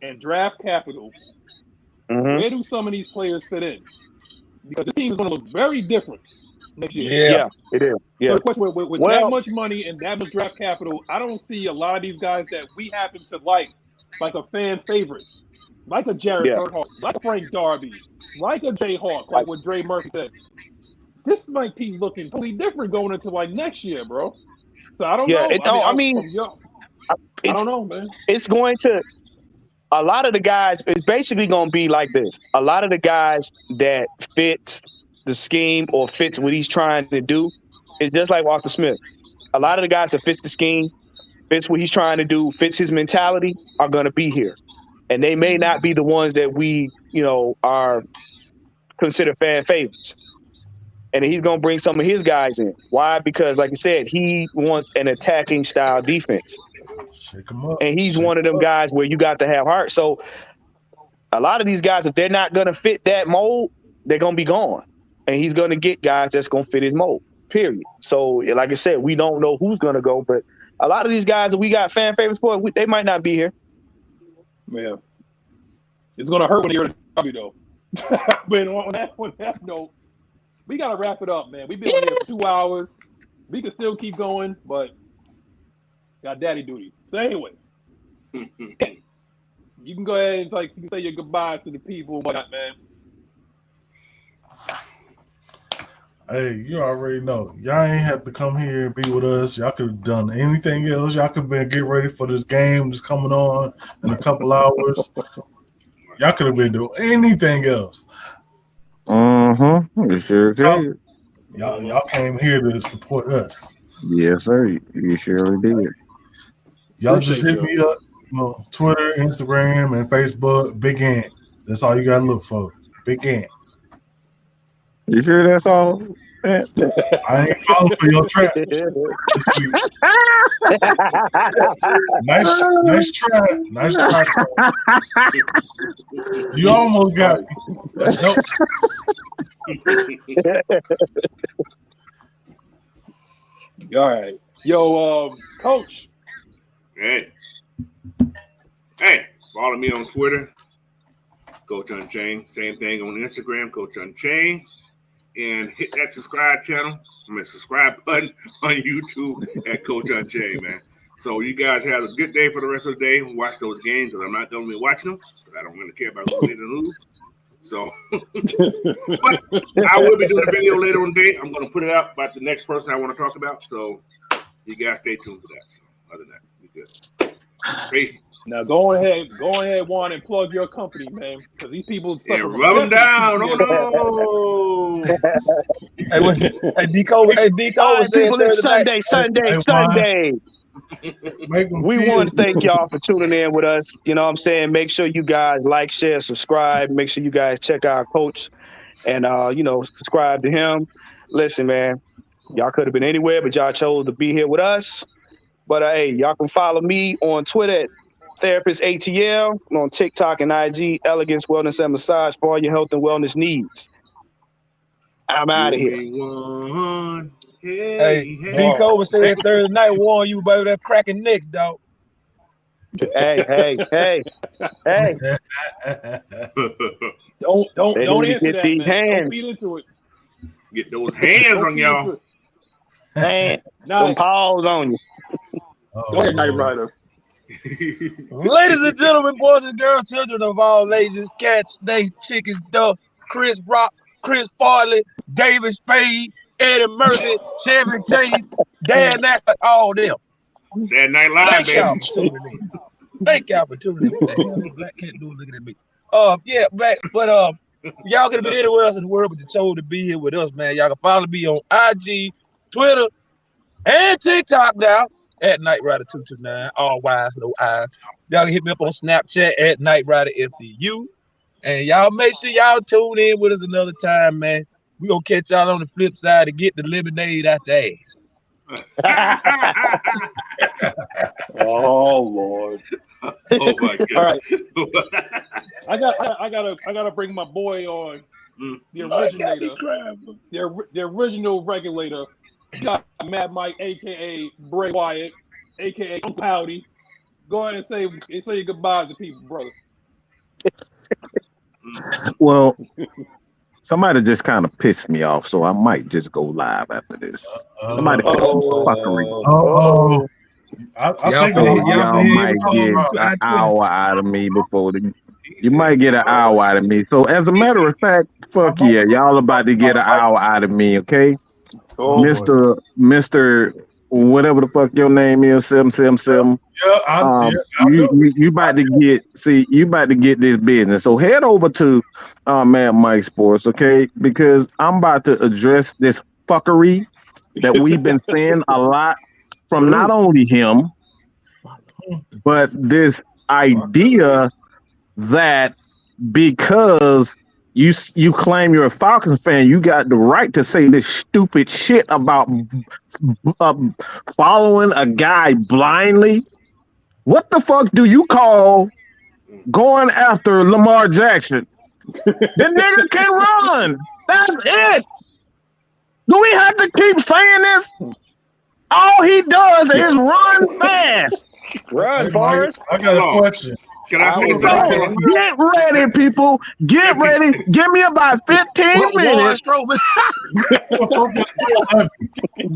and draft capital, where do some of these players fit in? Because the team is going to look very different next year. Yeah, it is. Yeah. So the question with that much money and that much draft capital, I don't see a lot of these guys that we happen to like like a fan favorite, like a Jared Earnhardt, like a Frank Darby, like a Jay Hawk, like what Dre Murphy said. This might be looking totally different going into like next year, bro. So I don't know. I don't know, man. It's going to. A lot of the guys, it's basically going to be like this. A lot of the guys that fits the scheme or fits what he's trying to do is just like Walter Smith. A lot of the guys that fits the scheme, fits what he's trying to do, fits his mentality are going to be here. And they may not be the ones that we, are considered fan favorites. And he's going to bring some of his guys in. Why? Because, like I said, he wants an attacking style defense. And he's one of them guys where you got to have heart. So a lot of these guys, if they're not going to fit that mold, they're going to be gone. And he's going to get guys that's going to fit his mold, period. So, like I said, we don't know who's going to go. But a lot of these guys that we got fan favorites for, they might not be here. Yeah. It's going to hurt when you're in W, though. But on that note, we got to wrap it up, man. We've been on here for 2 hours. We can still keep going, but got daddy duty. So anyway, you can go ahead and you can say your goodbyes to the people and whatnot, man. Hey, you already know. Y'all ain't have to come here and be with us. Y'all could have done anything else. Y'all could have been get ready for this game that's coming on in a couple hours. Y'all could have been doing anything else. You sure could. Y'all came here to support us. Yes, sir. You surely did. Y'all just hit me up, Twitter, Instagram, and Facebook. Big Ant. That's all you gotta look for. Big Ant. You sure that's all? I ain't falling for your trap. Nice try. Nice try. You almost got me. Nope. All right. Yo, Coach. Hey, follow me on Twitter, Coach Unchained. Same thing on Instagram, Coach Unchained. And hit that subscribe subscribe button on YouTube at Coach Unchained, man. So you guys have a good day for the rest of the day. Watch those games because I'm not going to be watching them because I don't really care about who win and lose. So, but I will be doing a video later on the day. I'm going to put it out about the next person I want to talk about. So you guys stay tuned for that. So other than that, we good. Peace. Now go ahead, Juan, and plug your company, man, because these people rub them down. Oh no! Hey, Deco was people, it's Sunday. We want to thank y'all for tuning in with us. You know what I'm saying? Make sure you guys like, share, subscribe. Make sure you guys check our coach and, subscribe to him. Listen, man, y'all could have been anywhere, but y'all chose to be here with us. But, hey, y'all can follow me on Twitter at Therapist ATL, on TikTok and IG, Elegance Wellness and Massage for all your health and wellness needs. I'm out of here. Hey, Deco was saying Thursday night, warn you about that cracking necks, dog. Hey. Don't answer that, these man. hands. Don't feed into it. Get those hands on y'all. Man, some paws on you. Go ahead, Night Rider. Ladies and gentlemen, boys and girls, children of all ages, cats, snakes, chickens, duck, Chris Rock, Chris Farley, David Spade, Eddie Murphy, Chevy Chase, Dan Ackler, all them. Saturday Night Live, Thank baby. y'all for tuning in. Thank y'all for tuning in. Black cat doing looking at me. Y'all could have been anywhere else in the world, but you chose to be here with us, man. Y'all can follow me on IG, Twitter, and TikTok now at Night Rider 229. All Y's, no I's. Y'all can hit me up on Snapchat at Night Rider FDU. And y'all make sure y'all tune in with us another time, man. We gonna catch y'all on the flip side to get the lemonade out your ass. Oh Lord! Oh my God! All right, I gotta bring my boy on, the originator, the original regulator. Got Mad Mike, aka Bray Wyatt, aka Uncle Howdy. Go ahead and say your goodbyes to people, brother. Well, somebody just kind of pissed me off, so I might just go live after this. Somebody fuckery. I y'all think might get an hour out of me before you might get an hour out of me. So as a matter of fact, fuck yeah, y'all about to get an hour out of me, okay? Mr. Whatever the fuck your name is, 777. You about to get this business. So head over to Mad Mike Sports, okay? Because I'm about to address this fuckery that we've been seeing a lot from not only him, but this idea that because you claim you're a Falcons fan, you got the right to say this stupid shit about following a guy blindly. What the fuck do you call going after Lamar Jackson? The nigga can run. That's it. Do we have to keep saying this? All he does is run fast. Run, Forrest. I got a question. Can I say something? Get ready, people. Get ready. Give me about 15 minutes.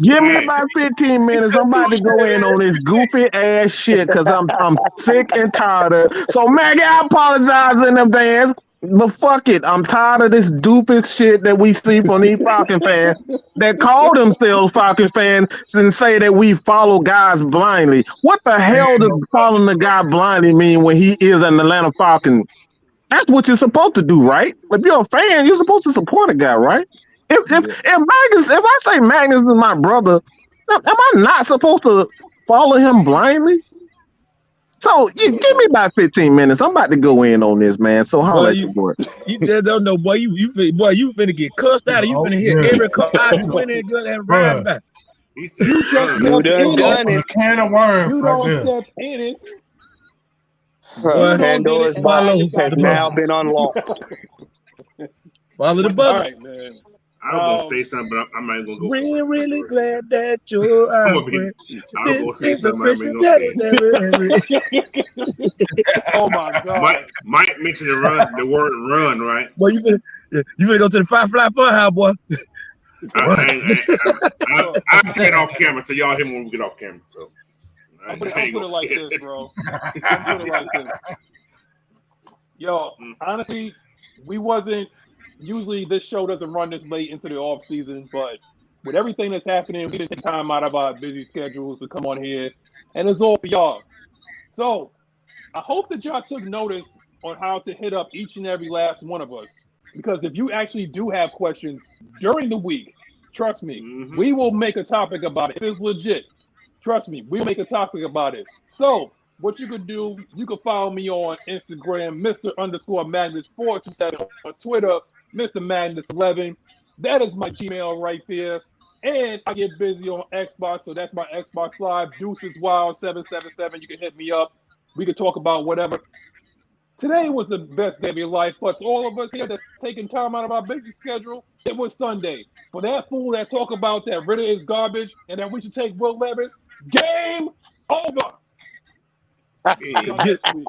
Give me about 15 minutes. I'm about to go in on this goofy ass shit because I'm sick and tired of it. So Maggie, I apologize in advance. But fuck it, I'm tired of this doofus shit that we see from these Falcon fans that call themselves Falcon fans and say that we follow guys blindly. What the hell does following the guy blindly mean when he is an Atlanta Falcon? That's what you're supposed to do, right? If you're a fan, you're supposed to support a guy, right? If I say Magnus is my brother, am I not supposed to follow him blindly? So give me about 15 minutes. I'm about to go in on this, man. So how at you, boy? You just don't know, boy. You finna get cussed out. You finna hit every car I-20 and go and ride back. You done it. Can of worms. You don't step in it. Pandora's box has now been unlocked. Follow the bus. All right, man. I was gonna say something, but I'm not gonna go. We're really glad that you're our friend. I'm gonna say something, but I'm gonna say it. Oh my God! Mike mentioned the word "run," right? Boy, you finna go to the Firefly Funhouse, boy. I say it off camera, so y'all hear me when we get off camera. So I'm put it like this, bro. I'm put it like this. Yo, honestly, we wasn't. Usually this show doesn't run this late into the off season, but with everything that's happening, we didn't take time out of our busy schedules to come on here, and it's all for y'all. So I hope that y'all took notice on how to hit up each and every last one of us, because if you actually do have questions during the week, trust me, we will make a topic about it. If it's legit, trust me, we'll make a topic about it. So what you could do, you could follow me on Instagram, Mr_Magnus427, on Twitter, Mr. Magnus 11. That is my Gmail right there. And I get busy on Xbox, so that's my Xbox Live, Deuces Wild 777. You can hit me up. We can talk about whatever. Today was the best day of your life, but to all of us here that's taking time out of our busy schedule, it was Sunday. For that fool that talk about that Ritter is garbage and that we should take Will Levis, game over.